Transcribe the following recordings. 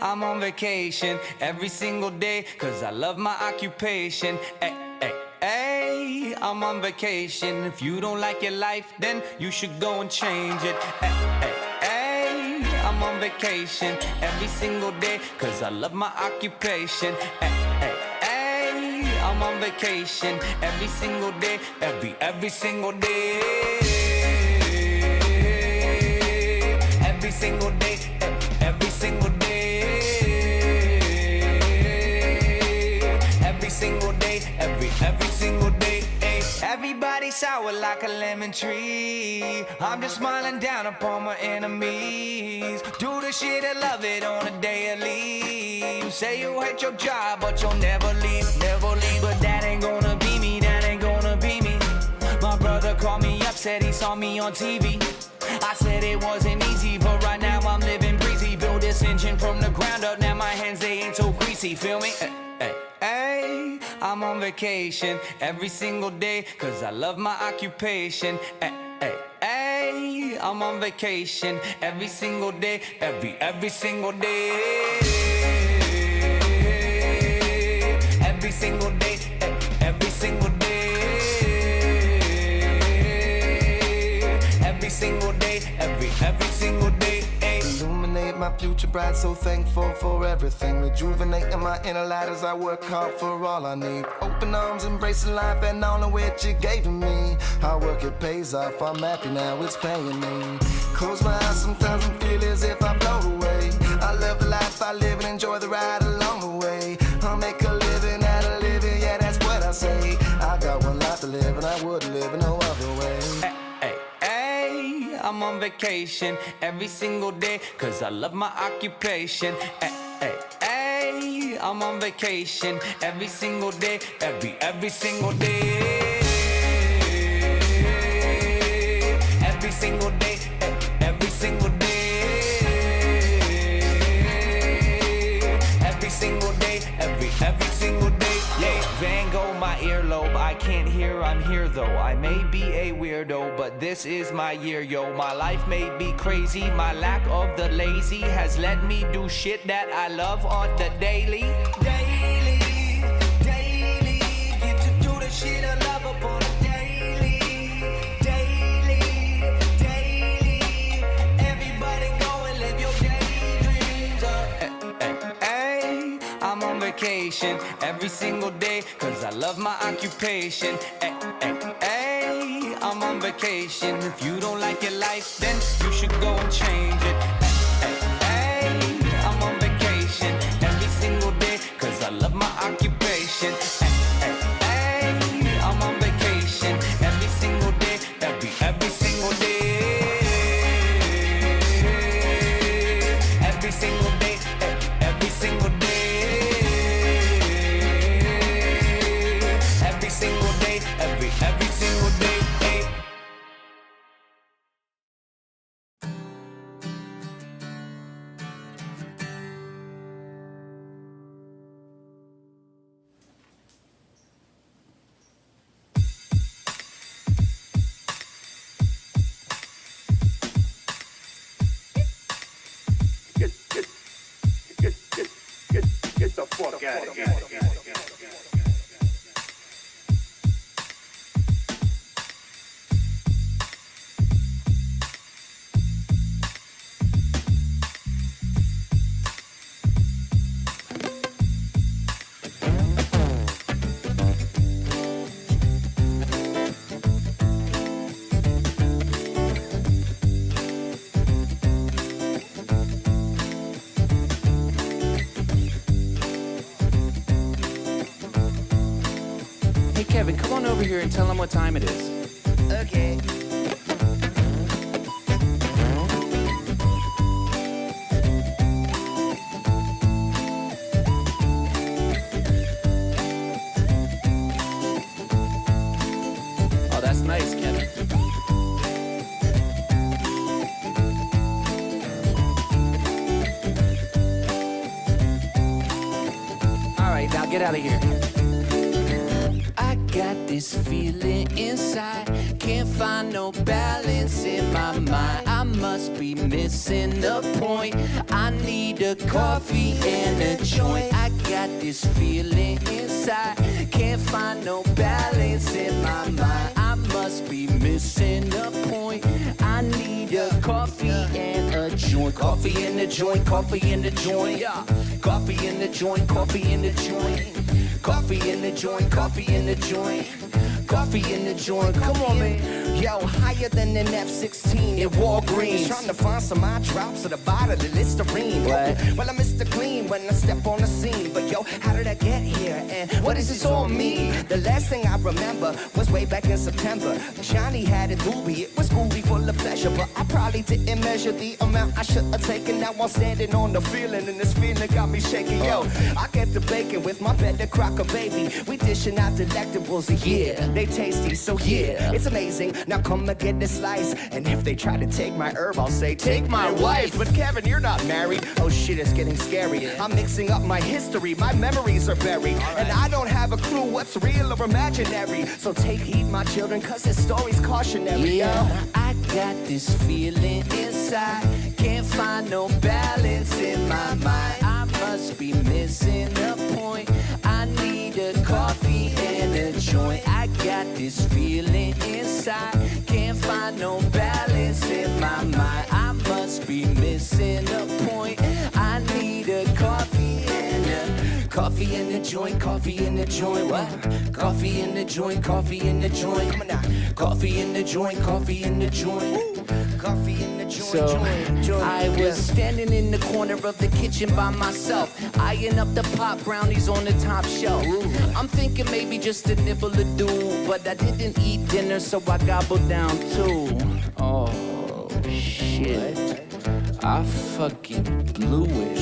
I'm on vacation every single day, cause I love my occupation. Hey, I'm on vacation. If you don't like your life, then you should go and change it. Hey, I'm on vacation every single day, cause I love my occupation. Hey, I'm on vacation every single day, every single day. Every single day, every single day. Every single day, every single day. Everybody sour like a lemon tree. I'm just smiling down upon my enemies. Do the shit and love it on a daily. You say you hate your job, but you'll never leave, never leave. But that ain't gonna be me, that ain't gonna be me. My brother called me up, said he saw me on TV. I said it wasn't easy, but right now I'm living breezy. Build this engine from the ground up, now my hands, they ain't so greasy, feel me? Hey, I'm on vacation every single day, cause I love my occupation. Hey, I'm on vacation every single day, every single day. Every single day, every single day. Every single day, every single day. Illuminate my future bright, so thankful for everything. Rejuvenating my inner light as I work hard for all I need. Open arms, embracing life and all of which it gave to me. Hard work, it pays off, I'm happy now, it's paying me. Close my eyes sometimes and feel as if I float away. I love the life I live and enjoy the ride along the way. I'll make a living out of living, yeah, that's what I say. I got one life to live and I wouldn't live in no other way. I'm on vacation every single day, cause I love my occupation. Hey, I'm on vacation every single day, every single day. Every single day, every single day. Every single day, every single day. Yeah, Van Gogh, my earlobe, I can't hear, I'm here though. I may be a weirdo, but this is my year, yo. My life may be crazy, my lack of the lazy has let me do shit that I love on the daily. Daily, daily, get to do the shit I love upon a daily. Daily, daily, everybody go and live your daydreams up. Hey, I'm on vacation every single day, cause I love my occupation. Hey, I'm on vacation. If you don't like your life, then you should go and change it. Hey, I'm on vacation every single day, cause I love my occupation. Hey, I'm on vacation every single day, every single day. Every single day, every single day. Every single day, every single day. Get the fuck out of here. Kevin, come on over here and tell him what time it is. Okay. Oh, that's nice, Kevin. All right, now get out of here. I got this feeling inside, can't find no balance in my mind. I'm must be missing the point. I need a coffee and a joint. I got this feeling inside, can't find no balance in my mind. I must be missing the point. I need a coffee and a joint. Coffee in the joint, coffee in the joint. Yeah. Coffee in the joint, coffee in the joint. Coffee in the joint, coffee in the joint. Coffee in the joint, come on, man. Yo, higher than an F-16 in Walgreens. Trying to find some eye drops at the bottom of the Listerine. What? Well, I'm Mr. Clean when I step on the scene. But yo, how did I get here? And what does this all mean? The last thing I remember was way back in September. Johnny had a doobie, it was groovy, full of pleasure. But I probably didn't measure the amount I should have taken. Now I'm standing on the feeling, and this feeling got me shaking. Yo, I get the bacon with my better crocker, baby. We dishing out delectables, yeah, they tasty, so yeah, it's amazing. Now come and get this slice. And if they try to take my herb, I'll say, take my wife. But Kevin, you're not married. Oh shit, it's getting scary. I'm mixing up my history, my memories are buried. And I don't have a clue what's real or imaginary. So take heed, my children, cause this story's cautionary. Yeah, I got this feeling inside, can't find no balance in my mind. I must be missing the point. I need a coffee and a joint. I got this feeling inside, can't find no balance in my mind. I must be missing the point. I need a coffee and a coffee in the joint, coffee in the joint. What? Coffee in the joint, coffee in the joint. Come on now. Coffee in the joint, coffee in the joint. Coffee in the joint, So I was standing in the corner of the kitchen by myself, eyeing up the pop brownies on the top shelf. I'm thinking maybe just a nibble to do, but I didn't eat dinner, so I gobbled down too. Oh shit, I fucking blew it.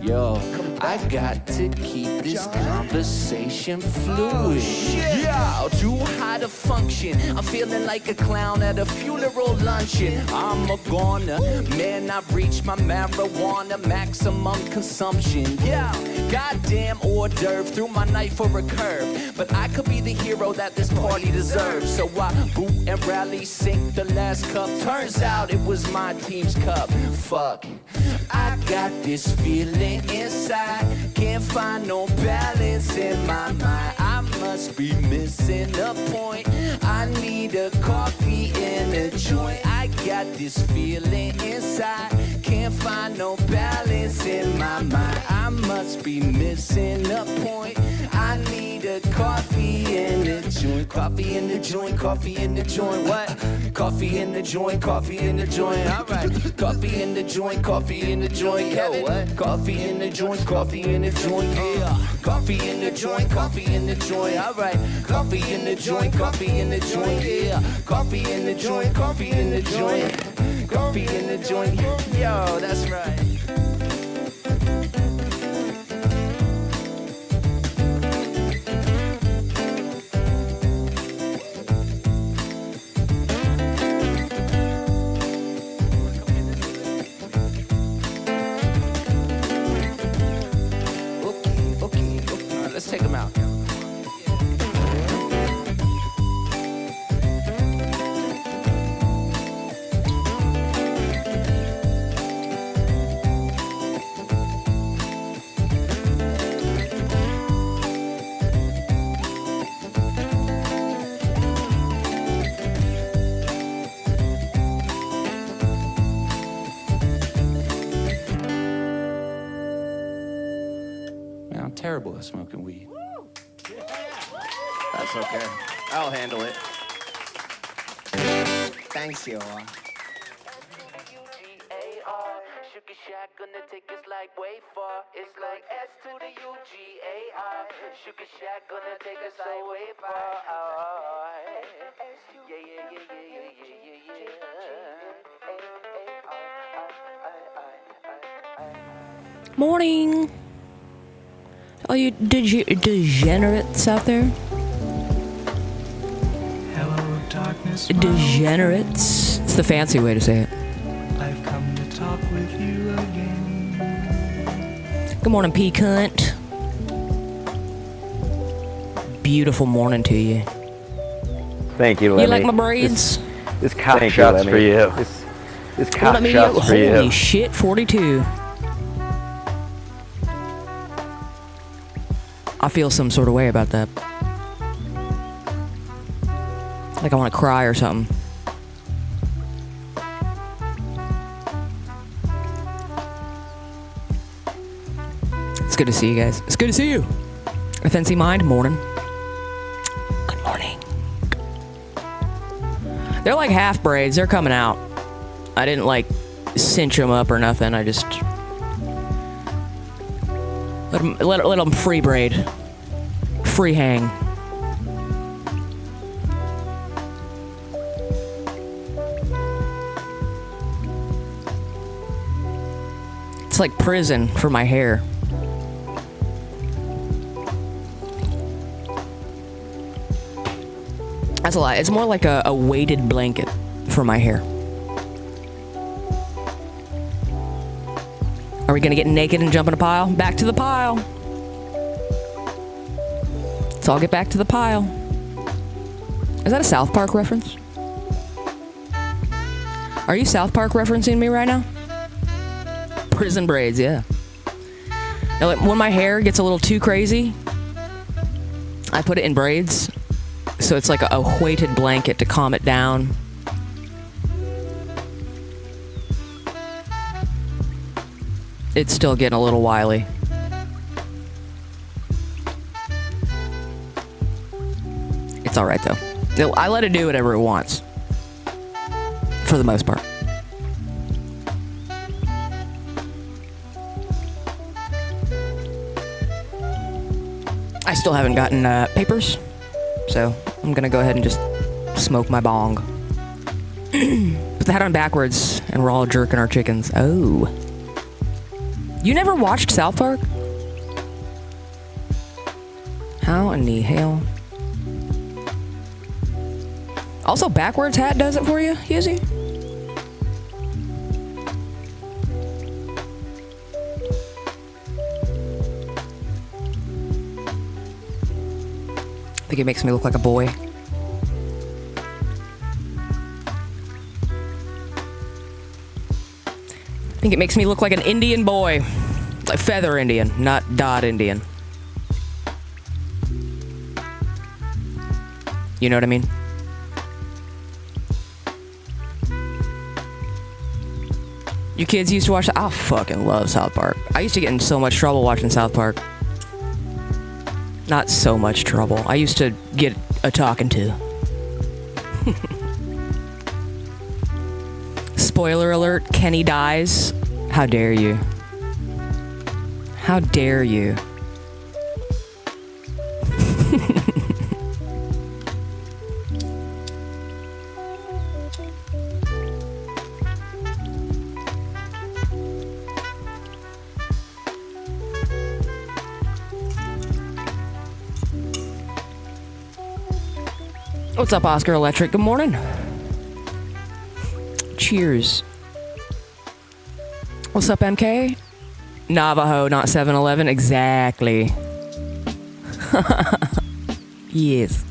Yo, I got to keep this conversation fluid. Yeah, too high to function. I'm feeling like a clown at a funeral luncheon. I'm a goner, man, I've reached my marijuana maximum consumption. Yeah, goddamn hors d'oeuvre, threw my knife for a curve. But I could be the hero that this party deserves. So I boot and rally, sink the last cup. Turns out it was my team's cup. Fuck, I got this feeling inside, can't find no balance in my mind. I must be missing the point. I need a coffee and a joint. I got this feeling inside, can't find no balance in my mind. I must be missing the point. I need a coffee and a joint. Coffee in the joint, coffee in the joint. What? Coffee in the joint, coffee in the joint. All right. Coffee in the joint, coffee in the joint. Kevin, what? Coffee in the joint, coffee in the joint. Yeah. Coffee in the joint, coffee in the joint. All right. Coffee in the joint, coffee in the joint. Yeah. Coffee in the joint, coffee in the joint. Coffee in the joint. Yo, that's right. Let's take them out. Man, I'm terrible at smoking weed. That's okay. I'll handle it. Thanks, yo. Sugar Shack gonna take us like way far. It's like S to the UGAR. Sugar Shack gonna take us like way far. Yeah, yeah, yeah, yeah, yeah, yeah, yeah. Morning, all you degenerates out there. Hello, darkness. Degenerates. It's the fancy way to say it. I've come to talk with you again. Good morning, pea cunt. Beautiful morning to you. Thank you, You Lemmy. like my braids? This cock Thank you, shot's Lemmy. for you. This What cock I mean, shots for holy you. shit, 42. I feel some sort of way about that. Like I want to cry or something. It's good to see you guys. It's good to see you. FNC Mind, morning. Good morning. They're like half braids. They're coming out. I didn't like cinch them up or nothing. I just let them free braid. Free hang. It's like prison for my hair. That's a lie. It's more like a weighted blanket for my hair. Are we gonna get naked and jump in a pile? Back to the pile. Let's all get back to the pile. Is that a South Park reference? Are you South Park referencing me right now? Prison braids, yeah. Now, like, when my hair gets a little too crazy, I put it in braids. So it's like a weighted blanket to calm it down. It's still getting a little wily. It's alright though. I let it do whatever it wants. For the most part. I still haven't gotten papers. So I'm gonna go ahead and just smoke my bong. Put the hat on backwards and we're all jerking our chickens. Oh. You never watched South Park? How in the hell? Also, backwards hat does it for you, Yuzi? I think it makes me look like a boy. I think it makes me look like an Indian boy. Like feather Indian, not dot Indian. You know what I mean? You kids used to watch that? I fucking love South Park. I used to get in so much trouble watching South Park. Not so much trouble. I used to get a talking to. Spoiler alert, Kenny dies. How dare you? How dare you? What's up, Oscar Electric? Good morning. Cheers. What's up, MK? Navajo, not 7-Eleven. Exactly. Yes.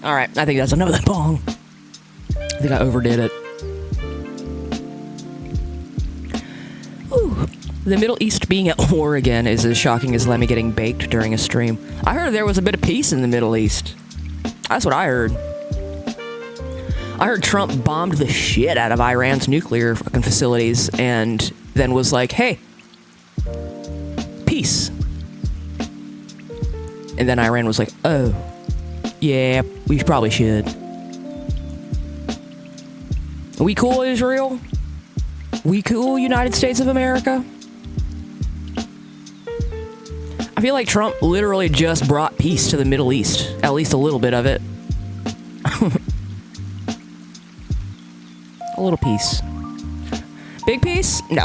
All right, I think that's another bong. I think I overdid it. Ooh. The Middle East being at war again is as shocking as Lemmy getting baked during a stream. I heard there was a bit of peace in the Middle East. That's what I heard. I heard Trump bombed the shit out of Iran's nuclear fucking facilities and then was like, hey, peace. And then Iran was like, oh, yeah, we probably should. We cool, Israel? We cool, United States of America? I feel like Trump literally just brought peace to the Middle East. At least a little bit of it. A little piece. Big piece? No.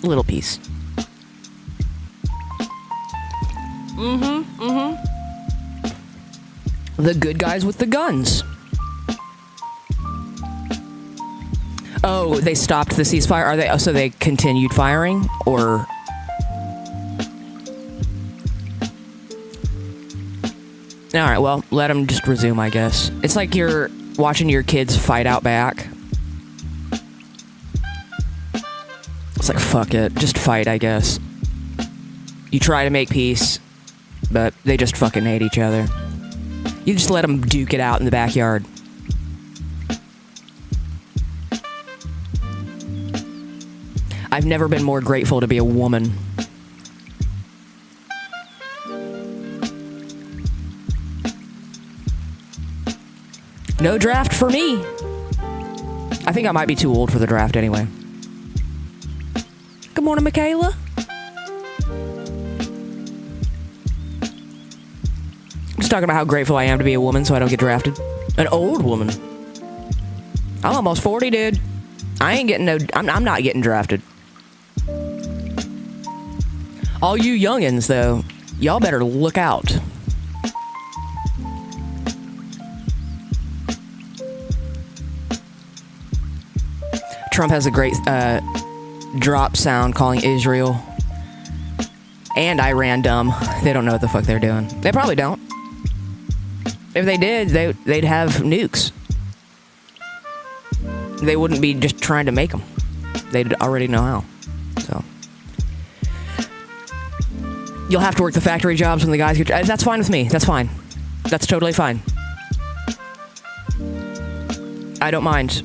Little piece. The good guys with the guns. Oh, they stopped the ceasefire? Are they? Oh, so they continued firing? Or... Alright, well, let them just resume, I guess. It's like you're watching your kids fight out back. It's like, fuck it. Just fight, I guess. You try to make peace, but they just fucking hate each other. You just let them duke it out in the backyard. I've never been more grateful to be a woman. No draft for me. I think I might be too old for the draft anyway. Good morning, Michaela. I'm just talking about how grateful I am to be a woman so I don't get drafted. An old woman. I'm almost 40, dude. I ain't getting no... I'm not getting drafted. All you youngins, though, y'all better look out. Trump has a great drop sound calling Israel and Iran dumb. They don't know what the fuck they're doing. They probably don't. If they did, they'd have nukes. They wouldn't be just trying to make them. They'd already know how. So you'll have to work the factory jobs when the guys get... That's fine with me. That's fine. That's totally fine. I don't mind.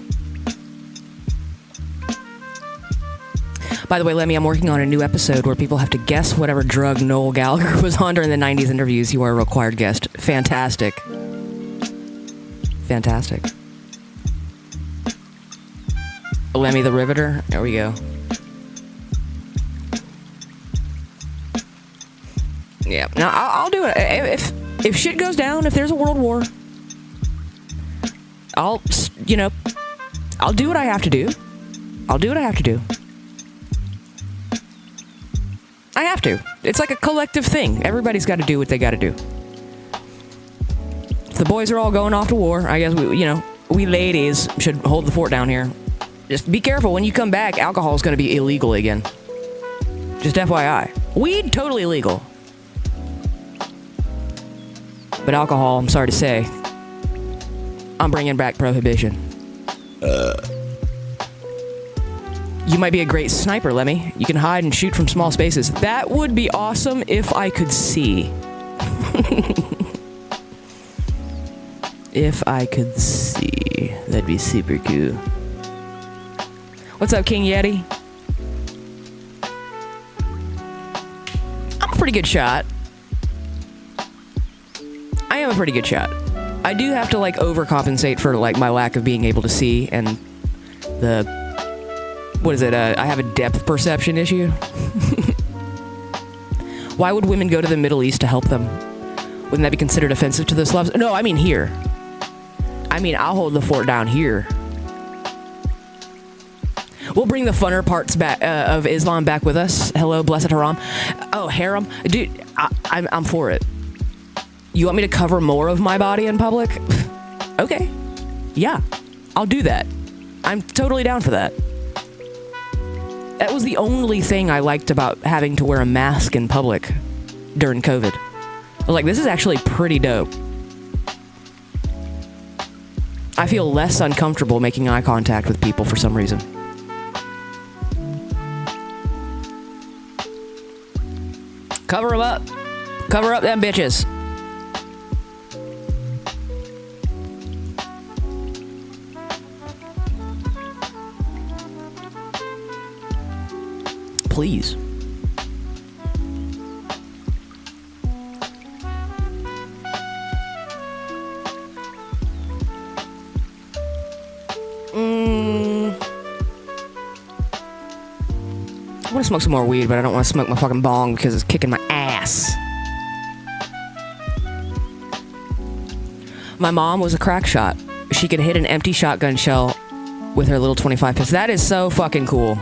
By the way, Lemmy, I'm working on a new episode where people have to guess whatever drug Noel Gallagher was on during the 90s interviews. You are a required guest. Fantastic. Fantastic. Lemmy the Riveter. There we go. Yeah. Now, I'll do it. If shit goes down, if there's a world war, I'll do what I have to do. I'll do what I have to do. I have to. It's like a collective thing. Everybody's got to do what they got to do. If the boys are all going off to war, I guess we ladies should hold the fort down here. Just be careful when you come back. Alcohol is going to be illegal again. Just FYI. Weed, totally legal. But alcohol, I'm sorry to say, I'm bringing back prohibition. You might be a great sniper, Lemmy. You can hide and shoot from small spaces. That would be awesome if I could see. If I could see. That'd be super cool. What's up, King Yeti? I'm a pretty good shot. I am a pretty good shot. I do have to, overcompensate for, my lack of being able to see and the... What is it? I have a depth perception issue. Why would women go to the Middle East to help them? Wouldn't that be considered offensive to the Slavs? No, I mean here. I'll hold the fort down here. We'll bring the funner parts back of Islam back with us. Hello, blessed haram. Oh, harem, dude. I'm for it. You want me to cover more of my body in public? Okay. Yeah, I'll do that. I'm totally down for that. That was the only thing I liked about having to wear a mask in public during COVID. I was like, this is actually pretty dope. I feel less uncomfortable making eye contact with people for some reason. Cover them up. Cover up them bitches. Please. I want to smoke some more weed, but I don't want to smoke my fucking bong because it's kicking my ass. My mom was a crack shot. She could hit an empty shotgun shell with her little 25 pistol. That is so fucking cool.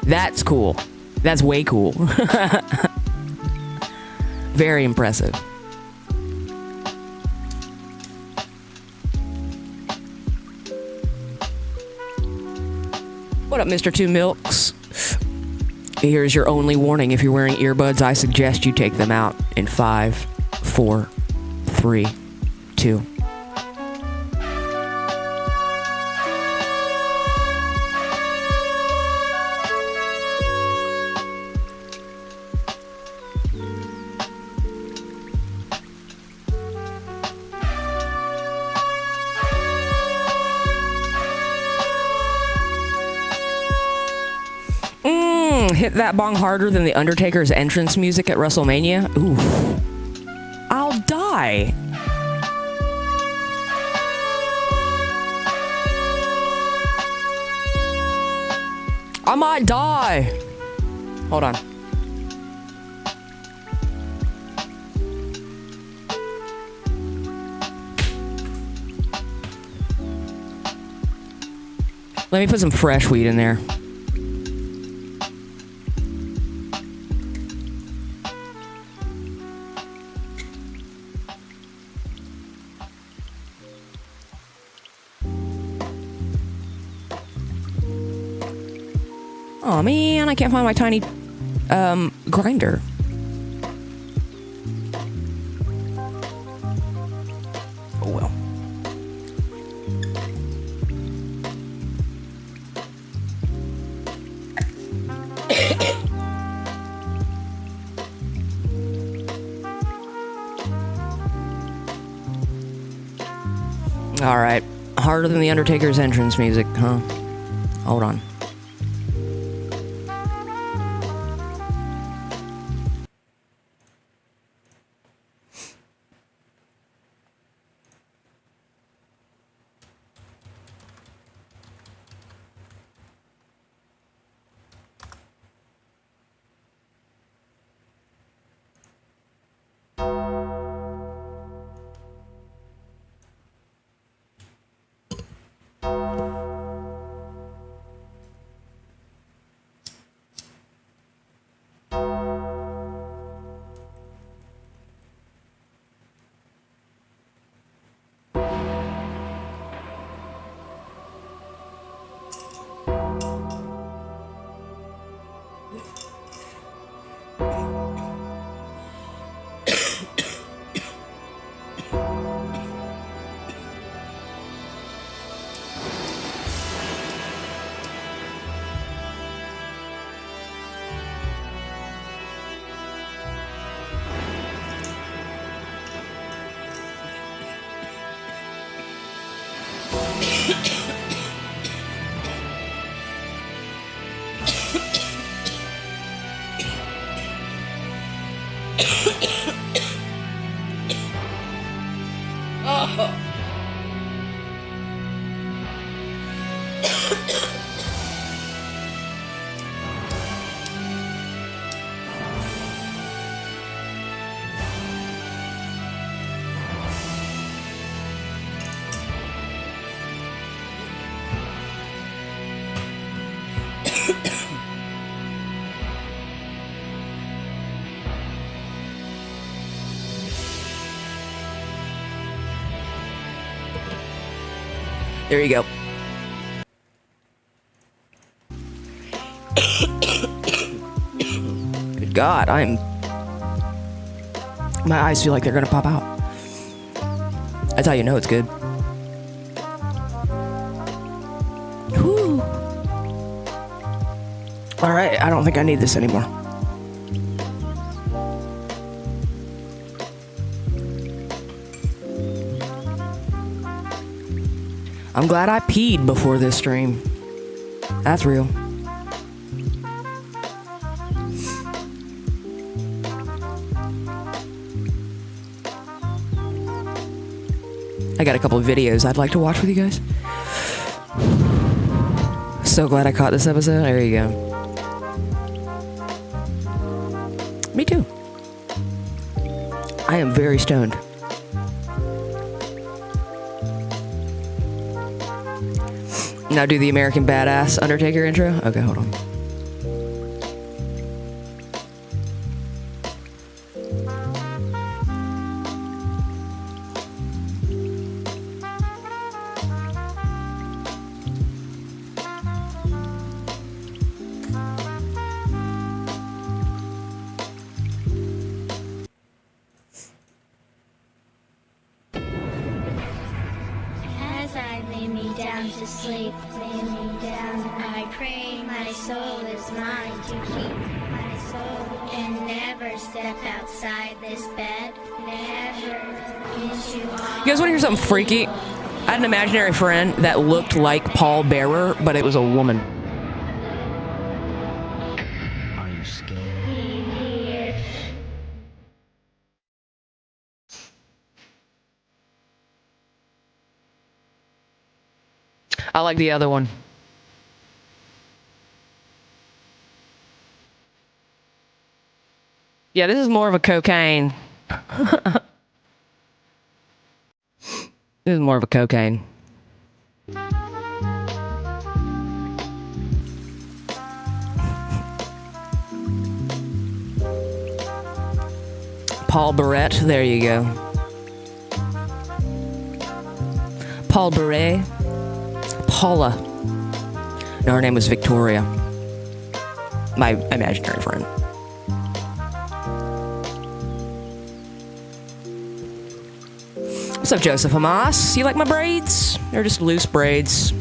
The That's way cool. Very impressive. What up, Mr. Two Milks? Here's your only warning. If you're wearing earbuds, I suggest you take them out in 5, 4, 3, 2. Hit that bong harder than The Undertaker's entrance music at WrestleMania? Ooh. I'll die. I might die. Hold on. Let me put some fresh weed in there. Oh man, I can't find my tiny grinder. Oh well. All right, harder than The Undertaker's entrance music, huh? Hold on. There you go. Good God, my eyes feel like they're gonna pop out. That's how you know it's good. Whew. All right, I don't think I need this anymore. I'm glad I peed before this stream. That's real. I got a couple of videos I'd like to watch with you guys. So glad I caught this episode. There you go. Me too. I am very stoned. Now do the American Badass Undertaker intro? Okay, hold on. sleep, lay me down. I pray my soul is mine to keep. My soul can never step outside this bed. Never into all. You guys want to hear something freaky? I had an imaginary friend that looked like Paul Bearer, but it was a woman. Are you scared? I like the other one. Yeah, this is more of a cocaine. This is more of a cocaine. Paul Barrett, there you go. Paul Barret. Paula. No, her name was Victoria. My imaginary friend. What's up, Joseph Hamas? You like my braids? They're just loose braids.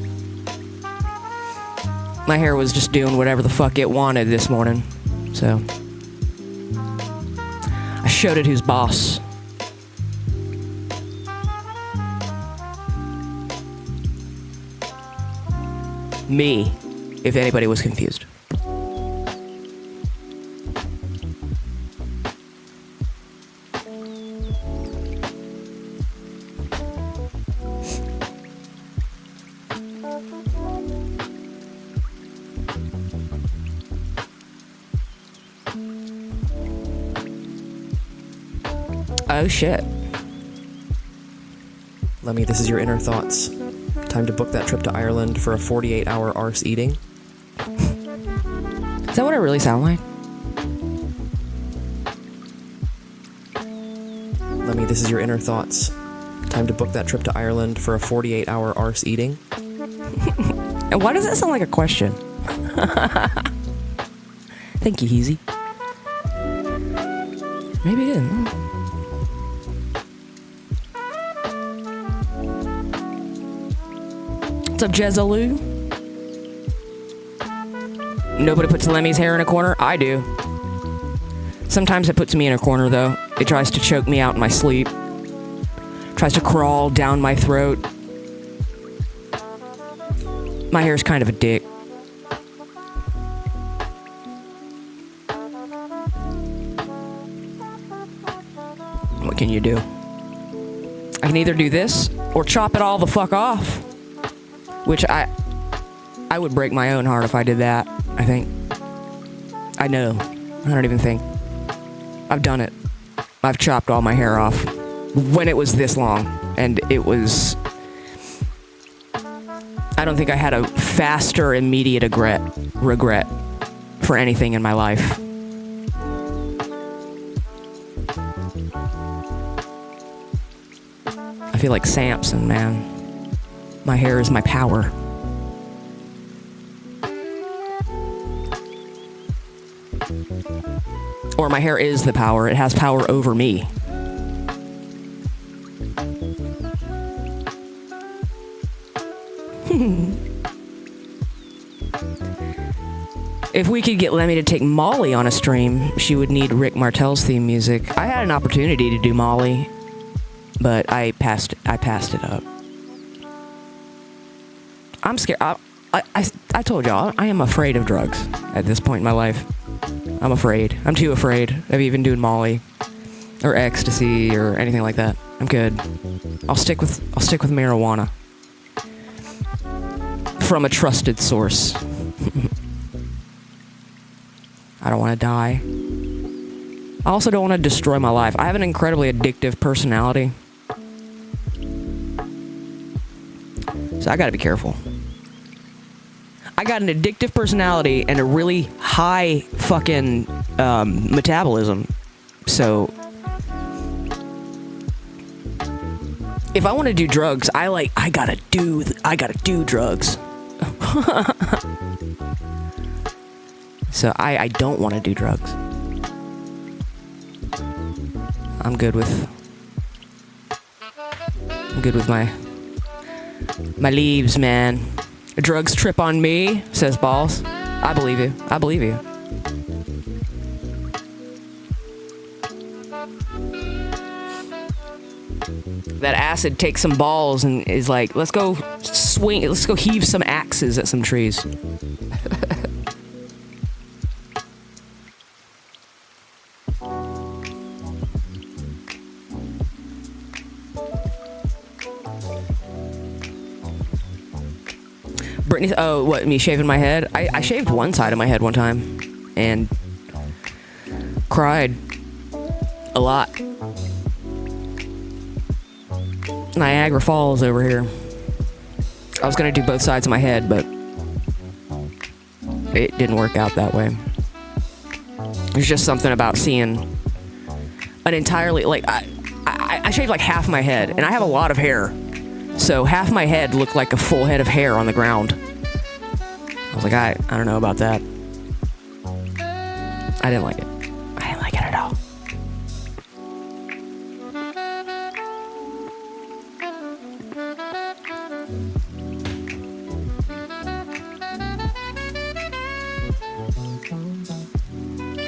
My hair was just doing whatever the fuck it wanted this morning. So I showed it who's boss. Me, if anybody was confused. Oh shit. Lemmy, this is your inner thoughts. Time to book that trip to Ireland for a 48-hour arse eating. Is that what I really sound like? Lemmy, this is your inner thoughts. Time to book that trip to Ireland for a 48-hour arse eating. And why does that sound like a question? Thank you, Heezy. Maybe it didn't. What's up, Jezaloo? Nobody puts Lemmy's hair in a corner? I do. Sometimes it puts me in a corner, though. It tries to choke me out in my sleep. Tries to crawl down my throat. My hair's kind of a dick. What can you do? I can either do this or chop it all the fuck off. Which I would break my own heart if I did that, I think. I know. I don't even think. I've done it. I've chopped all my hair off when it was this long. And it was... I don't think I had a faster, immediate regret for anything in my life. I feel like Samson, man. My hair is my power. Or my hair is the power. It has power over me. If we could get Lemmy to take Molly on a stream, she would need Rick Martel's theme music. I had an opportunity to do Molly, but I passed it up. I'm scared. I told y'all, I am afraid of drugs at this point in my life. I'm afraid. I'm too afraid of even doing Molly or ecstasy or anything like that. I'm good. I'll stick with marijuana from a trusted source. I don't want to die. I also don't want to destroy my life. I have an incredibly addictive personality. So I gotta be careful. I got an addictive personality and a really high fucking metabolism. So if I want to do drugs, I gotta do drugs. So I don't want to do drugs. I'm good with My leaves, man. Drugs trip on me, says Balls. I believe you. I believe you. That acid takes some balls and is like, let's go swing, let's go heave some axes at some trees. Brittany, oh, what, me shaving my head? I shaved one side of my head one time and cried a lot. Niagara Falls over here. I was gonna do both sides of my head, but it didn't work out that way. There's just something about seeing an entirely, like, I shaved like half my head, and I have a lot of hair. So half my head looked like a full head of hair on the ground. I was like, I don't know about that. I didn't like it. I didn't like it at all.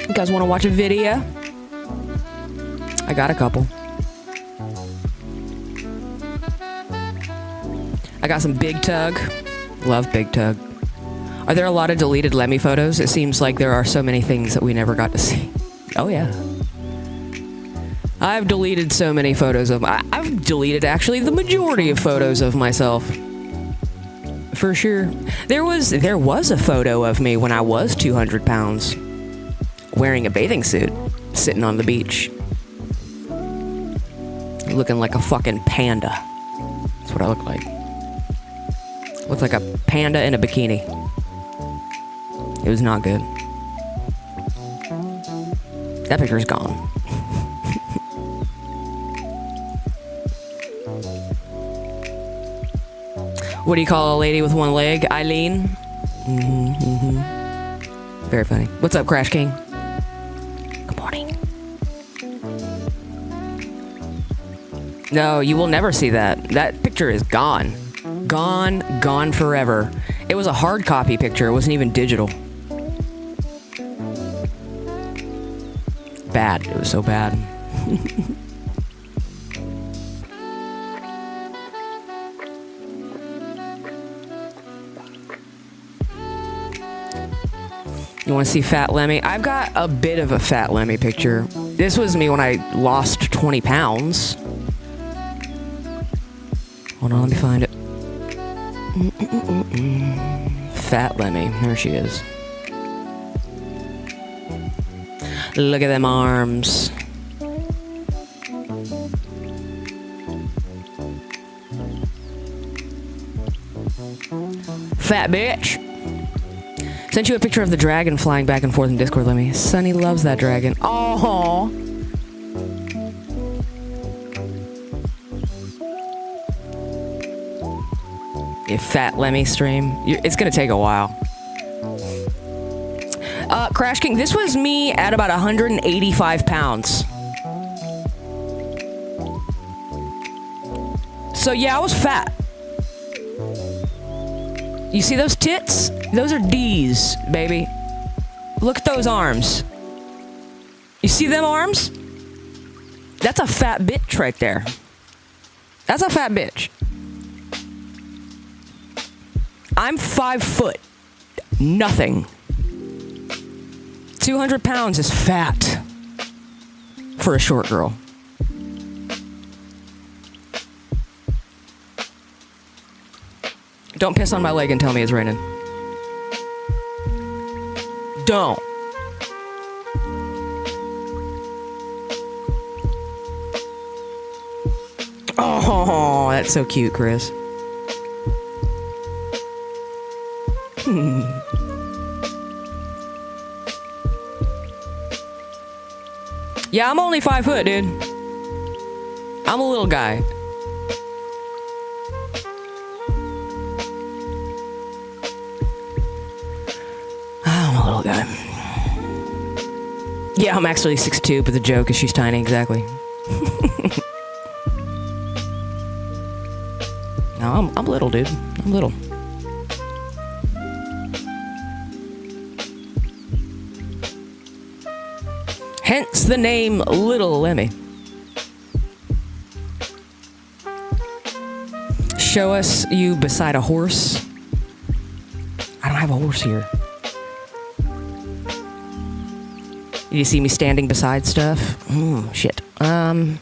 You guys want to watch a video? I got a couple. I got some Big Tug. Love Big Tug. Are there a lot of deleted Lemmy photos? It seems like there are so many things that we never got to see. Oh yeah. I've deleted so many photos of... I've deleted actually the majority of photos of myself. For sure. There was a photo of me when I was 200 pounds. Wearing a bathing suit. Sitting on the beach. Looking like a fucking panda. That's what I look like. Looked like a panda in a bikini. It was not good. That picture's gone. What do you call a lady with one leg? Eileen? Very funny. What's up, Crash King? Good morning. No, you will never see that. That picture is gone. Gone forever. It was a hard copy picture. It wasn't even digital. Bad. It was so bad. You want to see Fat Lemmy? I've got a bit of a Fat Lemmy picture. This was me when I lost 20 pounds. Hold on, let me find it. Fat Lemmy. There she is. Look at them arms. Fat bitch. Sent you a picture of the dragon flying back and forth in Discord, Lemmy. Sonny loves that dragon. Oh. You fat Lemmy stream. It's gonna take a while. Crash King, this was me at about 185 pounds. So yeah, I was fat. You see those tits? Those are D's, baby. Look at those arms. You see them arms? That's a fat bitch right there. That's a fat bitch. I'm 5 foot. Nothing. 200 pounds is fat for a short girl. Don't piss on my leg and tell me it's raining. Don't. Oh, that's so cute, Chris. Yeah, I'm only 5 foot, dude. I'm a little guy. I'm a little guy. Yeah, I'm actually 6'2", but the joke is she's tiny, exactly. No, I'm little, dude. I'm little. Hence the name Little Lemmy. Show us you beside a horse. I don't have a horse here. You see me standing beside stuff? Shit. I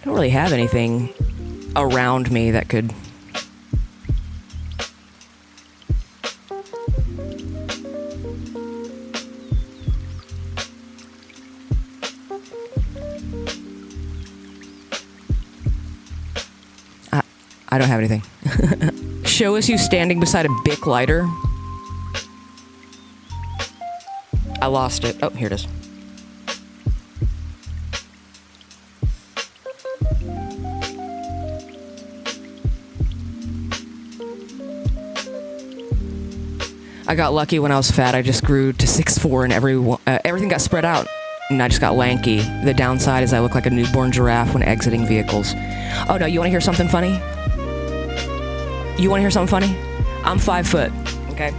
don't really have anything around me that could... I don't have anything. Show us you standing beside a Bic lighter. I lost it. Oh, here it is. I got lucky when I was fat. I just grew to 6'4", and everything got spread out, and I just got lanky. The downside is I look like a newborn giraffe when exiting vehicles. Oh no, you want to hear something funny? You want to hear something funny? I'm 5 foot, okay?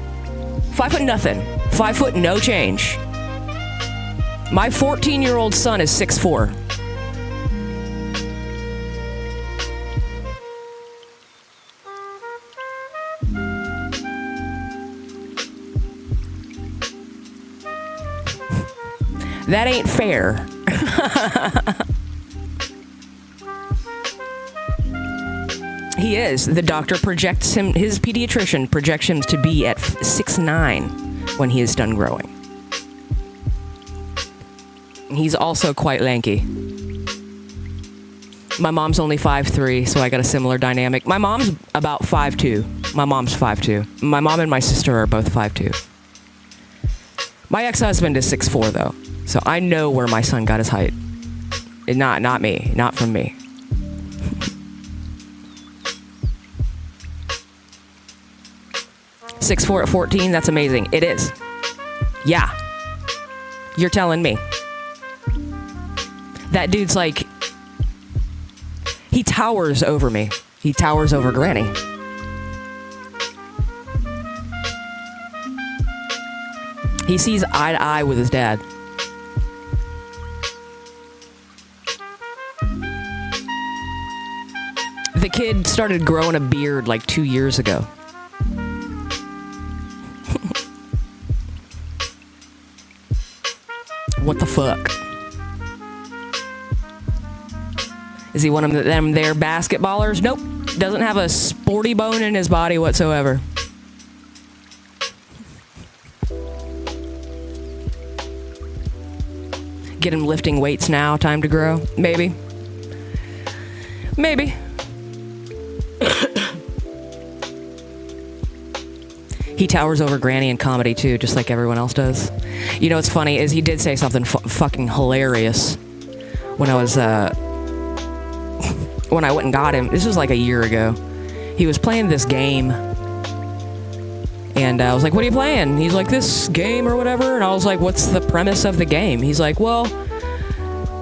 5 foot nothing. 5 foot no change. My 14-year-old son is 6'4". That ain't fair. He is. The doctor projects him, his pediatrician projects him to be at 6'9" when he is done growing. He's also quite lanky. My mom's only 5'3", so I got a similar dynamic. My mom's about 5'2". My mom's 5'2". My mom and my sister are both 5'2". My ex-husband is 6'4", though, so I know where my son got his height. Not me. Not from me. .6'4" at 14, that's amazing. It is. Yeah. You're telling me. That dude's like... He towers over me. He towers over Granny. He sees eye to eye with his dad. The kid started growing a beard like 2 years ago. What the fuck? Is he one of them there basketballers? Nope. Doesn't have a sporty bone in his body whatsoever. Get him lifting weights now. Time to grow. Maybe. Maybe. He towers over Granny in comedy too, just like everyone else does. You know what's funny is he did say something fucking hilarious when I was when I went and got him. This was like a year ago. He was playing this game, and I was like, "What are you playing?" He's like, "This game or whatever." And I was like, "What's the premise of the game?" He's like, "Well,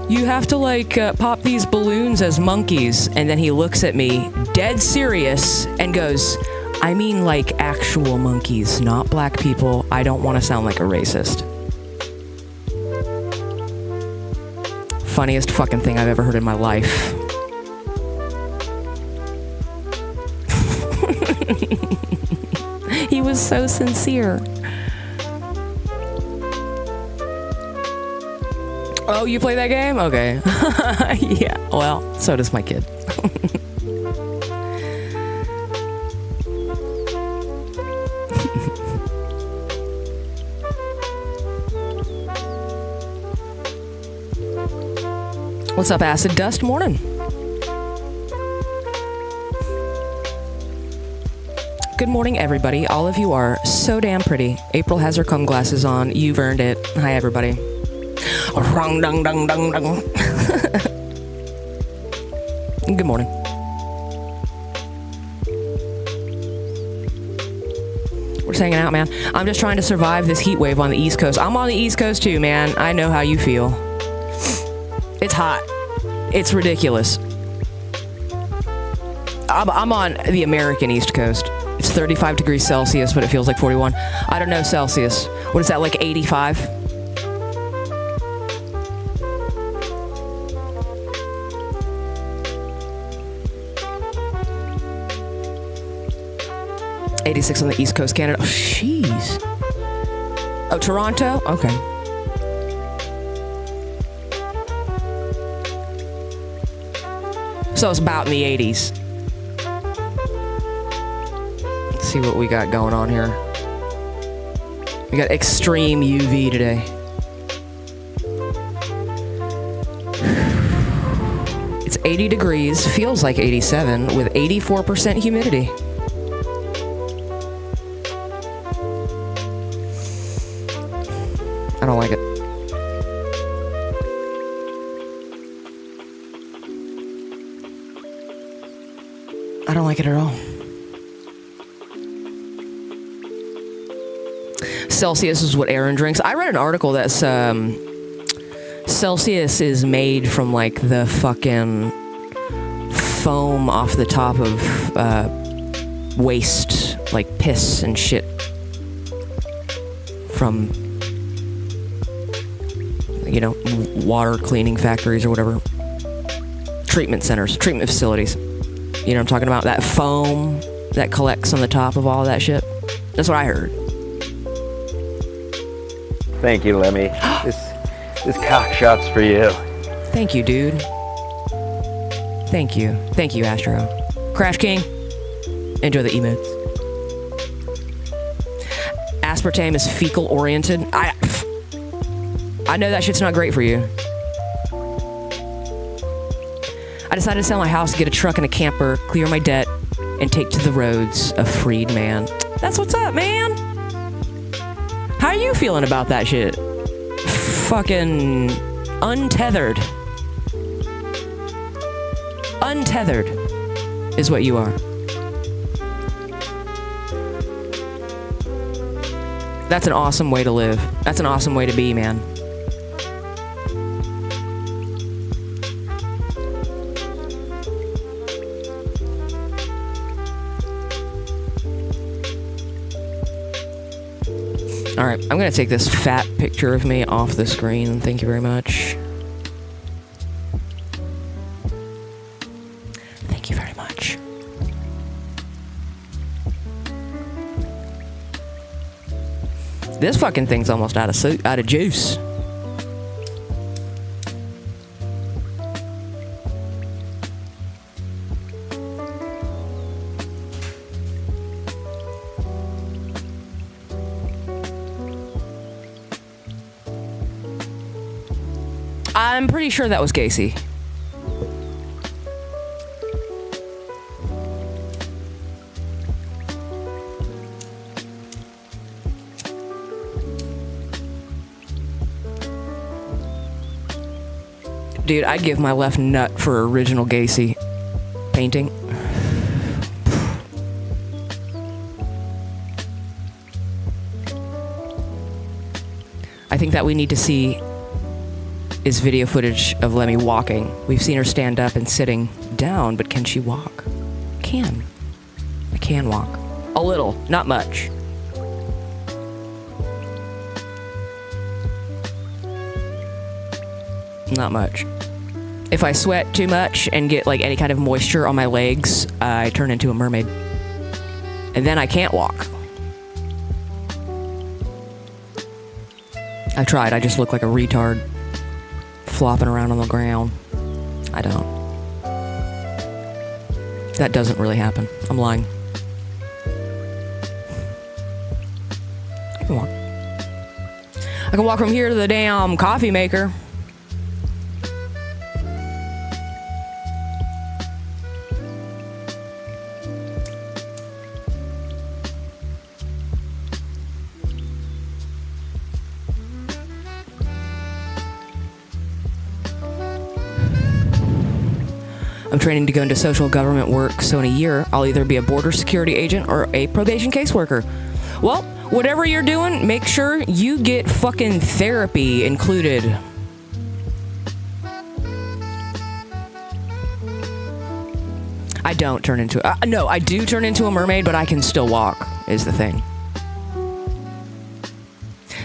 you have to like pop these balloons as monkeys." And then he looks at me, dead serious, and goes, "I mean like actual monkeys, not black people. I don't want to sound like a racist." Funniest fucking thing I've ever heard in my life. He was so sincere. Oh, you play that game? Okay. Yeah, well, so does my kid. What's up, Acid Dust? Morning. Good morning, everybody. All of you are so damn pretty. April has her cum glasses on. You've earned it. Hi, everybody. Rung, dung, dung, dung, dung. Good morning. We're just hanging out, man. I'm just trying to survive this heat wave on the East Coast. I'm on the East Coast, too, man. I know how you feel. It's hot. It's ridiculous. I'm on the American East Coast. It's 35 degrees Celsius, but it feels like 41. I don't know Celsius. What is that, like 85? '86 on the East Coast, Canada. Oh, jeez. Oh, Toronto? Okay. So it's about in the 80s. Let's see what we got going on here. We got extreme UV today. It's 80 degrees, feels like 87, with 84% humidity. I don't like it. I don't like it at all. Celsius is what Aaron drinks. I read an article that Celsius is made from like the fucking foam off the top of waste, like piss and shit from, you know, water cleaning factories or whatever. Treatment centers, treatment facilities. You know what I'm talking about? That foam that collects on the top of all that shit. That's what I heard. Thank you, Lemmy. This cock shot's for you. Thank you, dude. Thank you. Thank you, Astro. Crash King, enjoy the emotes. Aspartame is fecal oriented. I know that shit's not great for you. I decided to sell my house, get a truck and a camper, clear my debt, and take to the roads a freed man. That's what's up, man. How are you feeling about that shit? Fucking untethered. Untethered is what you are. That's an awesome way to live. That's an awesome way to be, man. Alright, I'm gonna take this fat picture of me off the screen. Thank you very much. Thank you very much. This fucking thing's almost out of juice. I'm pretty sure that was Gacy. Dude, I'd give my left nut for original Gacy painting. I think that we need to see is video footage of Lemmy walking. We've seen her stand up and sitting down, but can she walk? I can walk. A little, not much. Not much. If I sweat too much and get like any kind of moisture on my legs, I turn into a mermaid. And then I can't walk. I tried, I just look like a retard. Flopping around on the ground. I don't. That doesn't really happen. I'm lying. I can walk. I can walk from here to the damn coffee maker. I'm training to go into social government work, so in a year, I'll either be a border security agent or a probation caseworker. Well, whatever you're doing, make sure you get fucking therapy included. I don't turn into... no, I do turn into a mermaid, but I can still walk, is the thing.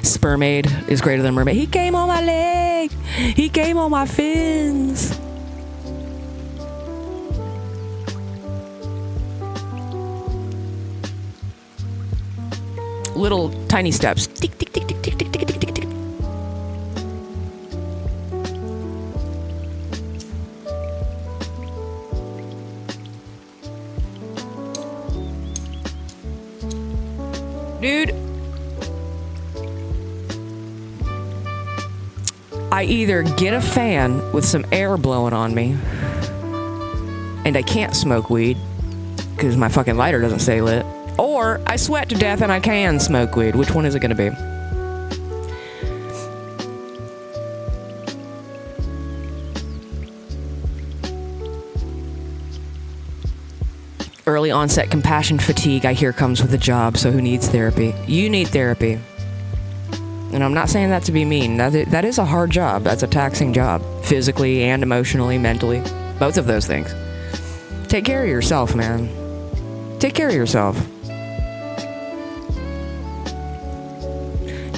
Spermaid is greater than mermaid. He came on my leg! He came on my fins! Little tiny steps. Tick, tick, tick, tick, tick, tick, tick, tick, tick, tick. Dude, I either get a fan with some air blowing on me, and I can't smoke weed because my fucking lighter doesn't stay lit, or I sweat to death and I can smoke weed. Which one is it going to be? Early onset compassion fatigue, I hear, comes with a job, so who needs therapy? You need therapy. And I'm not saying that to be mean. That is a hard job. That's a taxing job. Physically and emotionally, mentally. Both of those things. Take care of yourself, man. Take care of yourself.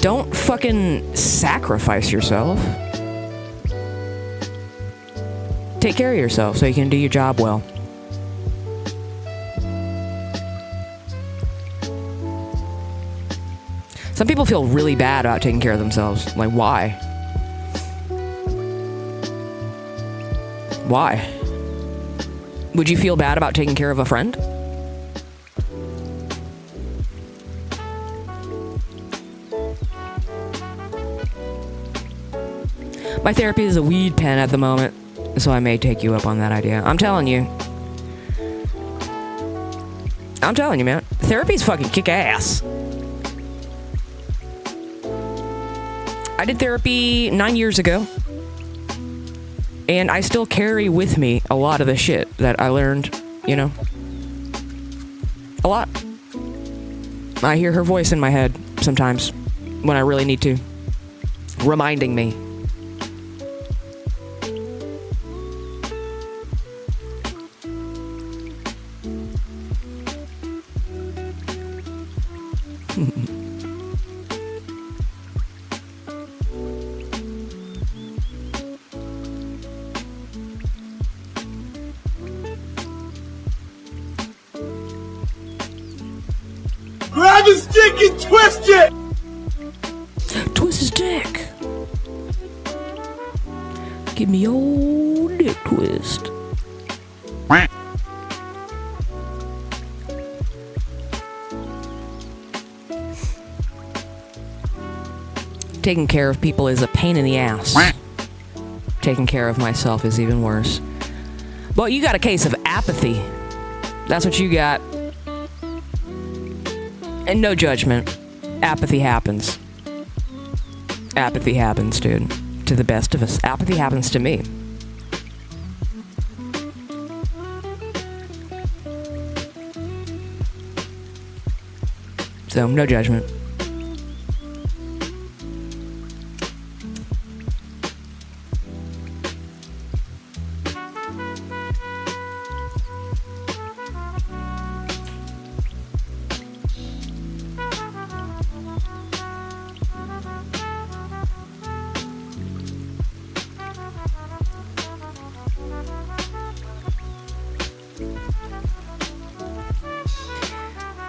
Don't fucking sacrifice yourself. Take care of yourself so you can do your job well. Some people feel really bad about taking care of themselves. Like, why? Why? Would you feel bad about taking care of a friend? My therapy is a weed pen at the moment, so I may take you up on that idea. I'm telling you. I'm telling you, man. Therapy's fucking kick-ass. I did therapy 9 years ago, and I still carry with me a lot of the shit that I learned, you know. A lot. I hear her voice in my head sometimes when I really need to, reminding me. Grab his dick and twist it! Twist his dick. Give me old dick twist. Taking care of people is a pain in the ass. Taking care of myself is even worse. But you got a case of apathy. That's what you got. And no judgment. Apathy happens. Apathy happens, dude. To the best of us. Apathy happens to me. So, no judgment.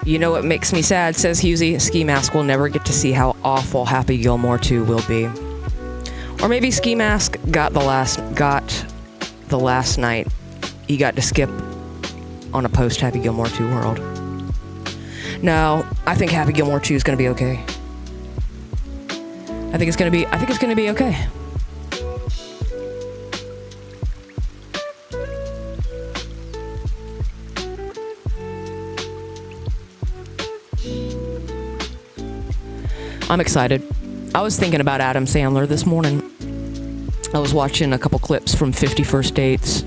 You know what makes me sad, says Husey. Ski Mask will never get to see how awful Happy Gilmore 2 will be. Or maybe Ski Mask got the last night he got to skip on a post Happy Gilmore 2 world. No, I think Happy Gilmore 2 is gonna be okay. I think it's gonna be okay. I'm excited. I was thinking about Adam Sandler this morning. I was watching a couple clips from 50 First Dates.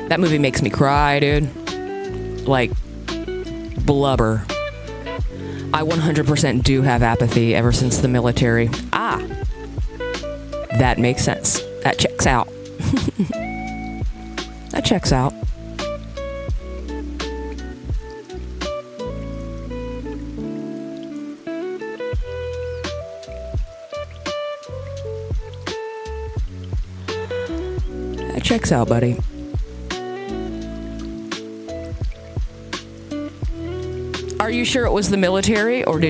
That movie makes me cry, dude. Like, blubber. I 100% do have apathy ever since the military. That makes sense. That checks out. That checks out. That checks out, buddy. Are you sure it was the military, or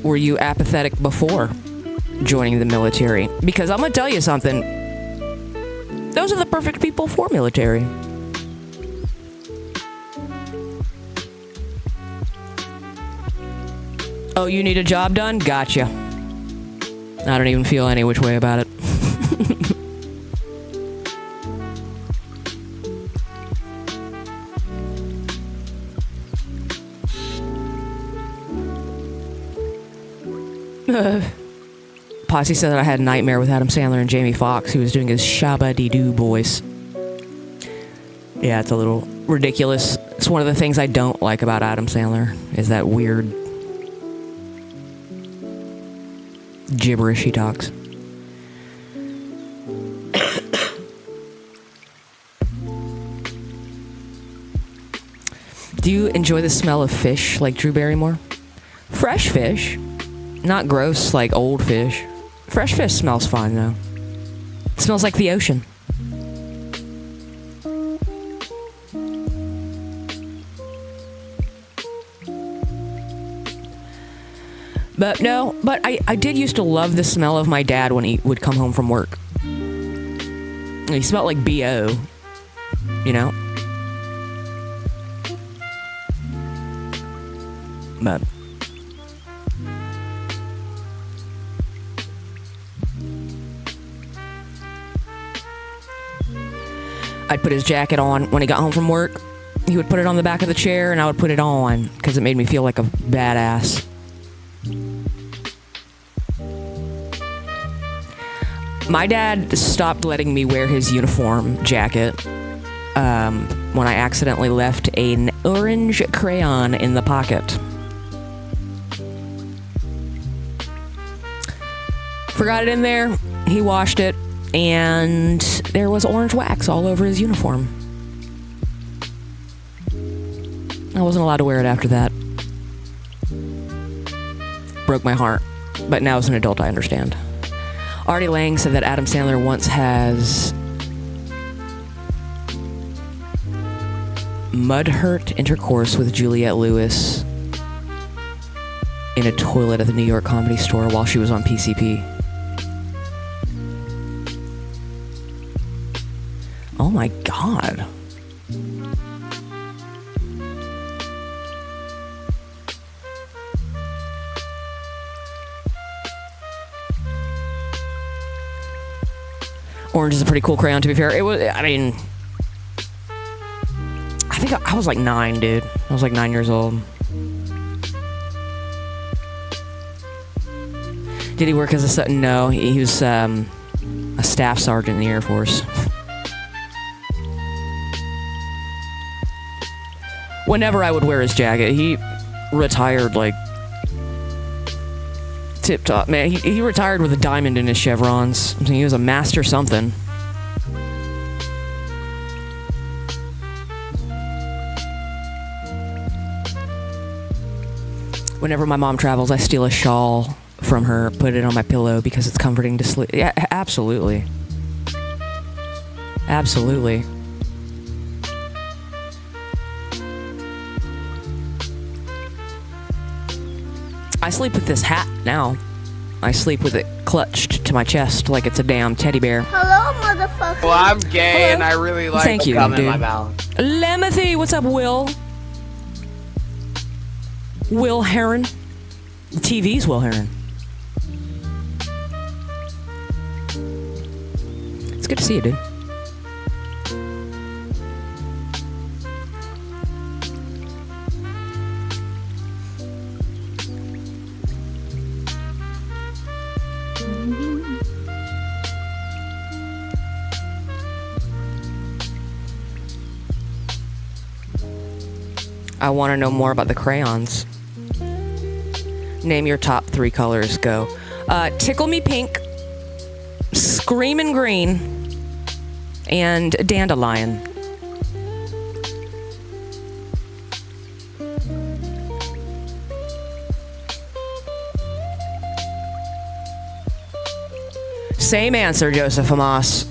were you apathetic before joining the military? Because I'm gonna tell you something. Those are the perfect people for military. Oh, you need a job done? Gotcha. I don't even feel any which way about it. Posse said that I had a nightmare with Adam Sandler and Jamie Foxx, who was doing his Shabba-dee-doo voice. Yeah, it's a little ridiculous. It's one of the things I don't like about Adam Sandler, is that weird gibberish he talks. Do you enjoy the smell of fish like Drew Barrymore? Fresh fish. Not gross like old fish. Fresh fish smells fine though. It smells like the ocean. But no, but I did used to love the smell of my dad when he would come home from work. He smelled like B.O., you know? But I'd put his jacket on when he got home from work. He would put it on the back of the chair, and I would put it on because it made me feel like a badass. My dad stopped letting me wear his uniform jacket when I accidentally left an orange crayon in the pocket. Forgot it in there. He washed it, and there was orange wax all over his uniform. I wasn't allowed to wear it after that. Broke my heart. But now as an adult, I understand. Artie Lang said that Adam Sandler once has mud-hurt intercourse with Juliette Lewis in a toilet at the New York Comedy Store while she was on PCP. Oh my God. Orange is a pretty cool crayon, to be fair. It was, I mean, I think I was like 9, dude. I was like 9 years old. Did he work as a... No, he was a staff sergeant in the Air Force. Whenever I would wear his jacket, he retired like tip top. Man, he retired with a diamond in his chevrons. I mean, he was a master something. Whenever my mom travels, I steal a shawl from her, put it on my pillow because it's comforting to sleep. Yeah, absolutely. Absolutely. I sleep with this hat now. I sleep with it clutched to my chest like it's a damn teddy bear. Hello, motherfucker. Well, I'm gay. Hello? And I really like Thank the you, cum in dude. my mouth. Lemothy, what's up, Will? Will Heron. TV's Will Heron. It's good to see you, dude. I want to know more about the crayons. Name your top 3 colors. Go. Tickle Me Pink. Screamin' Green, and Dandelion. Same answer, Joseph Amos.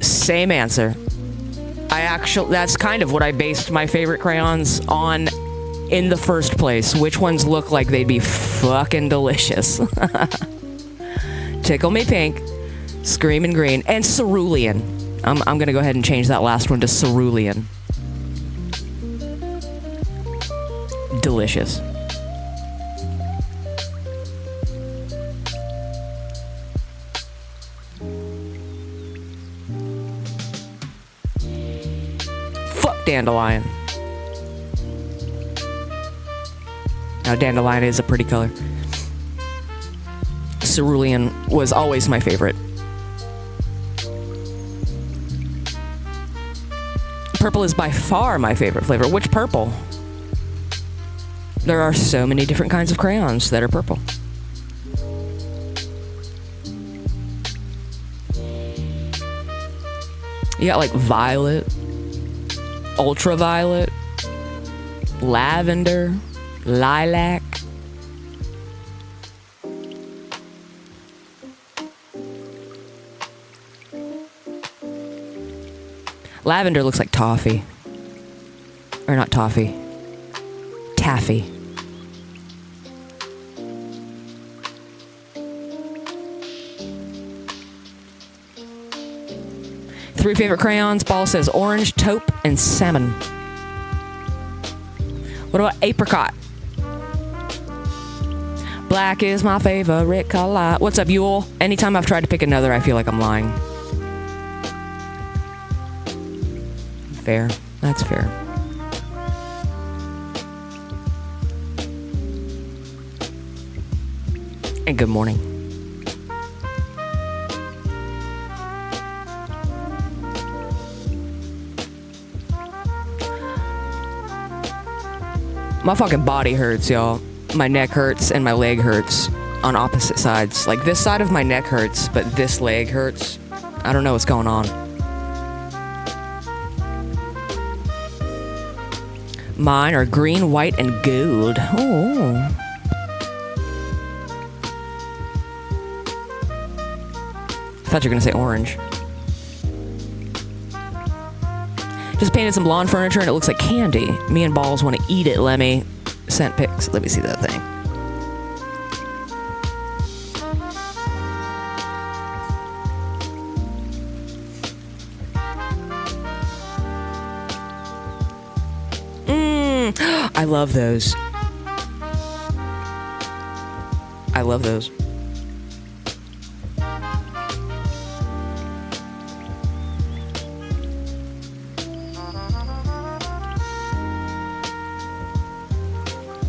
Same answer. That's kind of what I based my favorite crayons on in the first place. Which ones look like they'd be fucking delicious. Tickle Me Pink, Screamin' Green, and Cerulean. I'm gonna go ahead and change that last one to Cerulean. Delicious. Fuck Dandelion. Now, Dandelion is a pretty color. Cerulean was always my favorite. Purple is by far my favorite flavor. Which purple? There are so many different kinds of crayons that are purple. You got like violet, ultraviolet, lavender, lilac. Lavender looks like toffee. Or not toffee. Taffy. Three favorite crayons. Ball says orange, taupe, and salmon. What about apricot? Black is my favorite color. What's up, Yule? Anytime I've tried to pick another, I feel like I'm lying. Fair. That's fair. And good morning. My fucking body hurts, y'all. My neck hurts and my leg hurts on opposite sides. Like, this side of my neck hurts, but this leg hurts. I don't know what's going on. Mine are green, white, and gold. Oh. I thought you were going to say orange. Just painted some lawn furniture and it looks like candy. Me and Balls want to eat it, Lemmy. Sent pics. Let me see that thing. I love those. I love those.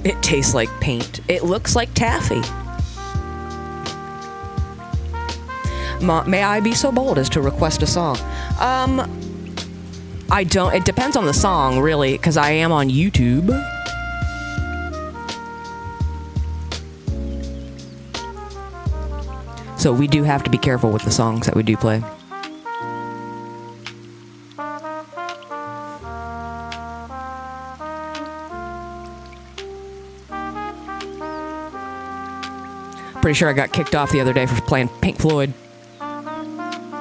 It tastes like paint. It looks like taffy. May I be so bold as to request a song? I don't. It depends on the song, really, because I am on YouTube. So we do have to be careful with the songs that we do play. Pretty sure I got kicked off the other day for playing Pink Floyd.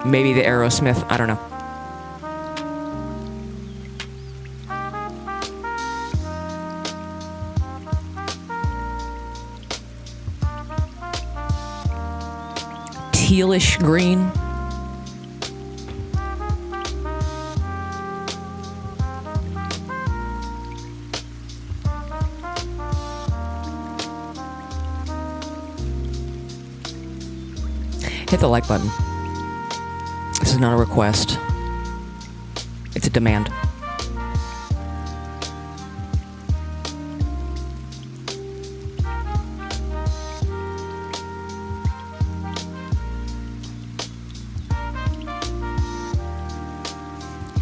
Maybe the Aerosmith. I don't know. Tealish green. Hit the like button. This is not a request. It's a demand.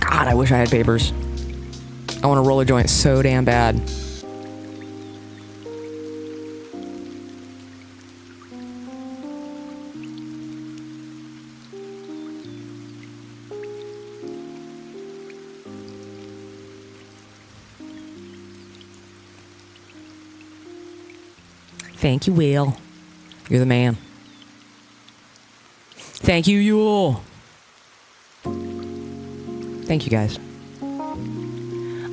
God, I wish I had papers. I want to roll a joint so damn bad. Thank you, Will. You're the man. Thank you, Yule. Thank you, guys.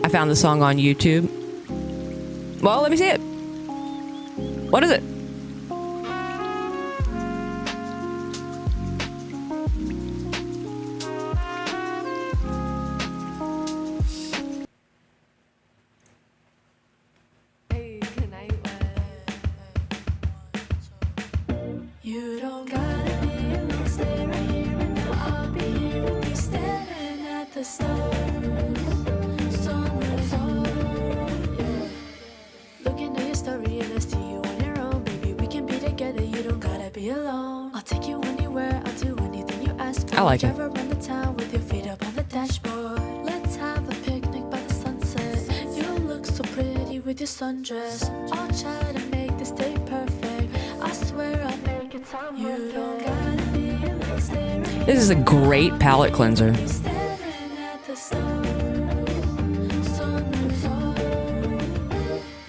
I found the song on YouTube. Well, let me see it. What is it? You don't gotta be alone, stay right here and now. I'll be here with you, staring at the stars. Summer's on, yeah. Looking at your story and I see you on your own. Baby, we can be together, you don't gotta be alone. I'll take you anywhere, I'll do anything you ask for. I like it. Drive around the town with your feet up on the dashboard. Let's have a picnic by the sunset. You look so pretty with your sundress. I'll try to make this day perfect. I swear I'll make it time. You don't gotta be alone, stay right here. This is a great palate cleanser. Staring at the stars. Summer's on.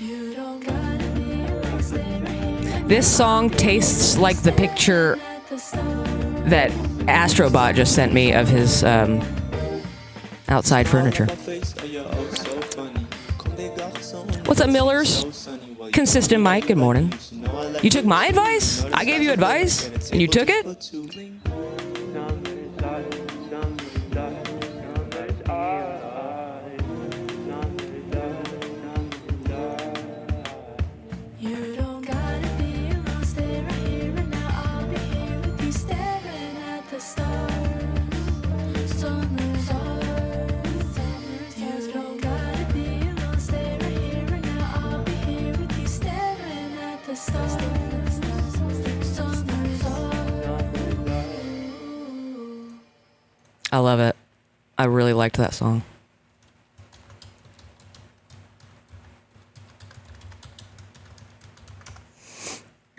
You don't gotta be alone, stay right here. This song tastes like the picture At the stars. that Astrobot just sent me of his outside furniture. What's up, Millers? Consistent Mike, good morning. You took my advice? I gave you advice, and you took it? You don't gotta be alone, stay right here and now. I'll be here with you, staring at the stars. Summer's on. You don't gotta be alone, stay right here and now. I'll be here with you, staring at the stars. Summer's on. I love it. I really liked that song.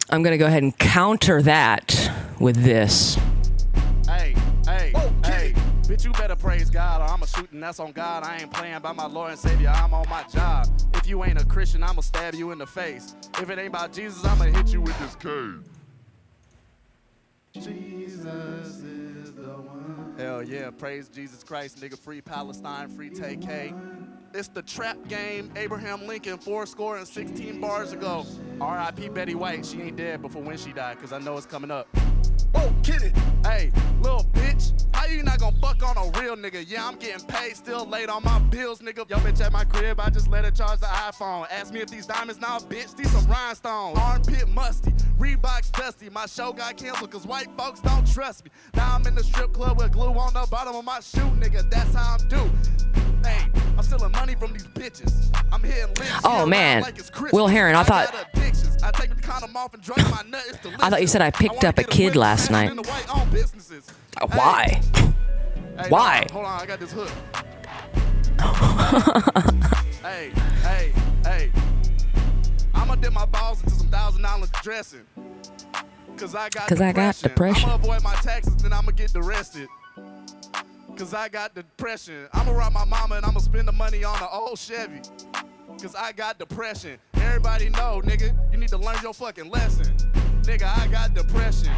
I'm going to go ahead and counter that with this. Hey, bitch, you better praise God or I'ma shoot and that's on God. I ain't playing by my Lord and Savior, I'm on my job. If you ain't a Christian, I'ma stab you in the face. If it ain't about Jesus, I'ma hit you with this cane. Jesus is the one. Hell yeah, praise Jesus Christ, nigga. Free Palestine, free TK. It's the trap game. Abraham Lincoln, 416 bars ago. R.I.P. Betty White. She ain't dead before when she died, cause I know it's coming up. Oh, get it. Hey, little bitch. How you not gonna fuck on a real nigga? Yeah, I'm getting paid, still late on my bills, nigga. Yo, bitch at my crib, I just let her charge the iPhone. Ask me if these diamonds now, bitch. These some rhinestones. Armpit musty, Reeboks dusty. My show got canceled cause white folks don't trust me. Now I'm in the strip club with glue on the bottom of my shoe, nigga. That's how I'm due. Hey, I'm stealing money from these bitches. I'm hitting licks. Oh, man. Will Heron, I thought you said I picked up a kid last night. Why? Why? Hold on, I got this hook. Hey. I'ma dip my balls into some $1,000 dressing. Cause I got depression. I'ma avoid my taxes, then I'ma get arrested. Cause I got depression. I'ma rob my mama and I'ma spend the money on an old Chevy. Cause I got depression. Everybody know, nigga, you need to learn your fucking lesson. Nigga, I got depression.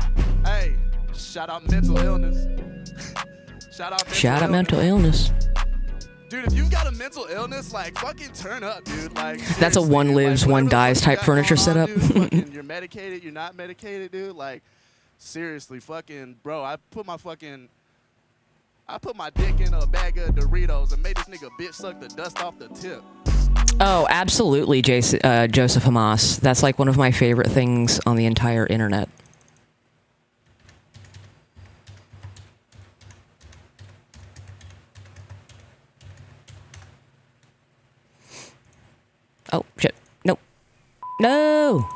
Hey, shout out mental illness. Shout out mental illness. Dude, if you got a mental illness, like, fucking turn up, dude. Like, that's a one lives, one dies type furniture setup. Dude, you're medicated, you're not medicated, dude. Like, seriously, fucking, bro, I put my dick in a bag of Doritos and made this nigga bitch suck the dust off the tip. Oh, absolutely, Joseph Hamas. That's like one of my favorite things on the entire internet. Oh, shit. Nope. No!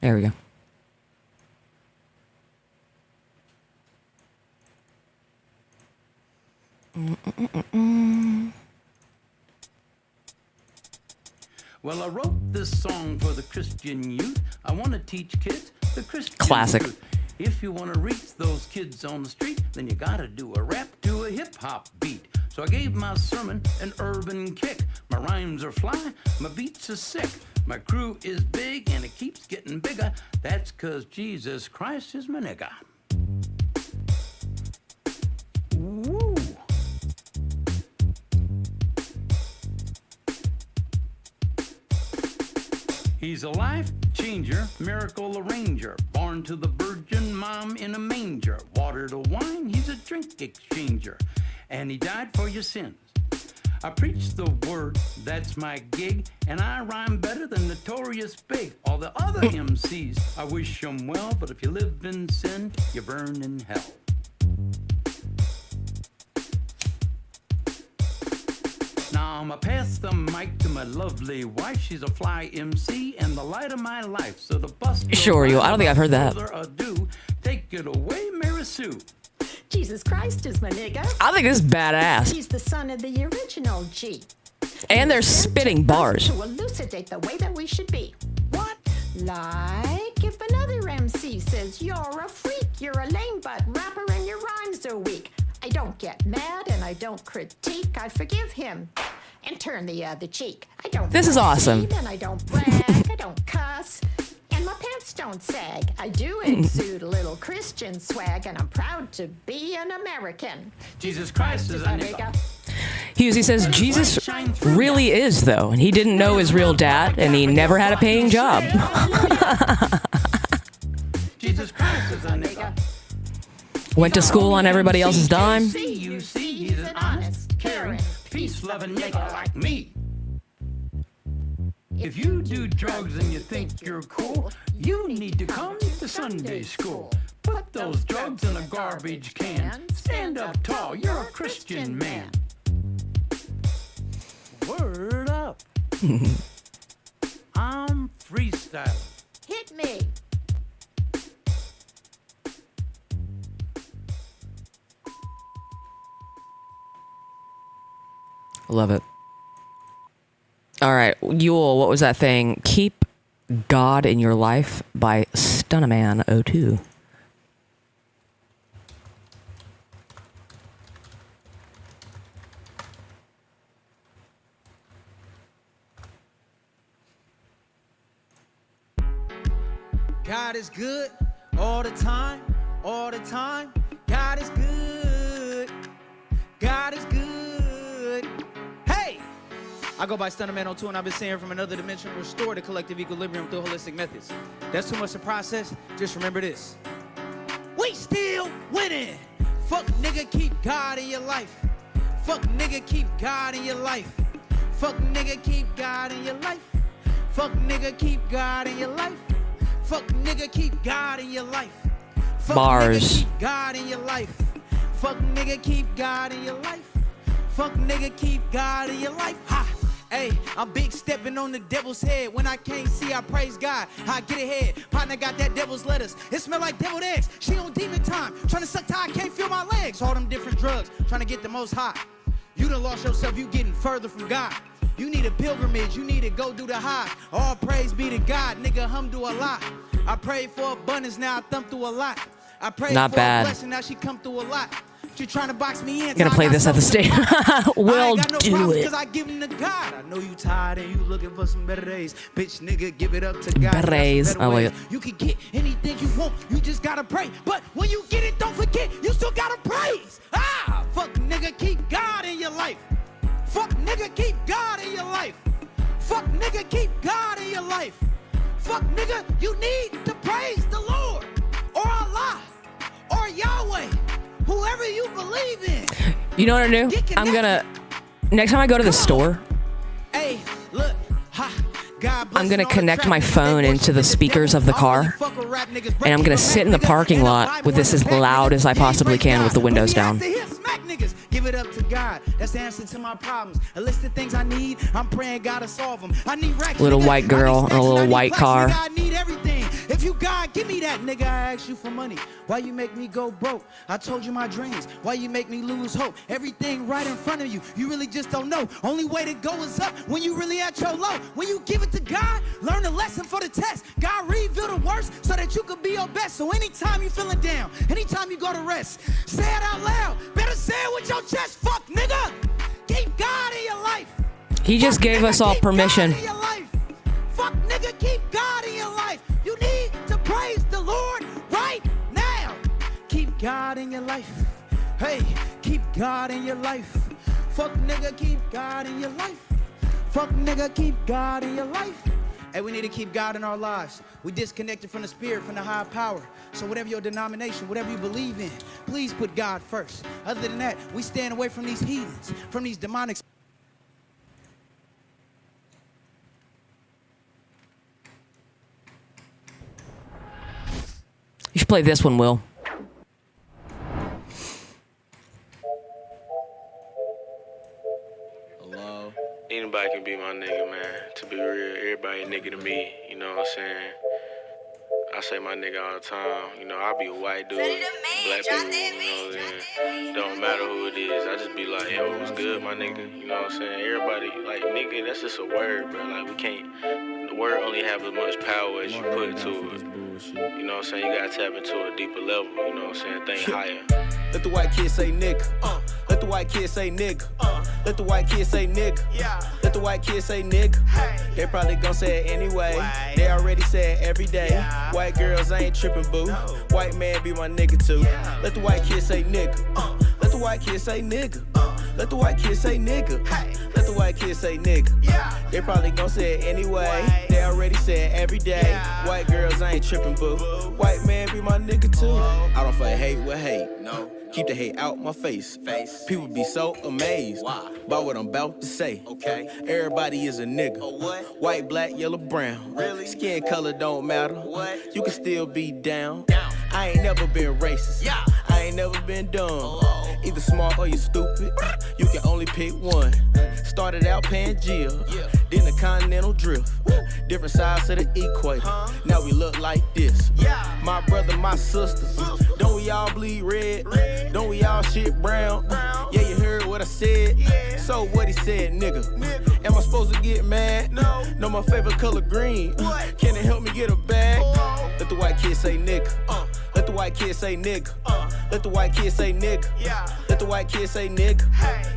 There we go. Well, I wrote this song for the Christian youth. I want to teach kids the Christian classic truth. If you want to reach those kids on the street, then you gotta do a rap to a hip-hop beat. So So I gave my sermon an urban kick. My rhymes are fly, my beats are sick. My crew is big and it keeps getting bigger. That's 'cause Jesus Christ is my nigga. Woo. He's a life changer, miracle arranger, born to the virgin mom in a manger. Water to wine, he's a drink exchanger, and he died for your sins. I preach the word, that's my gig, and I rhyme better than Notorious Big. All the other MCs, I wish them well, but if you live in sin, you burn in hell. Now I'ma pass the mic to my lovely wife. She's a fly MC and the light of my life. So the bus. Sure, you. I don't think I've heard that. Further ado, take it away, Mary Sue. Jesus Christ is my nigga. I think this is badass. He's the son of the original G. And they're spitting bars. To elucidate the way that we should be. What? Like if another MC says you're a freak, you're a lame butt rapper and your rhymes are weak. I don't get mad and I don't critique. I forgive him and turn the other cheek. I don't. This is awesome. And I don't brag. I don't cuss. And my pants don't sag. I do exude a little Christian swag, and I'm proud to be an American. Jesus Christ is a nigga. He says Jesus really is, though, and he didn't know his real dad, and he never had a paying job. Jesus Christ is a nigga. Went to school on everybody else's dime. You see, he's an honest, caring, peace-loving nigga like me. If you do drugs and you think you're cool, you need to come to Sunday school. Put those drugs in a garbage can. Stand up tall, you're a Christian man. Word up. I'm freestyling. Hit me. Love it. All right, Yule, what was that thing? Keep God in Your Life by Stunnaman02. God is good all the time, all the time. God is good. God is good. Hey! I go by Stunnaman02 and I've been saying from another dimension, restore the collective equilibrium through holistic methods. That's too much to process. Just remember this. We still winning. Fuck nigga, keep God in your life. Fuck nigga, keep God in your life. Fuck nigga, keep God in your life. Fuck nigga, keep God in your life. Fuck nigga, keep God in your life. Fuck Bars. Nigga, keep God in your life. Fuck nigga, keep God in your life. Fuck nigga, keep God in your life. Ha! Hey, I'm big stepping on the devil's head. When I can't see, I praise God. I get ahead. Partner got that devil's lettuce. It smell like deviled eggs. She on demon time. Trying to suck till I can't feel my legs. All them different drugs. Trying to get the most high. You done lost yourself. You getting further from God. You need a pilgrimage. You need to go do the high. All praise be to God. Nigga, hum do a lot. I prayed for abundance. Now I thumb through a lot. I prayed Not for bad. a blessing. Now she come through a lot. She trying to box me in. Gonna play this at the stage. We'll do it. Cause I give them to God. I know you tired and you looking for some better days. Bitch, nigga, give it up to God. Better days. I like it. You can get anything you want. You just gotta pray. But when you get it, don't forget, you still gotta praise. Ah, fuck nigga, keep God in your life. Fuck nigga, keep God in your life. Fuck nigga, keep God in your life. Fuck nigga, you need to praise the Lord or Allah or Yahweh. Whoever you believe in. You know what I do? I'm gonna, next time I go to the store, Hey, look, ha, God bless I'm gonna all the connect my traffic. phone into the speakers of the car, and I'm gonna sit in the parking lot with this as loud as I possibly can with the windows down. Give it up to God. That's the answer to my problems. A list of things I need. I'm praying God to solve them. I need racks. Little nigga. white girl I need in a little stacks, white I need car. plaques, nigga. I need everything. If you God, give me that, nigga. I ask you for money. Why you make me go broke? I told you my dreams. Why you make me lose hope? Everything right in front of you. You really just don't know. Only way to go is up when you really at your low. When you give it to God, learn a lesson for the test. God reveal the worst so that you can be your best. So anytime you feeling down, anytime you go to rest, say it out loud. Better say it with your chest. Fuck, nigga. He just gave us all permission. Fuck nigga, keep God in your life. You need to praise the Lord right now. Keep God in your life. Hey, keep God in your life. Fuck nigga, keep God in your life. Fuck nigga, keep God in your life. Hey, we need to keep God in our lives. We disconnected from the spirit, from the higher power. So whatever your denomination, whatever you believe in, please put God first. Other than that, we stand away from these heathens, from these demonic. You should play this one, Will. Hello? Anybody can be my nigga, man. To be real, everybody a nigga to me. You know what I'm saying? I say my nigga all the time. You know, I be a white dude, black people, you know, don't matter who it is. I just be like, yo, what's good, my nigga? You know what I'm saying? Everybody, like, nigga, that's just a word, bro. Like, we can't, the word only have as much power as you put to it. You know what I'm saying? You gotta tap into a deeper level, you know what I'm saying? Think higher. Let the white kid say nigga. Let the white kid say nigga. Let the white kid say nigga. Let the white kid say nigga. They probably gon' say it anyway. They already say it every day. White girls, I ain't tripping, boo. White man be my nigga too. Let the white kid say nigga. Let the white kid say nigga. Let the white kid say nigga. Let the white kid say nigga. They probably gon' say it anyway. They already say it every day. White girls, I ain't tripping, boo. White man be my nigga too. I don't fight hate with hate. No. Keep the hate out my face. People be so amazed by what I'm about to say. Okay. Everybody is a nigga. What? White, black, yellow, brown. Really? Skin color don't matter. What? You can still be down. I ain't never been racist. Yeah. I ain't never been dumb. Either smart or you stupid. You can only pick one. Started out Pangea, then the continental drift. Different sides of the equator. Now we look like this. My brother, my sisters. Don't we all bleed red? Don't we all shit brown? Yeah, you heard what I said. So what he said, nigga. Am I supposed to get mad? No, my favorite color green. Can it help me get a bag? Let the white kid say nigga. Let the white kid say nigga. Let the white kid say nigga. Let the white kid say nigga.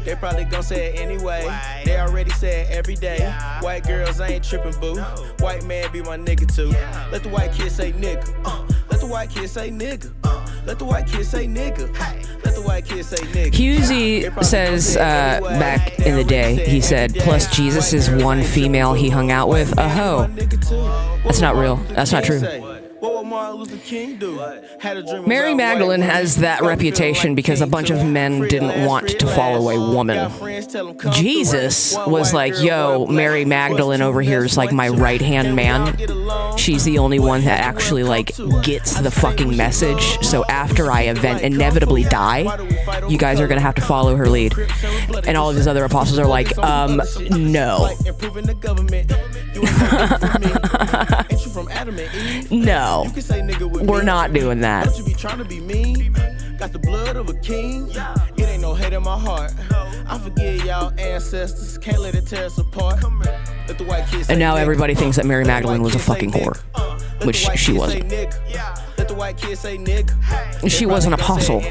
They probably gon' say it anyway. They already say it every day. White girls, I ain't tripping, boo. White man be my nigga too. Let the white kid say nigga. Let the white kid say nigga. Let the white kid say nigga. Let the white kid say nigga. Husey says back in the day, he said, plus Jesus is one female he hung out with, a hoe. That's not real. That's not true. Mary Magdalene has that reputation because a bunch of men didn't want to follow a woman. Jesus was like, yo, Mary Magdalene over here is like my right-hand man. She's the only one that actually like gets the fucking message. So after I inevitably die, you guys are gonna have to follow her lead. And all of his other apostles are like, no. No, we're not doing that. Got the blood of a king. It ain't no hate in my heart. I forgive y'all ancestors. Can't let it tear us apart. Let the white kids. And now everybody thinks that Mary Magdalene was a fucking whore, which she wasn't. Let the white kids say nigga. She was an apostle.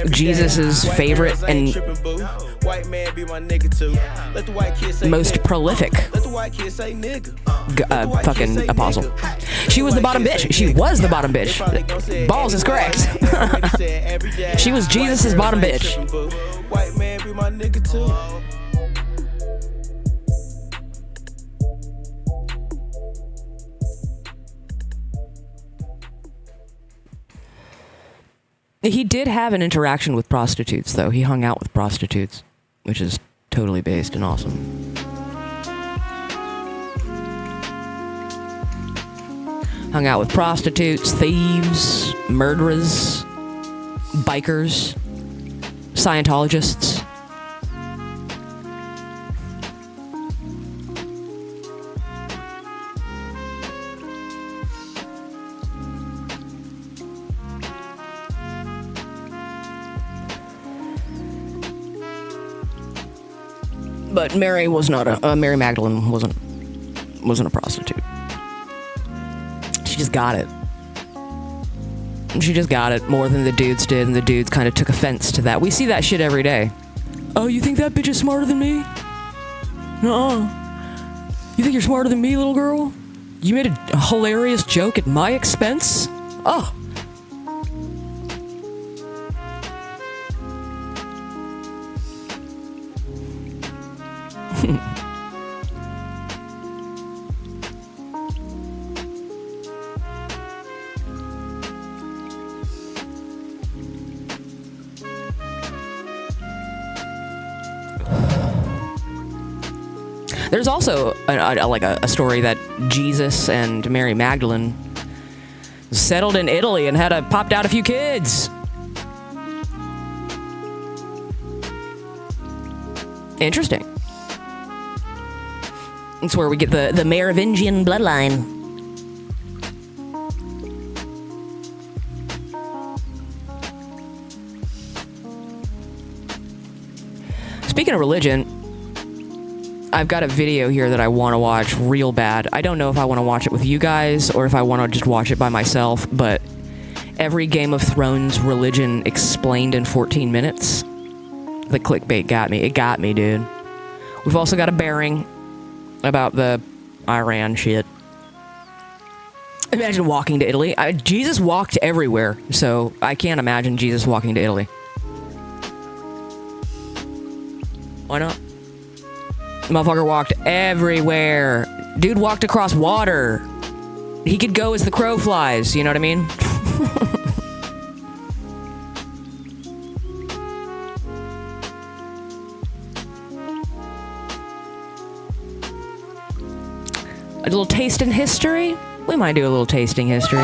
Jesus' favorite and most prolific fucking apostle. She was the bottom bitch. She was the bottom bitch. Balls is correct. She was Jesus' bottom bitch. White man be my nigga too. He did have an interaction with prostitutes, though. He hung out with prostitutes, which is totally based and awesome. Hung out with prostitutes, thieves, murderers, bikers, Scientologists. But Mary was not Mary Magdalene wasn't a prostitute. She just got it. She just got it more than the dudes did, and the dudes kind of took offense to that. We see that shit every day. Oh, you think that bitch is smarter than me? Nuh-uh. You think you're smarter than me, little girl? You made a hilarious joke at my expense? Oh. There's also a story that Jesus and Mary Magdalene settled in Italy and had popped out a few kids. Interesting. That's where we get the Merovingian bloodline. Speaking of religion, I've got a video here that I want to watch real bad. I don't know if I want to watch it with you guys or if I want to just watch it by myself, but every Game of Thrones religion explained in 14 minutes. The clickbait got me. It got me, dude. We've also got a bearing about the Iran shit. Imagine walking to Italy. Jesus walked everywhere, so I can't imagine Jesus walking to Italy. Why not? Motherfucker walked everywhere. Dude walked across water. He could go as the crow flies, you know what I mean? A little taste in history? We might do a little tasting history.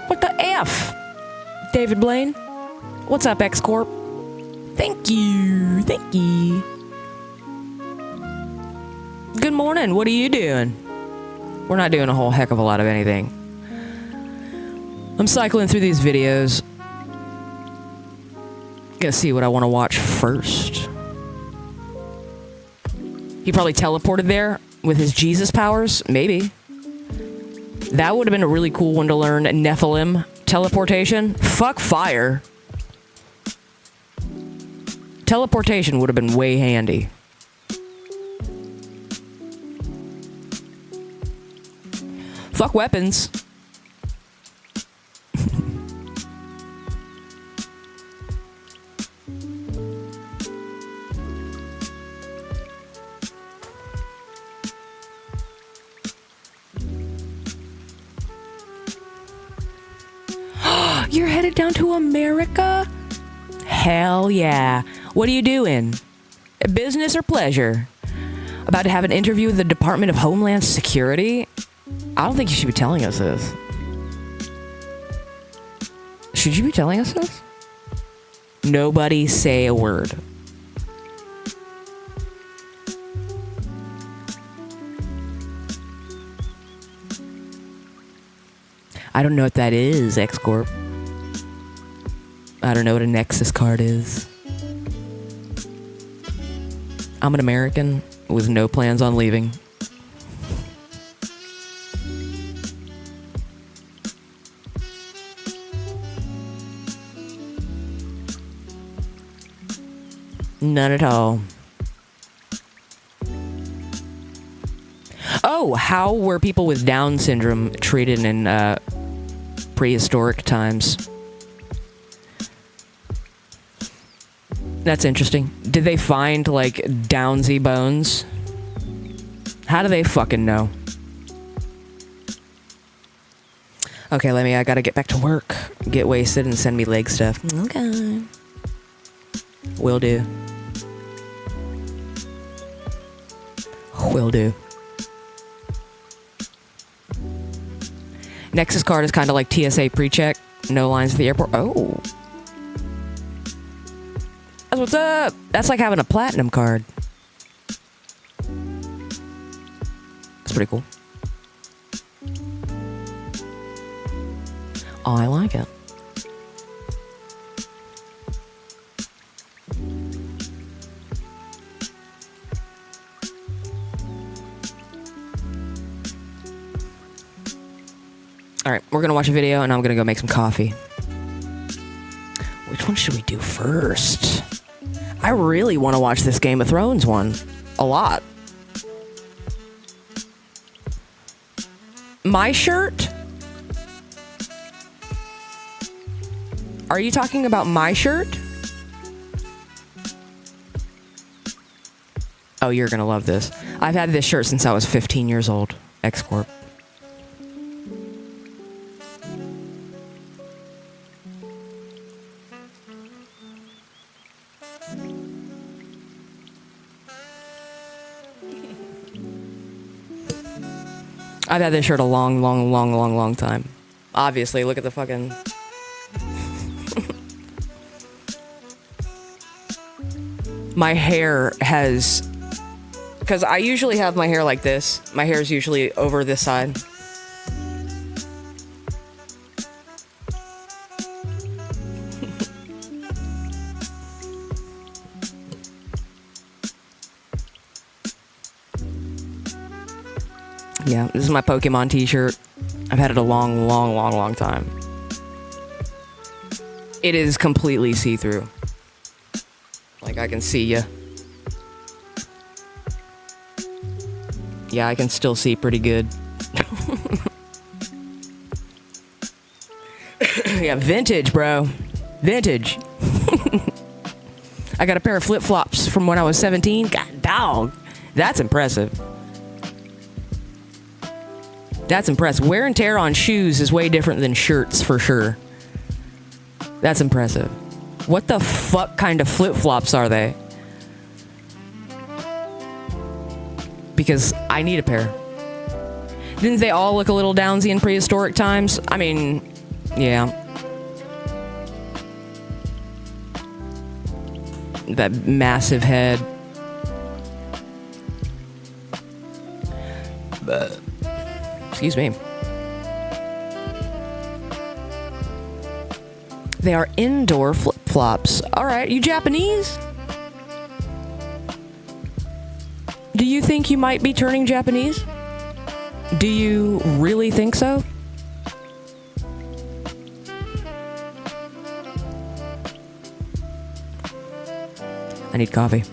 What the F? David Blaine? What's up, X-Corp? Thank you. Thank you. Good morning. What are you doing? We're not doing a whole heck of a lot of anything. I'm cycling through these videos. Gonna see what I want to watch first. He probably teleported there with his Jesus powers? Maybe. That would have been a really cool one to learn. Nephilim teleportation. Fuck fire. Teleportation would have been way handy. Fuck weapons. You're headed down to America? Hell yeah. What are you doing? Business or pleasure? About to have an interview with the Department of Homeland Security? I don't think you should be telling us this. Should you be telling us this? Nobody say a word. I don't know what that is, X-Corp. I don't know what a Nexus card is. I'm an American with no plans on leaving. None at all. Oh, how were people with Down syndrome treated in prehistoric times? That's interesting. Did they find, like, Downsy bones? How do they fucking know? Okay, I gotta get back to work. Get wasted and send me leg stuff. Okay. Will do. Will do. Nexus card is kind of like TSA pre-check. No lines at the airport. Oh. That's what's up. That's like having a platinum card. That's pretty cool. Oh, I like it. Alright, we're gonna watch a video and I'm gonna go make some coffee. Which one should we do first? I really want to watch this Game of Thrones one. a lot. My shirt? Are you talking about my shirt? Oh, you're gonna love this. I've had this shirt since I was 15 years old. X-Corp. I've had this shirt a long time. Obviously, look at the fucking... My hair has... Because I usually have my hair like this. My hair is usually over this side. Yeah, this is my Pokemon t-shirt. I've had it a long time. It is completely see-through. Like, I can see ya. Yeah, I can still see pretty good. Yeah, vintage, bro. Vintage. I got a pair of flip-flops from when I was 17. God, dog. That's impressive. That's impressive. Wear and tear on shoes is way different than shirts, for sure. That's impressive. What the fuck kind of flip-flops are they? Because I need a pair. Didn't they all look a little downsy in prehistoric times? I mean, yeah. That massive head. But, excuse me. They are indoor flip-flops. Alright, you Japanese? Do you think you might be turning Japanese? Do you really think so? I need coffee.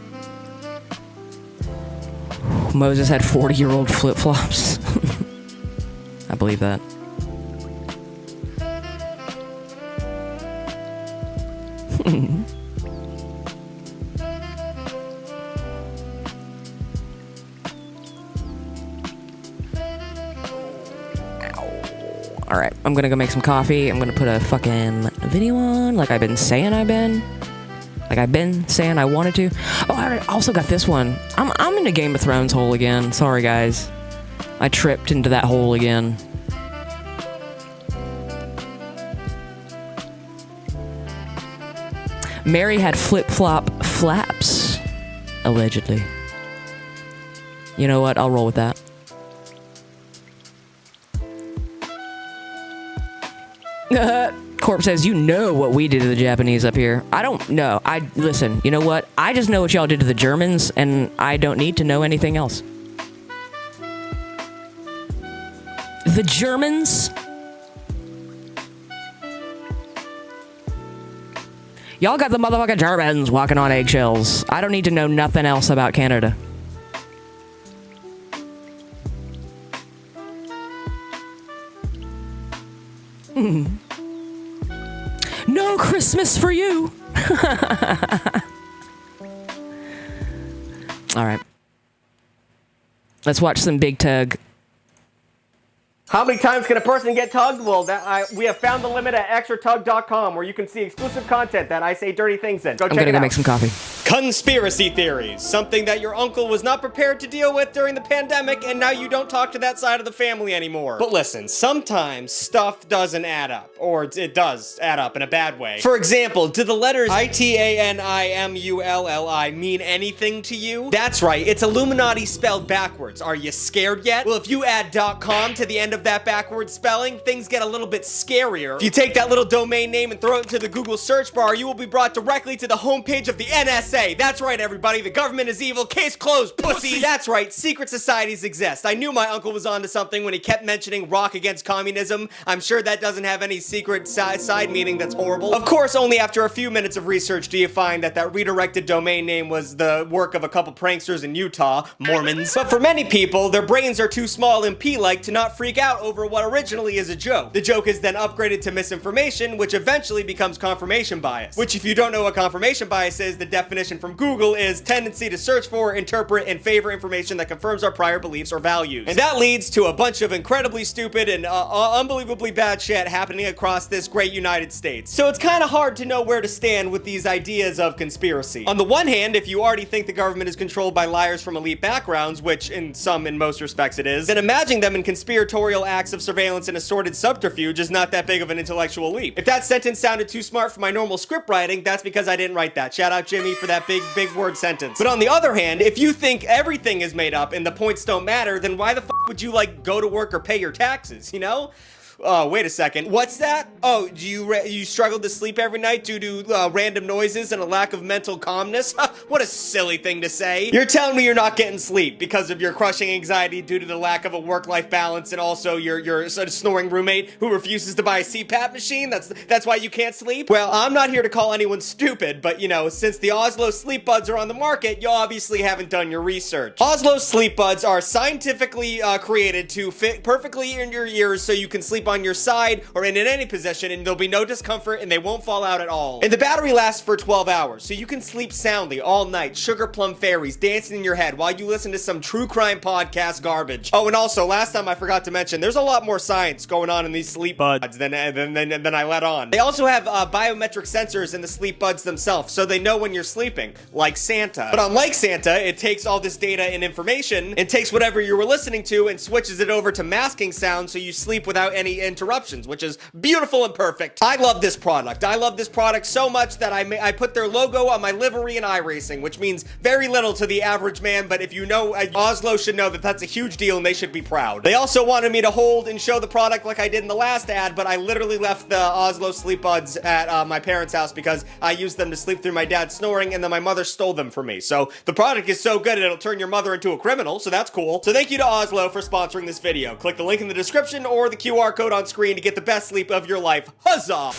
Moses had 40-year-old flip-flops. I believe that. Alright, I'm gonna go make some coffee. I'm gonna put a fucking video on like I've been saying I wanted to. Oh, I also got this one. I'm in a Game of Thrones hole again. Sorry, guys. I tripped into that hole again. Mary had flip-flop flaps, allegedly. You know what? I'll roll with that. Corp says, you know what we did to the Japanese up here. I don't know. Listen, you know what? I just know what y'all did to the Germans, and I don't need to know anything else. The Germans? Y'all got the motherfucking Germans walking on eggshells. I don't need to know nothing else about Canada. No Christmas for you. All right. Let's watch some Big Tug. How many times can a person get tugged? Well, we have found the limit at extratug.com, where you can see exclusive content that I say dirty things in. Go check it out. I'm gonna go make some coffee. Conspiracy theories. Something that your uncle was not prepared to deal with during the pandemic, and now you don't talk to that side of the family anymore. But listen, sometimes stuff doesn't add up. Or it does add up in a bad way. For example, do the letters ITANIMULLI mean anything to you? That's right, it's Illuminati spelled backwards. Are you scared yet? Well, if you add .com to the end of that backwards spelling, things get a little bit scarier. If you take that little domain name and throw it into the Google search bar, you will be brought directly to the homepage of the NSA. say. That's right, everybody. The government is evil. Case closed, pussies. That's right. Secret societies exist. I knew my uncle was onto something when he kept mentioning rock against communism. I'm sure that doesn't have any secret side meaning that's horrible. Of course, only after a few minutes of research do you find that redirected domain name was the work of a couple pranksters in Utah, Mormons. But for many people, their brains are too small and pea-like to not freak out over what originally is a joke. The joke is then upgraded to misinformation, which eventually becomes confirmation bias. Which, if you don't know what confirmation bias is, the definition from Google is tendency to search for, interpret, and favor information that confirms our prior beliefs or values. And that leads to a bunch of incredibly stupid and unbelievably bad shit happening across this great United States. So it's kind of hard to know where to stand with these ideas of conspiracy. On the one hand, if you already think the government is controlled by liars from elite backgrounds, which in most respects it is, then imagining them in conspiratorial acts of surveillance and assorted subterfuge is not that big of an intellectual leap. If that sentence sounded too smart for my normal script writing, that's because I didn't write that. Shout out Jimmy for that big word sentence. But on the other hand, if you think everything is made up and the points don't matter, then why the f would you go to work or pay your taxes, you know? Oh, wait a second. What's that? Oh, do you struggle to sleep every night due to random noises and a lack of mental calmness? What a silly thing to say. You're telling me you're not getting sleep because of your crushing anxiety due to the lack of a work-life balance and also your sort of snoring roommate who refuses to buy a CPAP machine? That's why you can't sleep? Well, I'm not here to call anyone stupid, but you know, since the Oslo Sleep Buds are on the market, you obviously haven't done your research. Oslo Sleep Buds are scientifically created to fit perfectly in your ears so you can sleep on your side or in any position and there'll be no discomfort and they won't fall out at all. And the battery lasts for 12 hours, so you can sleep soundly all night, sugar plum fairies dancing in your head while you listen to some true crime podcast garbage. Oh, and also, last time I forgot to mention, there's a lot more science going on in these sleep buds than I let on. They also have biometric sensors in the sleep buds themselves, so they know when you're sleeping, like Santa. But unlike Santa, it takes all this data and information and takes whatever you were listening to and switches it over to masking sound so you sleep without any interruptions, which is beautiful and perfect. I love this product. I love this product so much that I put their logo on my livery in iRacing, which means very little to the average man, but if you know, Oslo should know that that's a huge deal and they should be proud. They also wanted me to hold and show the product like I did in the last ad, but I literally left the Oslo Sleep Buds at my parents' house because I used them to sleep through my dad snoring and then my mother stole them from me. So the product is so good it'll turn your mother into a criminal, so that's cool. So thank you to Oslo for sponsoring this video. Click the link in the description or the QR code on screen to get the best sleep of your life. Huzzah!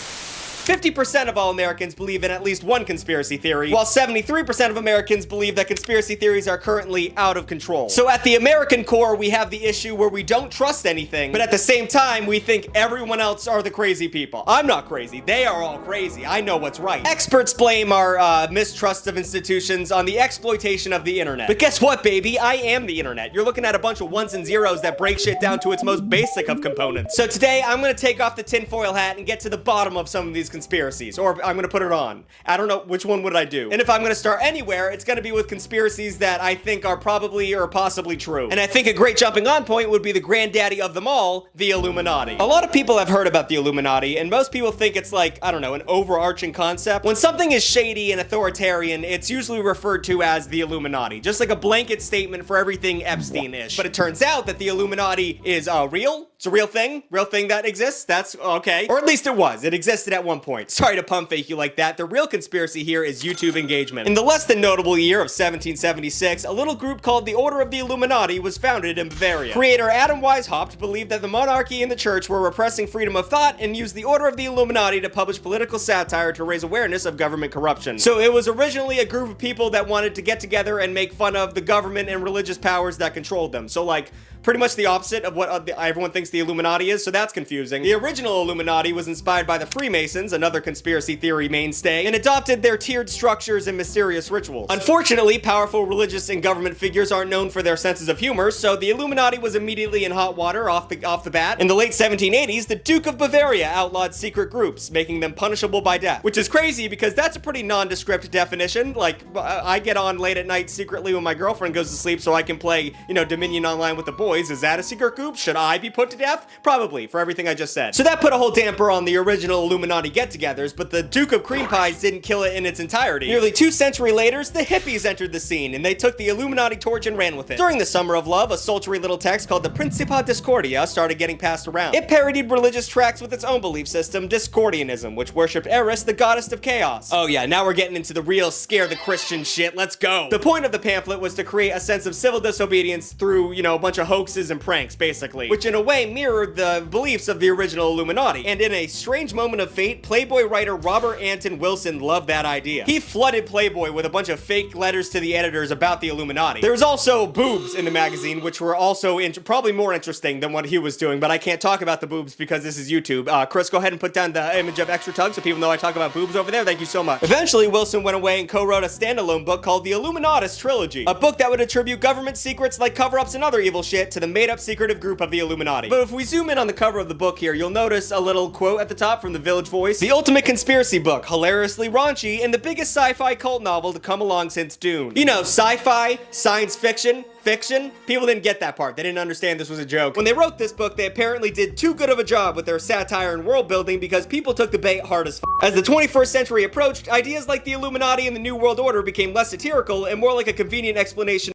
50% of all Americans believe in at least one conspiracy theory, while 73% of Americans believe that conspiracy theories are currently out of control. So at the American core, we have the issue where we don't trust anything, but at the same time, we think everyone else are the crazy people. I'm not crazy. They are all crazy. I know what's right. Experts blame our mistrust of institutions on the exploitation of the internet. But guess what, baby? I am the internet. You're looking at a bunch of ones and zeros that break shit down to its most basic of components. So today, I'm gonna take off the tinfoil hat and get to the bottom of some of these conspiracies, or I'm gonna put it on. I don't know which one would I do. And if I'm gonna start anywhere, it's gonna be with conspiracies that I think are probably or possibly true. And I think a great jumping on point would be the granddaddy of them all, the Illuminati. A lot of people have heard about the Illuminati, and most people think it's like, I don't know, an overarching concept. When something is shady and authoritarian, it's usually referred to as the Illuminati, just like a blanket statement for everything Epstein-ish. But it turns out that the Illuminati is real. It's a real thing that exists. That's okay. Or at least it was. It existed at one point. Sorry to pump fake you like that. The real conspiracy here is YouTube engagement. In the less than notable year of 1776, a little group called the Order of the Illuminati was founded in Bavaria. Creator Adam Weishaupt believed that the monarchy and the church were repressing freedom of thought and used the Order of the Illuminati to publish political satire to raise awareness of government corruption. So it was originally a group of people that wanted to get together and make fun of the government and religious powers that controlled them. So like, pretty much the opposite of what everyone thinks the Illuminati is, so that's confusing. The original Illuminati was inspired by the Freemasons, another conspiracy theory mainstay, and adopted their tiered structures and mysterious rituals. Unfortunately, powerful religious and government figures aren't known for their senses of humor, so the Illuminati was immediately in hot water off the bat. In the late 1780s, the Duke of Bavaria outlawed secret groups, making them punishable by death. Which is crazy because that's a pretty nondescript definition. Like, I get on late at night secretly when my girlfriend goes to sleep so I can play, you know, Dominion Online with the boys. boys. Is that a secret group? Should I be put to death? Probably, for everything I just said. So that put a whole damper on the original Illuminati get-togethers, but the Duke of Cream Pies didn't kill it in its entirety. Nearly 2 centuries later, the hippies entered the scene, and they took the Illuminati torch and ran with it. During the Summer of Love, a sultry little text called the Principia Discordia started getting passed around. It parodied religious tracts with its own belief system, Discordianism, which worshipped Eris, the goddess of chaos. Oh yeah, now we're getting into the real scare the Christian shit. Let's go. The point of the pamphlet was to create a sense of civil disobedience through, you know, a bunch of hoaxes and pranks, basically, which in a way mirrored the beliefs of the original Illuminati. And in a strange moment of fate, Playboy writer Robert Anton Wilson loved that idea. He flooded Playboy with a bunch of fake letters to the editors about the Illuminati. There was also boobs in the magazine, which were also probably more interesting than what he was doing, but I can't talk about the boobs because this is YouTube. Chris, go ahead and put down the image of Extra Tug so people know I talk about boobs over there. Thank you so much. Eventually, Wilson went away and co-wrote a standalone book called The Illuminatus Trilogy, a book that would attribute government secrets like cover-ups and other evil shit to the made-up secretive group of the Illuminati. But if we zoom in on the cover of the book here, you'll notice a little quote at the top from the Village Voice. The ultimate conspiracy book, hilariously raunchy, and the biggest sci-fi cult novel to come along since Dune. You know, sci-fi, science fiction, fiction. People didn't get that part. They didn't understand this was a joke. When they wrote this book, they apparently did too good of a job with their satire and world building because people took the bait hard as f. As the 21st century approached, ideas like the Illuminati and the New World Order became less satirical and more like a convenient explanation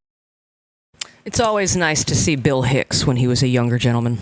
It's always nice to see Bill Hicks when he was a younger gentleman.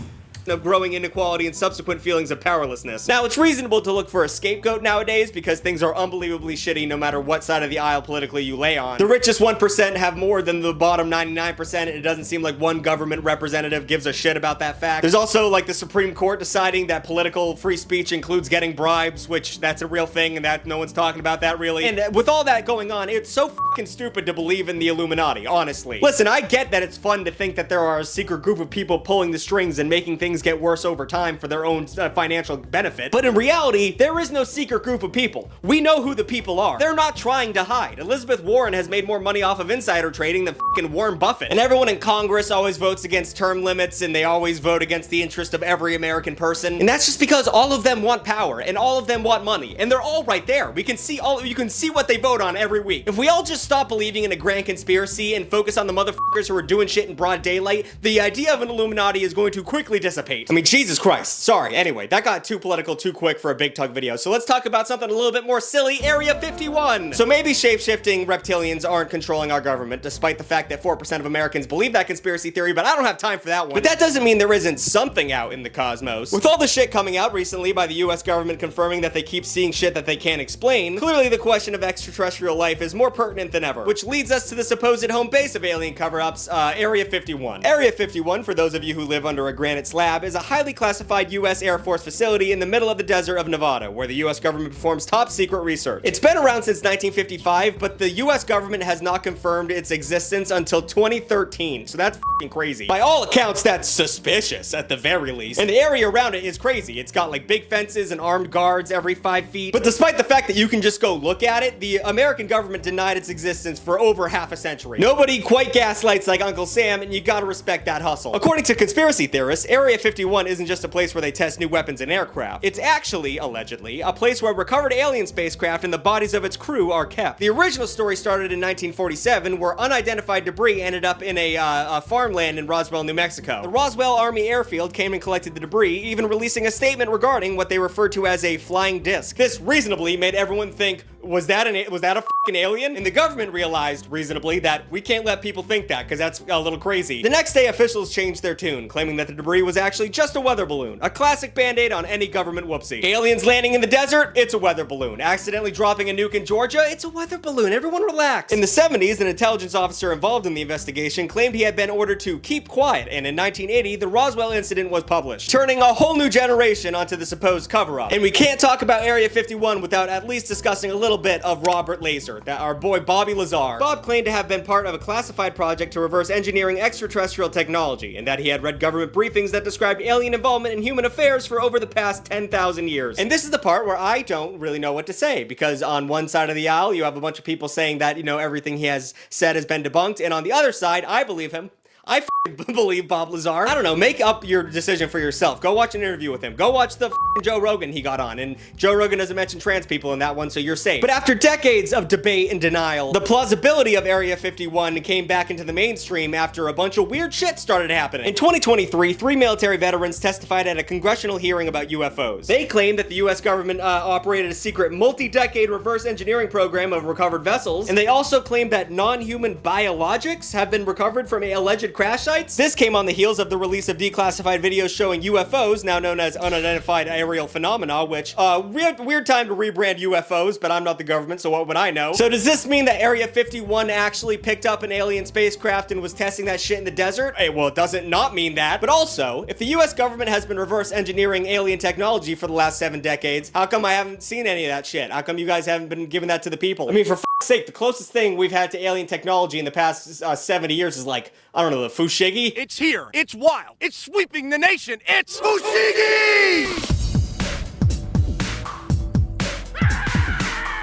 of growing inequality and subsequent feelings of powerlessness. Now, it's reasonable to look for a scapegoat nowadays because things are unbelievably shitty no matter what side of the aisle politically you lay on. The richest 1% have more than the bottom 99%, and it doesn't seem like one government representative gives a shit about that fact. There's also like the Supreme Court deciding that political free speech includes getting bribes, which that's a real thing and that no one's talking about that really. And with all that going on, it's so fucking stupid to believe in the Illuminati, honestly. Listen, I get that it's fun to think that there are a secret group of people pulling the strings and making things get worse over time for their own financial benefit. But in reality, there is no secret group of people. We know who the people are. They're not trying to hide. Elizabeth Warren has made more money off of insider trading than fucking Warren Buffett. And everyone in Congress always votes against term limits, and they always vote against the interest of every American person. And that's just because all of them want power, and all of them want money. And they're all right there. You can see what they vote on every week. If we all just stop believing in a grand conspiracy and focus on the motherfuckers who are doing shit in broad daylight, the idea of an Illuminati is going to quickly dissipate. I mean, Jesus Christ. Sorry. Anyway, that got too political too quick for a Big Tug video. So let's talk about something a little bit more silly. Area 51. So maybe shape-shifting reptilians aren't controlling our government, despite the fact that 4% of Americans believe that conspiracy theory, but I don't have time for that one. But that doesn't mean there isn't something out in the cosmos. With all the shit coming out recently by the US government confirming that they keep seeing shit that they can't explain, clearly the question of extraterrestrial life is more pertinent than ever, which leads us to the supposed home base of alien cover-ups, Area 51. Area 51, for those of you who live under a granite slab, is a highly classified US Air Force facility in the middle of the desert of Nevada, where the US government performs top secret research. It's been around since 1955, but the US government has not confirmed its existence until 2013, so that's f***ing crazy. By all accounts, that's suspicious, at the very least. And the area around it is crazy. It's got like big fences and armed guards every 5 feet. But despite the fact that you can just go look at it, the American government denied its existence for over half a century. Nobody quite gaslights like Uncle Sam, and you gotta respect that hustle. According to conspiracy theorists, Area 51 isn't just a place where they test new weapons and aircraft. It's actually, allegedly, a place where recovered alien spacecraft and the bodies of its crew are kept. The original story started in 1947, where unidentified debris ended up in a farmland in Roswell, New Mexico. The Roswell Army Airfield came and collected the debris, even releasing a statement regarding what they referred to as a flying disc. This reasonably made everyone think, was that a fucking alien? And the government realized, reasonably, that we can't let people think that, because that's a little crazy. The next day, officials changed their tune, claiming that the debris was actually just a weather balloon, a classic band-aid on any government whoopsie. Aliens landing in the desert? It's a weather balloon. Accidentally dropping a nuke in Georgia? It's a weather balloon. Everyone relax. In the 70s, an intelligence officer involved in the investigation claimed he had been ordered to keep quiet, and in 1980, the Roswell incident was published, turning a whole new generation onto the supposed cover-up. And we can't talk about Area 51 without at least discussing a little bit of Robert Lazar, our boy Bobby Lazar. Bob claimed to have been part of a classified project to reverse engineering extraterrestrial technology, and that he had read government briefings that described alien involvement in human affairs for over the past 10,000 years. And this is the part where I don't really know what to say, because on one side of the aisle, you have a bunch of people saying that, you know, everything he has said has been debunked, and on the other side, I believe him. I believe Bob Lazar. I don't know, make up your decision for yourself. Go watch an interview with him. Go watch the Joe Rogan he got on, and Joe Rogan doesn't mention trans people in that one, so you're safe. But after decades of debate and denial, the plausibility of Area 51 came back into the mainstream after a bunch of weird shit started happening. In 2023, 3 military veterans testified at a congressional hearing about UFOs. They claimed that the US government operated a secret multi-decade reverse engineering program of recovered vessels, and they also claimed that non-human biologics have been recovered from alleged crash sites. This came on the heels of the release of declassified videos showing UFOs, now known as unidentified aerial phenomena, which, weird time to rebrand UFOs, but I'm not the government, so what would I know? So does this mean that Area 51 actually picked up an alien spacecraft and was testing that shit in the desert? Hey, well, it doesn't not mean that. But also, if the US government has been reverse engineering alien technology for the last 7 decades, how come I haven't seen any of that shit? How come you guys haven't been giving that to the people? I mean, for fuck's sake, the closest thing we've had to alien technology in the past 70 years is like, I don't know, the Fushigi? It's here. It's wild. It's sweeping the nation. It's Fushigi!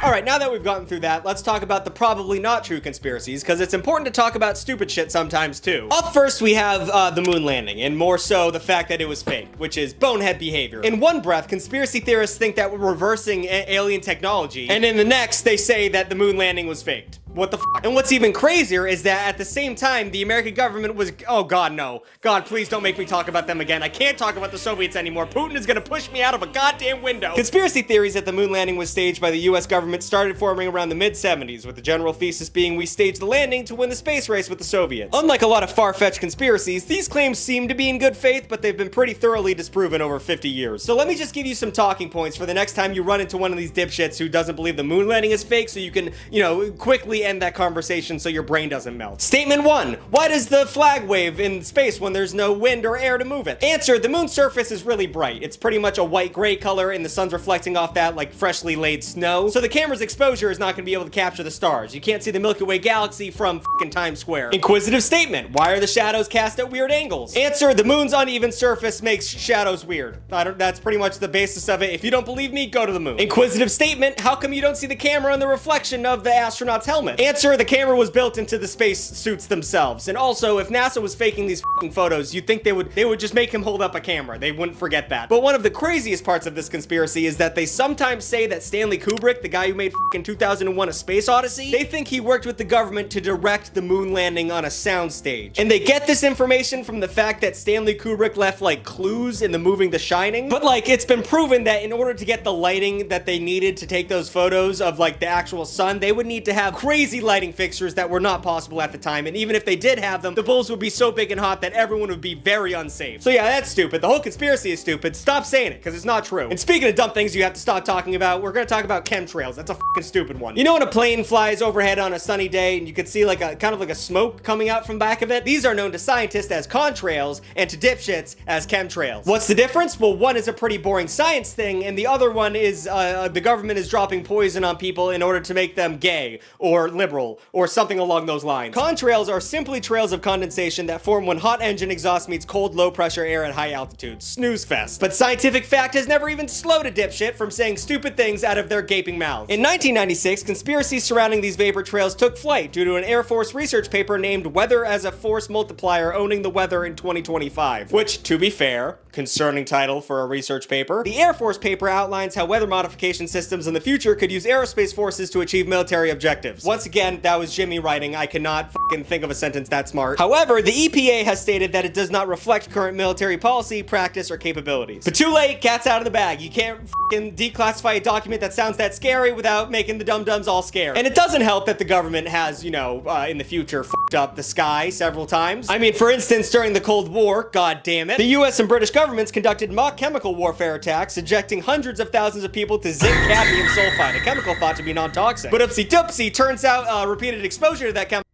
All right, now that we've gotten through that, let's talk about the probably not true conspiracies, because it's important to talk about stupid shit sometimes too. Up first, we have the moon landing, and more so the fact that it was fake, which is bonehead behavior. In one breath, conspiracy theorists think that we're reversing alien technology, and in the next, they say that the moon landing was faked. What the fuck? And what's even crazier is that at the same time, the American government was, oh God, no. God, please don't make me talk about them again. I can't talk about the Soviets anymore. Putin is gonna push me out of a goddamn window. Conspiracy theories that the moon landing was staged by the US government started forming around the mid-70s, with the general thesis being we staged the landing to win the space race with the Soviets. Unlike a lot of far-fetched conspiracies, these claims seem to be in good faith, but they've been pretty thoroughly disproven over 50 years. So let me just give you some talking points for the next time you run into one of these dipshits who doesn't believe the moon landing is fake, so you can, you know, quickly end that conversation so your brain doesn't melt. Statement 1. Why does the flag wave in space when there's no wind or air to move it? Answer. The moon's surface is really bright. It's pretty much a white-gray color, and the sun's reflecting off that like freshly laid snow. So the camera's exposure is not going to be able to capture the stars. You can't see the Milky Way galaxy from fucking Times Square. Inquisitive statement. Why are the shadows cast at weird angles? Answer. The moon's uneven surface makes shadows weird. That's pretty much the basis of it. If you don't believe me, go to the moon. Inquisitive statement. How come you don't see the camera and the reflection of the astronaut's helmet? Answer. The camera was built into the space suits themselves. And also, if NASA was faking these fucking photos, you'd think they would just make him hold up a camera. They wouldn't forget that. But one of the craziest parts of this conspiracy is that they sometimes say that Stanley Kubrick, the guy who made fucking 2001: A Space Odyssey, they think he worked with the government to direct the moon landing on a soundstage. And they get this information from the fact that Stanley Kubrick left like clues in the movie The Shining. But like, it's been proven that in order to get the lighting that they needed to take those photos of like the actual sun, they would need to have crazy lighting fixtures that were not possible at the time, and even if they did have them, the bulbs would be so big and hot that everyone would be very unsafe. So yeah, that's stupid. The whole conspiracy is stupid. Stop saying it, because it's not true. And speaking of dumb things you have to stop talking about, we're gonna talk about chemtrails. That's a fucking stupid one. You know when a plane flies overhead on a sunny day and you can see like a kind of like a smoke coming out from back of it? These are known to scientists as contrails and to dipshits as chemtrails. What's the difference? Well, one is a pretty boring science thing, and the other one is the government is dropping poison on people in order to make them gay or liberal or something along those lines. Contrails are simply trails of condensation that form when hot engine exhaust meets cold, low-pressure air at high altitudes. Snooze fest. But scientific fact has never even slowed a dipshit from saying stupid things out of their gaping mouths. In 1996, conspiracies surrounding these vapor trails took flight due to an Air Force research paper named Weather as a Force Multiplier Owning the Weather in 2025, which, to be fair, concerning title for a research paper. The Air Force paper outlines how weather modification systems in the future could use aerospace forces to achieve military objectives. Once again, that was Jimmy writing. I cannot fucking think of a sentence that smart. However, the EPA has stated that it does not reflect current military policy, practice, or capabilities. But too late, cat's out of the bag. You can't fucking declassify a document that sounds that scary without making the dum-dums all scared. And it doesn't help that the government has, you know, in the future fucked up the sky several times. I mean, for instance, during the Cold War, god damn it, the US and British governments conducted mock chemical warfare attacks, subjecting hundreds of thousands of people to zinc cadmium sulfide, a chemical thought to be non-toxic. But oopsie doopsie, turns out repeated exposure to that chemical.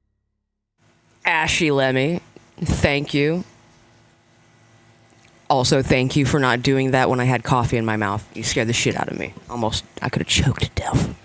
Ashy Lemmy, thank you. Also, thank you for not doing that when I had coffee in my mouth. You scared the shit out of me. Almost, I could have choked to death.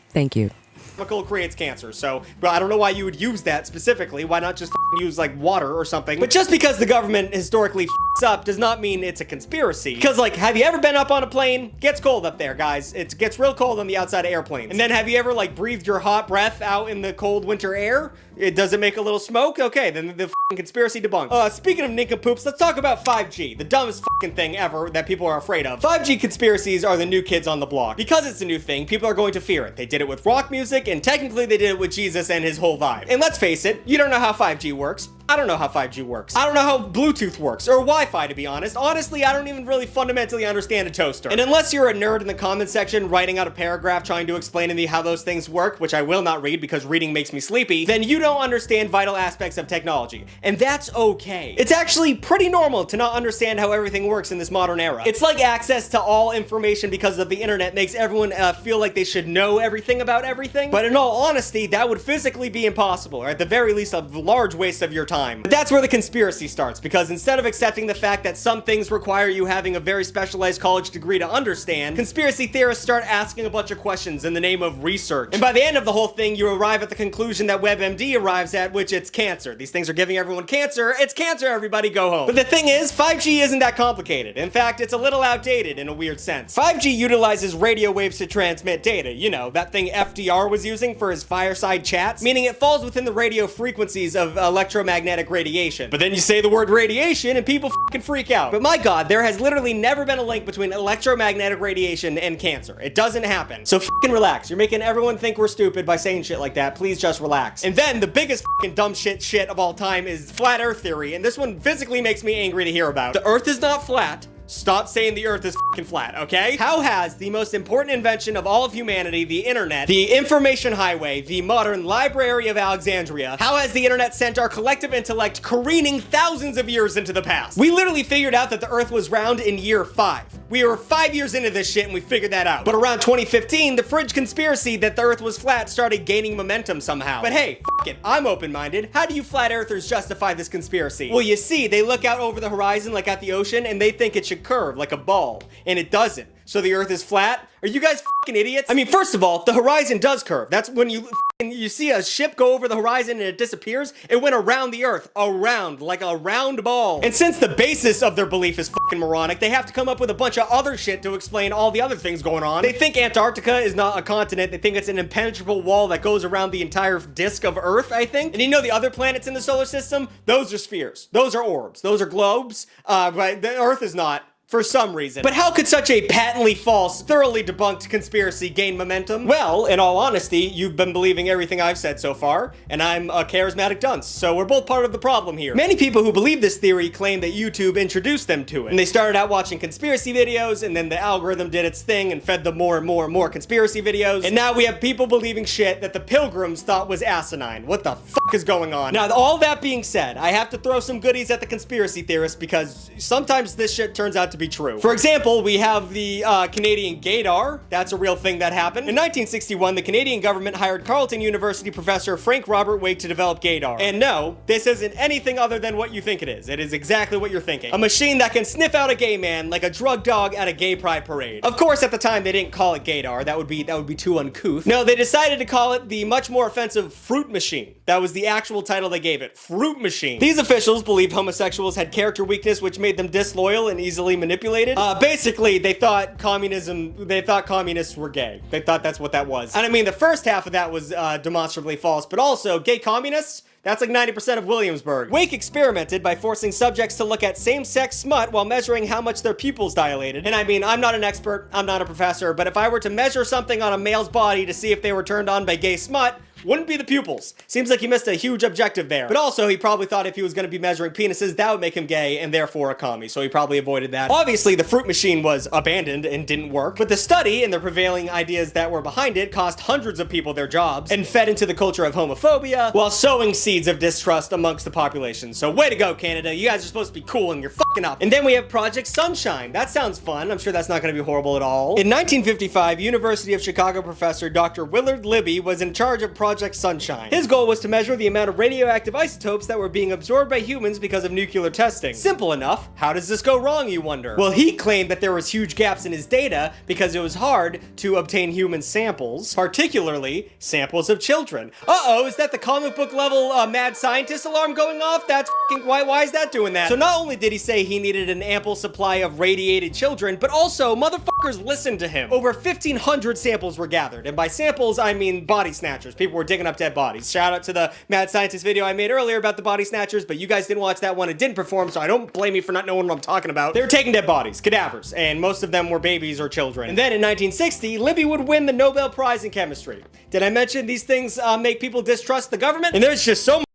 Thank you. chemical creates cancer. So, but I don't know why you would use that specifically. Why not just use like water or something? But just because the government historically up does not mean it's a conspiracy. Because like, have you ever been up on a plane? Gets cold up there, guys. It gets real cold on the outside of airplanes. And then have you ever like breathed your hot breath out in the cold winter air? Does it make a little smoke? Okay, then the conspiracy debunked. Speaking of nincompoops, let's talk about 5G, the dumbest thing ever that people are afraid of. 5G conspiracies are the new kids on the block. Because it's a new thing, people are going to fear it. They did it with rock music, and technically they did it with Jesus and his whole vibe. And let's face it, you don't know how 5G works. I don't know how 5G works. I don't know how Bluetooth works, or Wi-Fi, to be honest. Honestly, I don't even really fundamentally understand a toaster. And unless you're a nerd in the comment section writing out a paragraph trying to explain to me how those things work, which I will not read because reading makes me sleepy, then you don't understand vital aspects of technology. And that's okay. It's actually pretty normal to not understand how everything works in this modern era. It's like access to all information because of the internet makes everyone feel like they should know everything about everything. But in all honesty, that would physically be impossible, or at the very least a large waste of your time. But that's where the conspiracy starts, because instead of accepting the fact that some things require you having a very specialized college degree to understand, conspiracy theorists start asking a bunch of questions in the name of research. And by the end of the whole thing, you arrive at the conclusion that WebMD arrives at, which it's cancer. These things are giving everyone cancer. It's cancer, everybody go home. But the thing is, 5G isn't that complicated. In fact, it's a little outdated in a weird sense. 5G utilizes radio waves to transmit data. You know, that thing FDR was using for his fireside chats, meaning it falls within the radio frequencies of electromagnetic radiation. But then you say the word radiation and people fucking freak out. But my god, there has literally never been a link between electromagnetic radiation and cancer. It doesn't happen. So fucking relax. You're making everyone think we're stupid by saying shit like that. Please just relax. And then the biggest fucking dumb shit of all time is flat earth theory, and this one physically makes me angry to hear about. The earth is not flat. Stop saying the earth is fucking flat, okay? How has the most important invention of all of humanity, the internet, the information highway, the modern Library of Alexandria, how has the internet sent our collective intellect careening thousands of years into the past? We literally figured out that the earth was round in year 5. We were 5 years into this shit and we figured that out. But around 2015, the fridge conspiracy that the earth was flat started gaining momentum somehow. But hey, f it, I'm open-minded. How do you flat earthers justify this conspiracy? Well, you see, they look out over the horizon like at the ocean and they think it should curve like a ball, and it doesn't. So the earth is flat? Are you guys fucking idiots? I mean, first of all, the horizon does curve. That's when you see a ship go over the horizon and it disappears. It went around the earth, around, like a round ball. And since the basis of their belief is fucking moronic, they have to come up with a bunch of other shit to explain all the other things going on. They think Antarctica is not a continent. They think it's an impenetrable wall that goes around the entire disk of Earth, I think. And you know the other planets in the solar system? Those are spheres. Those are orbs. Those are globes. But the Earth is not. For some reason. But how could such a patently false, thoroughly debunked conspiracy gain momentum? Well, in all honesty, you've been believing everything I've said so far, and I'm a charismatic dunce, so we're both part of the problem here. Many people who believe this theory claim that YouTube introduced them to it. And they started out watching conspiracy videos, and then the algorithm did its thing and fed them more and more and more conspiracy videos. And now we have people believing shit that the Pilgrims thought was asinine. What the fuck is going on? Now, all that being said, I have to throw some goodies at the conspiracy theorists because sometimes this shit turns out to be true. For example, we have the Canadian gaydar. That's a real thing that happened. In 1961, the Canadian government hired Carleton University professor Frank Robert Wake to develop gaydar. And no, this isn't anything other than what you think it is. It is exactly what you're thinking. A machine that can sniff out a gay man like a drug dog at a gay pride parade. Of course, at the time, they didn't call it gaydar. That would be too uncouth. No, they decided to call it the much more offensive fruit machine. That was the actual title they gave it. Fruit machine. These officials believed homosexuals had character weakness which made them disloyal and easily manipulated. Basically, they thought communists were gay. They thought that's what that was. And I mean, the first half of that was demonstrably false, but also gay communists? That's like 90% of Williamsburg. Wake experimented by forcing subjects to look at same-sex smut while measuring how much their pupils dilated. And I mean, I'm not an expert, I'm not a professor, but if I were to measure something on a male's body to see if they were turned on by gay smut, wouldn't be the pupils. Seems like he missed a huge objective there. But also, he probably thought if he was going to be measuring penises, that would make him gay and therefore a commie, so he probably avoided that. Obviously, the fruit machine was abandoned and didn't work, but the study and the prevailing ideas that were behind it cost hundreds of people their jobs and fed into the culture of homophobia while sowing seeds of distrust amongst the population. So way to go, Canada. You guys are supposed to be cool and you're fucking fucking up. And then we have Project Sunshine. That sounds fun. I'm sure that's not going to be horrible at all. In 1955, University of Chicago professor Dr. Willard Libby was in charge of Project Sunshine. His goal was to measure the amount of radioactive isotopes that were being absorbed by humans because of nuclear testing. Simple enough. How does this go wrong, you wonder? Well, he claimed that there was huge gaps in his data because it was hard to obtain human samples, particularly samples of children. Uh-oh, is that the comic book level mad scientist alarm going off? That's fucking why is that doing that? So not only did he say he needed an ample supply of radiated children, but also motherfuckers listened to him. Over 1,500 samples were gathered, and by samples I mean body snatchers. People were digging up dead bodies. Shout out to the mad scientist video I made earlier about the body snatchers, but you guys didn't watch that one. It didn't perform, so I don't blame you for not knowing what I'm talking about. They were taking dead bodies, cadavers, and most of them were babies or children. And then in 1960, Libby would win the Nobel Prize in Chemistry. Did I mention these things make people distrust the government? And there's just so much.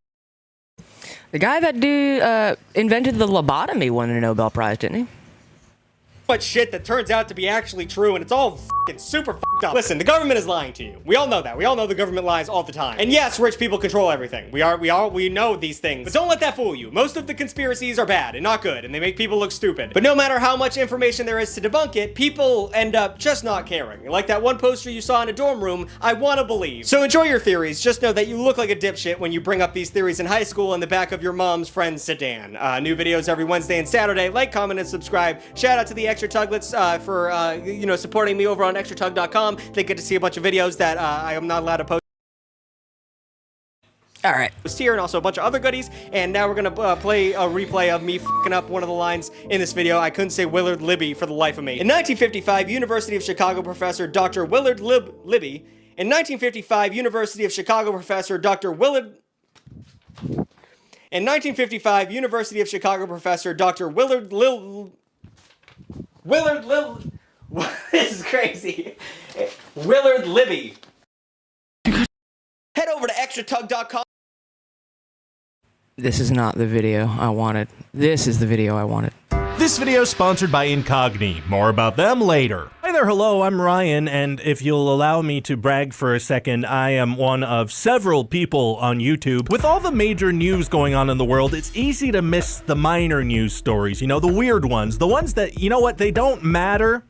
The guy that invented the lobotomy won a Nobel Prize, didn't he? Much shit that turns out to be actually true, and it's all fucking super fucked up. Listen, the government is lying to you. We all know that. We all know the government lies all the time. And yes, rich people control everything. We know these things. But don't let that fool you. Most of the conspiracies are bad and not good, and they make people look stupid. But no matter how much information there is to debunk it, people end up just not caring. Like that one poster you saw in a dorm room, I want to believe. So enjoy your theories. Just know that you look like a dipshit when you bring up these theories in high school in the back of your mom's friend's sedan. New videos every Wednesday and Saturday. Like, comment, and subscribe. Shout out to the Extra Tuglets for supporting me over on extratug.com. They get to see a bunch of videos that I am not allowed to post. All right. Here, and also a bunch of other goodies. And now we're gonna play a replay of me fucking up one of the lines in this video. I couldn't say Willard Libby for the life of me. In 1955, University of Chicago professor Dr. Willard Libby. In 1955, University of Chicago professor Dr. Willard. In 1955, University of Chicago professor Dr. Willard this is crazy. Willard Libby. Head over to extratug.com. This is not the video I wanted. This is the video I wanted. This video is sponsored by Incogni. More about them later. Hi there, hello, I'm Ryan, and if you'll allow me to brag for a second, I am one of several people on YouTube. With all the major news going on in the world, it's easy to miss the minor news stories, you know, the weird ones, the ones that, you know what, they don't matter.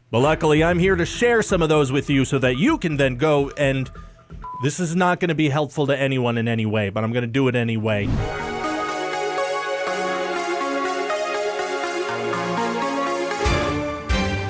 But luckily, I'm here to share some of those with you so that you can then go and... This is not going to be helpful to anyone in any way, but I'm going to do it anyway.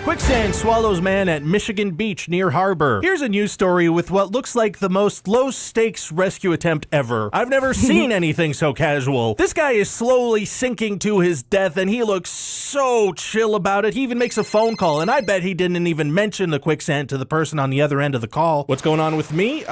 Quicksand swallows man at Michigan Beach near harbor. Here's a news story with what looks like the most low-stakes rescue attempt ever. I've never seen anything so casual. This guy is slowly sinking to his death, and he looks so chill about it. He even makes a phone call, and I bet he didn't even mention the quicksand to the person on the other end of the call. What's going on with me?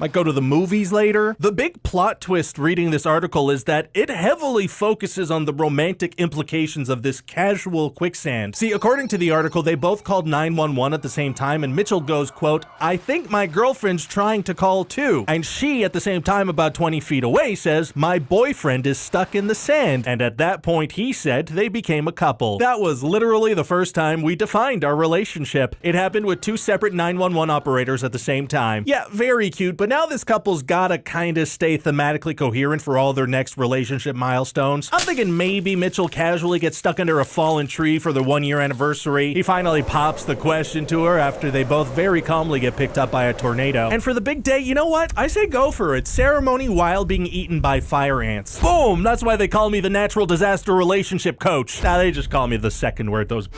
Might go to the movies later. The big plot twist reading this article is that it heavily focuses on the romantic implications of this casual quicksand. See, according to the article, they both called 911 at the same time, and Mitchell goes, quote, "I think my girlfriend's trying to call too." And she, at the same time, about 20 feet away, says, "My boyfriend is stuck in the sand." And at that point, he said they became a couple. That was literally the first time we defined our relationship. It happened with two separate 911 operators at the same time. Yeah, very cute, but now this couple's gotta kinda stay thematically coherent for all their next relationship milestones. I'm thinking maybe Mitchell casually gets stuck under a fallen tree for their 1-year anniversary. He finally pops the question to her after they both very calmly get picked up by a tornado. And for the big day, you know what? I say go for it. Ceremony while being eaten by fire ants. Boom! That's why they call me the natural disaster relationship coach. Now they just call me the second word, those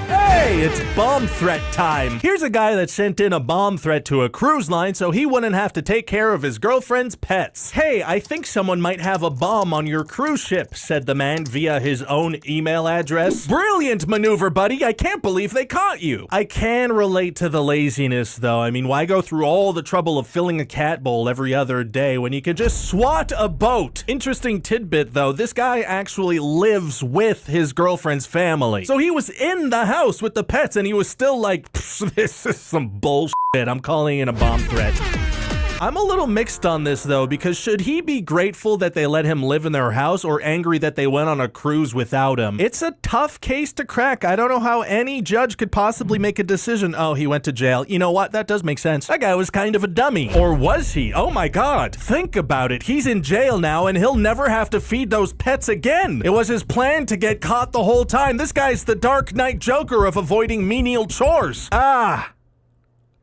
Hey, it's bomb threat time. Here's a guy that sent in a bomb threat to a cruise line so he wouldn't have to take care of his girlfriend's pets. "Hey, I think someone might have a bomb on your cruise ship," said the man via his own email address. "Brilliant maneuver, buddy. I can't believe they caught you." I can relate to the laziness, though. I mean, why go through all the trouble of filling a cat bowl every other day when you could just swat a boat? Interesting tidbit, though. This guy actually lives with his girlfriend's family. So he was in the house with the pets and he was still like, "This is some bullshit. I'm calling in a bomb threat." I'm a little mixed on this though, because should he be grateful that they let him live in their house or angry that they went on a cruise without him? It's a tough case to crack. I don't know how any judge could possibly make a decision. Oh, he went to jail. You know what? That does make sense. That guy was kind of a dummy. Or was he? Oh my God. Think about it. He's in jail now and he'll never have to feed those pets again. It was his plan to get caught the whole time. This guy's the Dark Knight Joker of avoiding menial chores.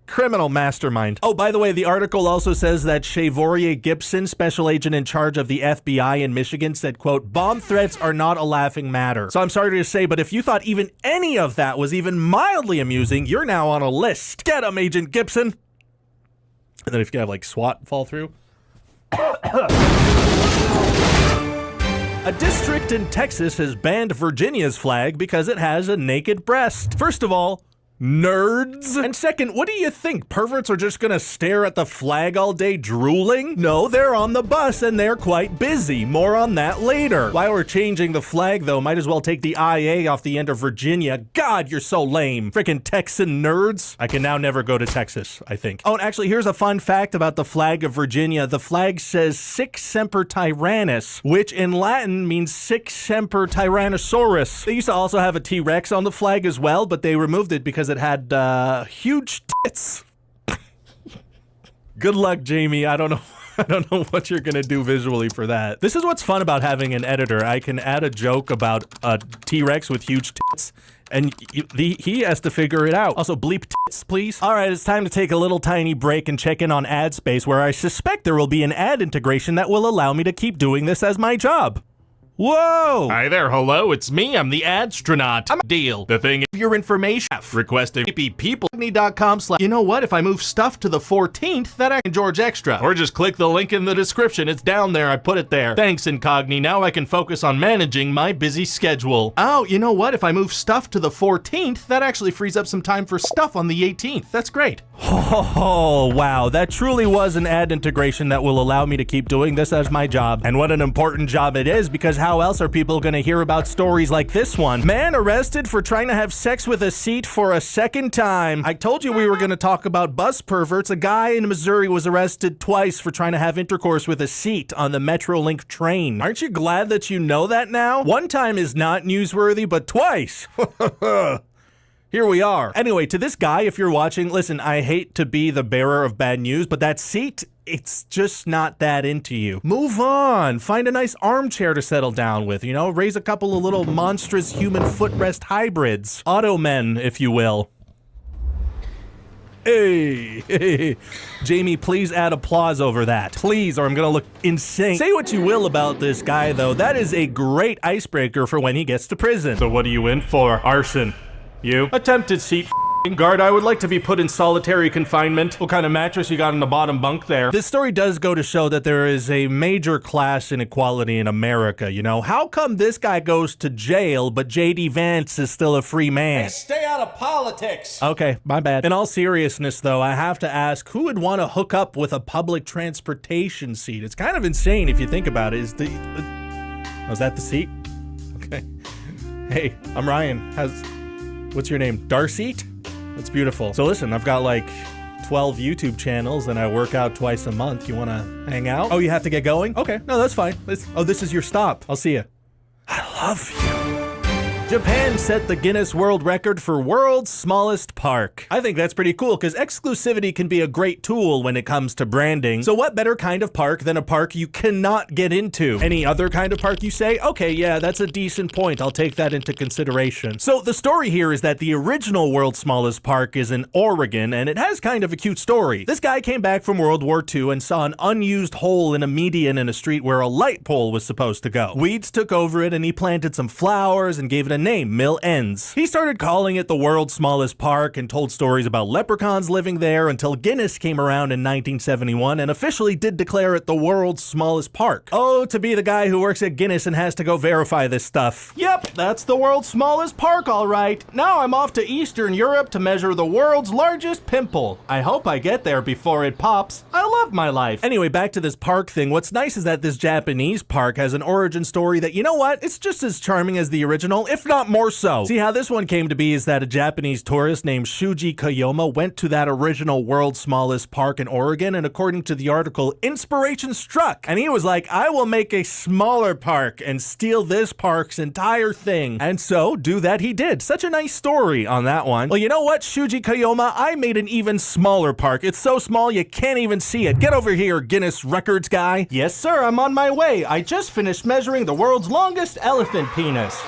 Criminal mastermind. Oh, by the way, the article also says that Chevorier Gibson, special agent in charge of the FBI in Michigan, said, quote, bomb threats are not a laughing matter. So I'm sorry to say, but if you thought even any of that was even mildly amusing, you're now on a list. Get him, Agent Gibson. And then if you have like SWAT fall through. A district in Texas has banned Virginia's flag because it has a naked breast. First of all, nerds. And second, what do you think? Perverts are just gonna stare at the flag all day drooling? No, they're on the bus and they're quite busy. More on that later. While we're changing the flag though, might as well take the IA off the end of Virginia. God, you're so lame. Frickin' Texan nerds. I can now never go to Texas, I think. Oh, and actually, here's a fun fact about the flag of Virginia. The flag says Sic Semper Tyrannis, which in Latin means Sic Semper Tyrannosaurus. They used to also have a T-Rex on the flag as well, but they removed it because it had huge tits. Good luck, Jamie. I don't know what you're gonna do visually for that. This is what's fun about having an editor. I can add a joke about a T-Rex with huge tits, and he has to figure it out. Also, bleep tits, please. All right, it's time to take a little tiny break and check in on ad space, where I suspect there will be an ad integration that will allow me to keep doing this as my job. Whoa! Hi there, hello, it's me, I'm the Adstronaut. I'm a deal. The thing is, Your information. request a people.com/. You know what? If I move stuff to the 14th, that I can George Extra. or just click the link in the description, it's down there, I put it there. Thanks, Incogni. Now I can focus on managing my busy schedule. Oh, you know what? If I move stuff to the 14th, that actually frees up some time for stuff on the 18th. That's great. Oh, wow. That truly was an ad integration that will allow me to keep doing this as my job. And what an important job it is, because how else are people going to hear about stories like this one? Man arrested for trying to have sex with a seat for a second time. I told you we were going to talk about bus perverts. A guy in Missouri was arrested twice for trying to have intercourse with a seat on the Metrolink train. Aren't you glad that you know that now? One time is not newsworthy, but twice. Here we are. Anyway, to this guy, if you're watching, listen, I hate to be the bearer of bad news, but that seat, it's just not that into you. Move on. Find a nice armchair to settle down with, you know? Raise a couple of little monstrous human footrest hybrids. Automen, if you will. Hey. Jamie, please add applause over that. Please, or I'm gonna look insane. Say what you will about this guy, though. That is a great icebreaker for when he gets to prison. So what are you in for? Arson. You? Attempted seat guard. I would like to be put in solitary confinement. What kind of mattress you got in the bottom bunk there? This story does go to show that there is a major class inequality in America, you know? How come this guy goes to jail, but J.D. Vance is still a free man? Hey, stay out of politics! Okay, my bad. In all seriousness, though, I have to ask, who would want to hook up with a public transportation seat? It's kind of insane if you think about it. Was that the seat? Okay. Hey, I'm Ryan. What's your name? Darcy? That's beautiful. So listen, I've got like 12 YouTube channels and I work out twice a month. You want to hang out? Oh, you have to get going? Okay, no, that's fine. This is your stop. I'll see you. I love you. Japan set the Guinness World Record for world's smallest park. I think that's pretty cool because exclusivity can be a great tool when it comes to branding. So what better kind of park than a park you cannot get into? Any other kind of park you say? Okay, yeah, that's a decent point. I'll take that into consideration. So the story here is that the original world's smallest park is in Oregon, and it has kind of a cute story. This guy came back from World War II and saw an unused hole in a median in a street where a light pole was supposed to go. Weeds took over it and he planted some flowers and gave it a name, Mill Ends. He started calling it the world's smallest park and told stories about leprechauns living there until Guinness came around in 1971 and officially did declare it the world's smallest park. Oh, to be the guy who works at Guinness and has to go verify this stuff. Yep, that's the world's smallest park, all right. Now I'm off to Eastern Europe to measure the world's largest pimple. I hope I get there before it pops. I love my life. Anyway, back to this park thing. What's nice is that this Japanese park has an origin story that, you know what? It's just as charming as the original, if not more so. See, how this one came to be is that a Japanese tourist named Shuji Koyama went to that original world's smallest park in Oregon, and according to the article, inspiration struck. And he was like, I will make a smaller park and steal this park's entire thing. And so, do that he did. Such a nice story on that one. Well, you know what, Shuji Koyama? I made an even smaller park. It's so small you can't even see it. Get over here, Guinness Records guy. Yes, sir, I'm on my way. I just finished measuring the world's longest elephant penis.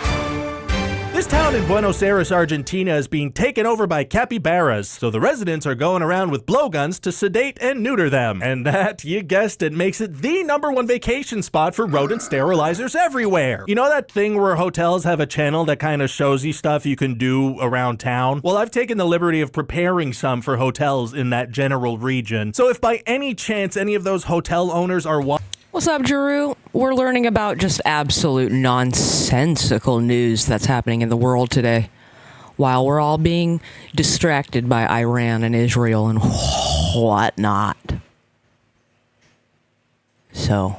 This town in Buenos Aires, Argentina is being taken over by capybaras, so the residents are going around with blowguns to sedate and neuter them. And that, you guessed it, makes it the #1 vacation spot for rodent sterilizers everywhere. You know that thing where hotels have a channel that kind of shows you stuff you can do around town? Well, I've taken the liberty of preparing some for hotels in that general region. So if by any chance any of those hotel owners are What's up, Drew? We're learning about just absolute nonsensical news that's happening in the world today, while we're all being distracted by Iran and Israel and whatnot. So,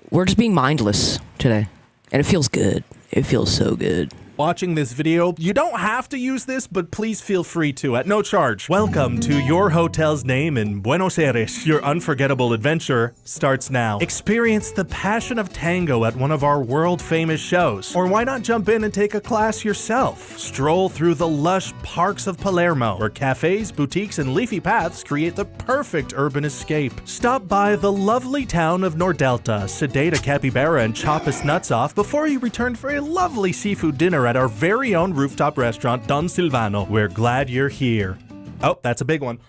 we're just being mindless today, and it feels good. It feels so good. Watching this video, you don't have to use this, but please feel free to at no charge. Welcome to your hotel's name in Buenos Aires. Your unforgettable adventure starts now. Experience the passion of tango at one of our world-famous shows. Or why not jump in and take a class yourself? Stroll through the lush parks of Palermo, where cafes, boutiques, and leafy paths create the perfect urban escape. Stop by the lovely town of Nordelta, sedate a capybara and chop his nuts off before you return for a lovely seafood dinner at our very own rooftop restaurant, Don Silvano. We're glad you're here. Oh, that's a big one.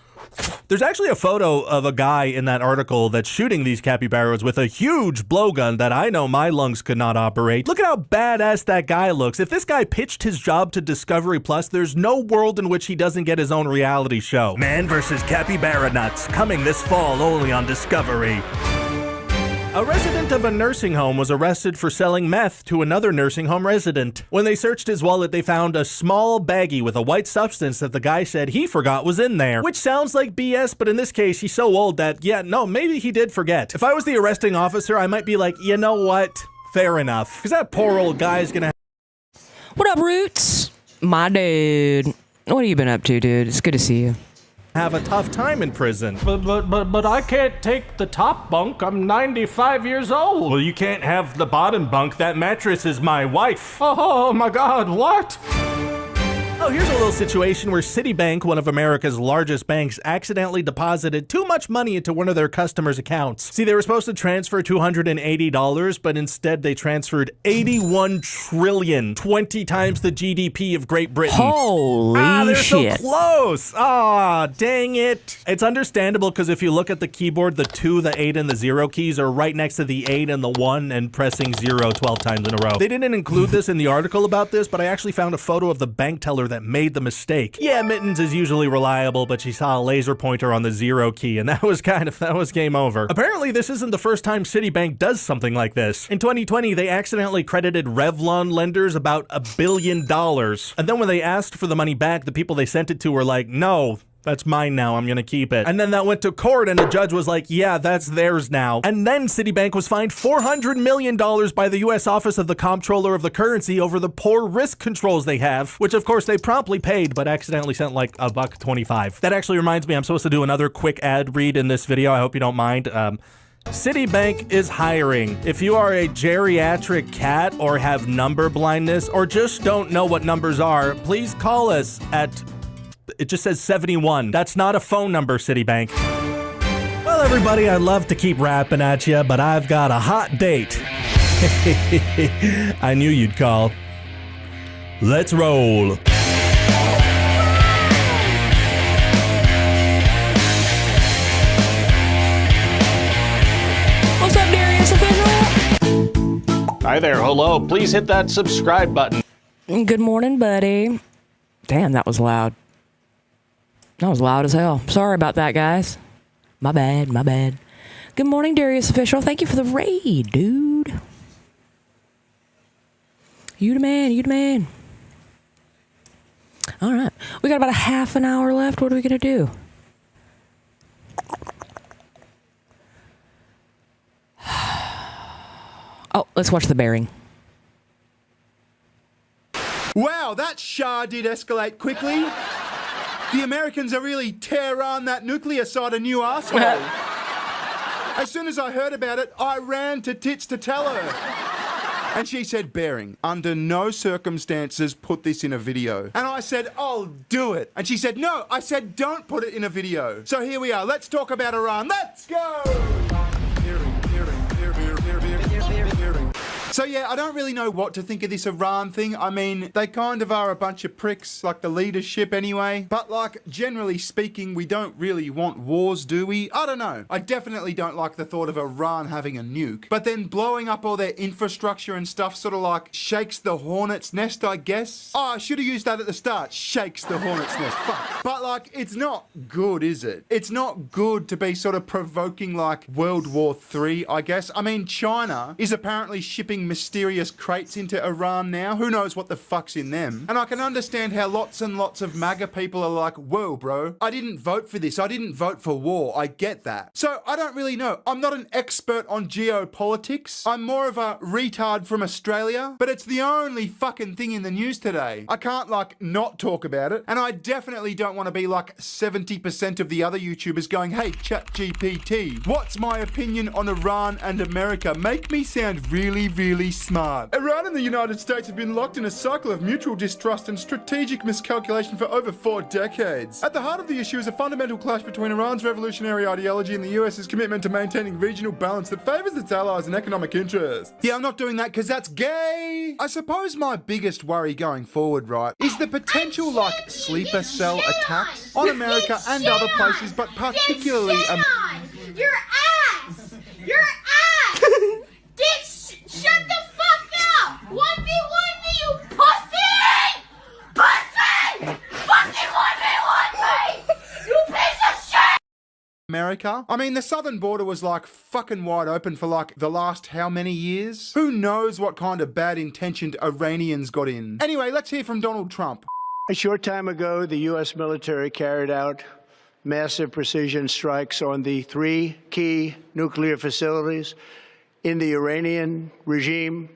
There's actually a photo of a guy in that article that's shooting these capybaras with a huge blowgun that I know my lungs could not operate. Look at how badass that guy looks. If this guy pitched his job to Discovery Plus, there's no world in which he doesn't get his own reality show. Man vs. Capybara Nuts, coming this fall only on Discovery. A resident of a nursing home was arrested for selling meth to another nursing home resident. When they searched his wallet, they found a small baggie with a white substance that the guy said he forgot was in there. Which sounds like BS, but in this case, he's so old that, yeah, no, maybe he did forget. If I was the arresting officer, I might be like, you know what? Fair enough. Because that poor old guy's gonna... What up, Roots? My dude. What have you been up to, dude? It's good to see you. Have a tough time in prison. But I can't take the top bunk. I'm 95 years old. Well, you can't have the bottom bunk. That mattress is my wife. Oh my God, what? Oh, here's a little situation where Citibank, one of America's largest banks, accidentally deposited too much money into one of their customers' accounts. See, they were supposed to transfer $280, but instead they transferred $81 trillion, 20 times the GDP of Great Britain. Holy they're shit. so close. Dang it. It's understandable because if you look at the keyboard, the 2, the 8, and the 0 keys are right next to the 8 and the 1 and pressing 0 12 times in a row. They didn't include this in the article about this, but I actually found a photo of the bank teller that made the mistake. Yeah, Mittens is usually reliable, but she saw a laser pointer on the 0 key, and that was game over. Apparently, this isn't the first time Citibank does something like this. In 2020, they accidentally credited Revlon lenders about $1 billion. And then when they asked for the money back, the people they sent it to were like, no, that's mine now, I'm gonna keep it. And then that went to court and the judge was like, yeah, that's theirs now. And then Citibank was fined $400 million by the US Office of the Comptroller of the Currency over the poor risk controls they have, which of course they promptly paid, but accidentally sent like $1.25. That actually reminds me, I'm supposed to do another quick ad read in this video, I hope you don't mind. Citibank is hiring. If you are a geriatric cat or have number blindness or just don't know what numbers are, please call us at... It just says 71. That's not a phone number, Citibank. Well, everybody, I'd love to keep rapping at you, but I've got a hot date. I knew you'd call. Let's roll. What's up, Darius Official? Hi there, hello. Please hit that subscribe button. Good morning, buddy. Damn, that was loud. That was loud as hell. Sorry about that, guys. My bad, my bad. Good morning, Darius Official. Thank you for the raid, dude. You the man, you the man. All right. We got about a half an hour left. What are we going to do? Let's watch the bearing. Wow, that sure did escalate quickly. The Americans are really tearing that nuclear side a new asshole. As soon as I heard about it, I ran to Tits to tell her. And she said, Bearing, under no circumstances put this in a video. And I said, I'll do it. And she said, no. I said, don't put it in a video. So here we are. Let's talk about Iran. Let's go! So yeah, I don't really know what to think of this Iran thing. I mean, they kind of are a bunch of pricks, like the leadership anyway. But like, generally speaking, we don't really want wars, do we? I don't know. I definitely don't like the thought of Iran having a nuke. But then blowing up all their infrastructure and stuff sort of like shakes the hornet's nest, I guess. Oh, I should have used that at the start. Shakes the hornet's nest. Fuck. But like, it's not good, is it? It's not good to be sort of provoking like World War III, I guess. I mean, China is apparently shipping mysterious crates into Iran now. Who knows what the fuck's in them? And I can understand how lots and lots of MAGA people are like, whoa, bro, I didn't vote for this. I didn't vote for war. I get that. So I don't really know. I'm not an expert on geopolitics. I'm more of a retard from Australia, but it's the only fucking thing in the news today. I can't like not talk about it. And I definitely don't want to be like 70% of the other YouTubers going, hey, ChatGPT, what's my opinion on Iran and America? Make me sound really, really smart. Iran and the United States have been locked in a cycle of mutual distrust and strategic miscalculation for over 4 decades. At the heart of the issue is a fundamental clash between Iran's revolutionary ideology and the US's commitment to maintaining regional balance that favors its allies and economic interests. Yeah, I'm not doing that because that's gay. I suppose my biggest worry going forward, right, is the potential like sleeper cell attacks on America and other places, but particularly Your ass! Your ass! Shut the fuck up! 1v1 me, you pussy! Pussy! Fucking 1v1 me! You piece of shit! America. I mean, the southern border was like fucking wide open for like the last how many years? Who knows what kind of bad intentioned Iranians got in? Anyway, let's hear from Donald Trump. A short time ago, the U.S. military carried out massive precision strikes on the 3 key nuclear facilities in the Iranian regime: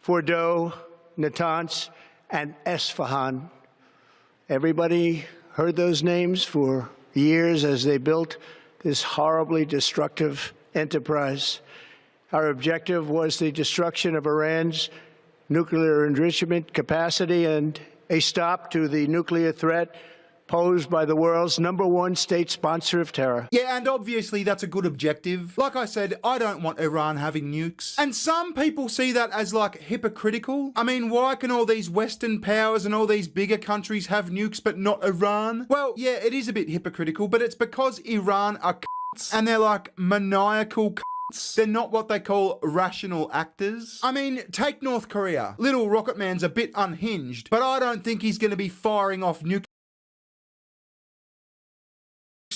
Fordow, Natanz, and Esfahan. Everybody heard those names for years as they built this horribly destructive enterprise. Our objective was the destruction of Iran's nuclear enrichment capacity and a stop to the nuclear threat posed by the world's #1 state sponsor of terror. Yeah, and obviously that's a good objective. Like I said, I don't want Iran having nukes. And some people see that as like hypocritical. I mean, why can all these Western powers and all these bigger countries have nukes but not Iran? Well, yeah, it is a bit hypocritical, but it's because Iran are cunts and they're like maniacal cunts. They're not what they call rational actors. I mean, take North Korea. Little Rocket Man's a bit unhinged, but I don't think he's going to be firing off nukes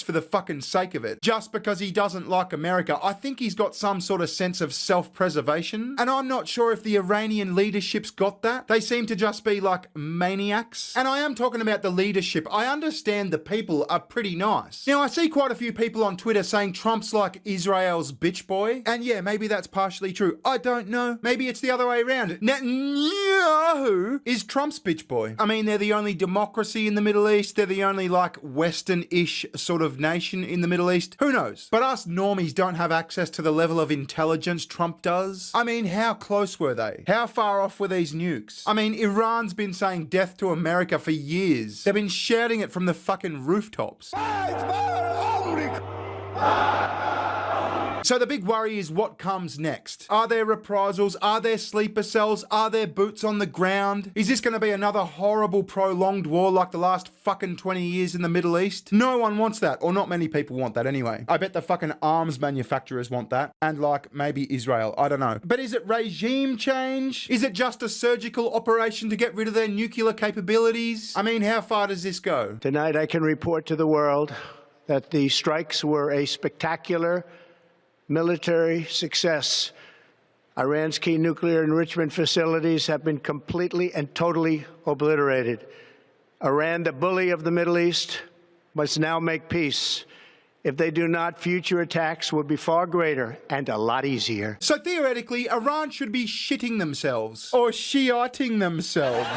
for the fucking sake of it, just because he doesn't like America. I think he's got some sort of sense of self-preservation, and I'm not sure if the Iranian leadership's got that. They seem to just be like maniacs. And I am talking about the leadership. I understand the people are pretty nice. Now, I see quite a few people on Twitter saying Trump's like Israel's bitch boy, and yeah, maybe that's partially true. I don't know. Maybe it's the other way around. Netanyahu is Trump's bitch boy. I mean, they're the only democracy in the Middle East. They're the only like Western-ish sort of nation in the Middle East. Who knows? But us normies don't have access to the level of intelligence Trump does. I mean, how close were they? How far off were these nukes? I mean, Iran's been saying death to America for years. They've been shouting it from the fucking rooftops. So the big worry is what comes next. Are there reprisals? Are there sleeper cells? Are there boots on the ground? Is this going to be another horrible prolonged war like the last fucking 20 years in the Middle East? No one wants that, or not many people want that anyway. I bet the fucking arms manufacturers want that, and like maybe Israel, I don't know. But is it regime change? Is it just a surgical operation to get rid of their nuclear capabilities? I mean, how far does this go? Tonight I can report to the world that the strikes were a spectacular military success. Iran's key nuclear enrichment facilities have been completely and totally obliterated. Iran, the bully of the Middle East, must now make peace. If they do not, future attacks will be far greater and a lot easier. So theoretically, Iran should be shitting themselves. Or Shiiting themselves.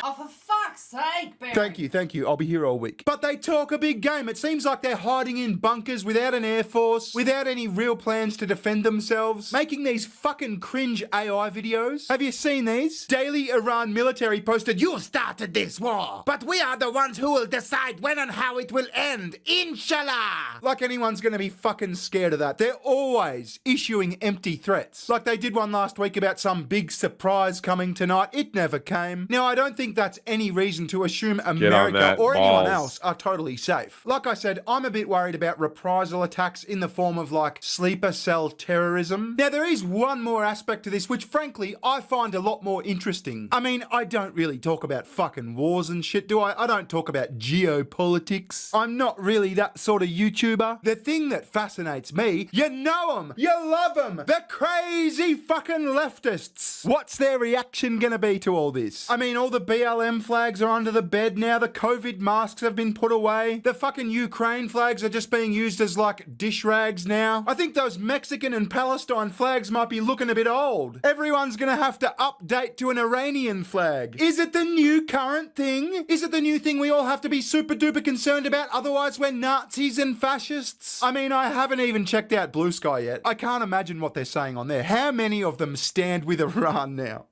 Oh, for fuck's sake, Barry. Thank you. I'll be here all week. But they talk a big game. It seems like they're hiding in bunkers without an air force, without any real plans to defend themselves, making these fucking cringe AI videos. Have you seen these? Daily Iran military posted, "You started this war, but we are the ones who will decide when and how it will end. Inshallah." Like anyone's gonna be fucking scared of that. They're always issuing empty threats. Like they did one last week about some big surprise coming tonight. It never came. Now, I don't think that's any reason to assume America or anyone else are totally safe. Like I said, I'm a bit worried about reprisal attacks in the form of like sleeper cell terrorism. Now, there is one more aspect to this which frankly I find a lot more interesting. I mean, I don't really talk about fucking wars and shit, do I? I don't talk about geopolitics. I'm not really that sort of YouTuber. The thing that fascinates me, you know them, you love them, the crazy fucking leftists. What's their reaction gonna be to all this? I mean, all the BLM flags are under the bed now, the COVID masks have been put away, the fucking Ukraine flags are just being used as like dish rags now. I think those Mexican and Palestine flags might be looking a bit old. Everyone's gonna have to update to an Iranian flag. Is it the new current thing? Is it the new thing we all have to be super duper concerned about, otherwise we're Nazis and fascists? I mean, I haven't even checked out Blue Sky yet. I can't imagine what they're saying on there. How many of them stand with Iran now?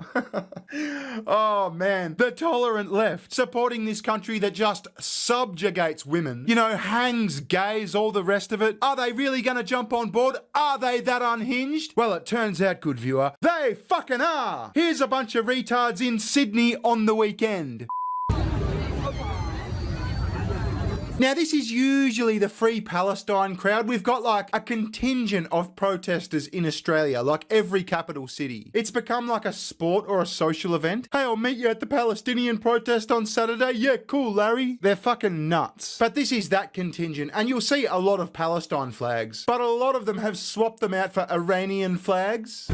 Oh man, the tolerant left supporting this country that just subjugates women, you know, hangs gays, all the rest of it. Are they really gonna jump on board? Are they that unhinged? Well, it turns out, good viewer, they fucking are. Here's a bunch of retards in Sydney on the weekend. Now, this is usually the Free Palestine crowd. We've got like a contingent of protesters in Australia, like every capital city. It's become like a sport or a social event. Hey, I'll meet you at the Palestinian protest on Saturday. Yeah, cool, Larry. They're fucking nuts. But this is that contingent, and you'll see a lot of Palestine flags, but a lot of them have swapped them out for Iranian flags.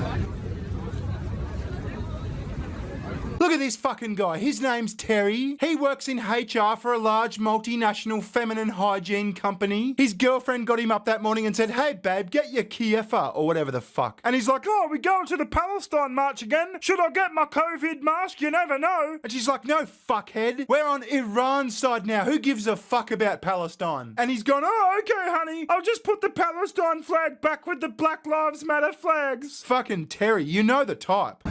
Look at this fucking guy. His name's Terry. He works in HR for a large multinational feminine hygiene company. His girlfriend got him up that morning and said, "Hey babe, get your Kiefer," or whatever the fuck. And he's like, "Oh, are we going to the Palestine march again? Should I get my COVID mask? You never know." And she's like, "No, fuckhead. We're on Iran's side now. Who gives a fuck about Palestine?" And he's gone, "Oh, okay, honey. I'll just put the Palestine flag back with the Black Lives Matter flags." Fucking Terry, you know the type.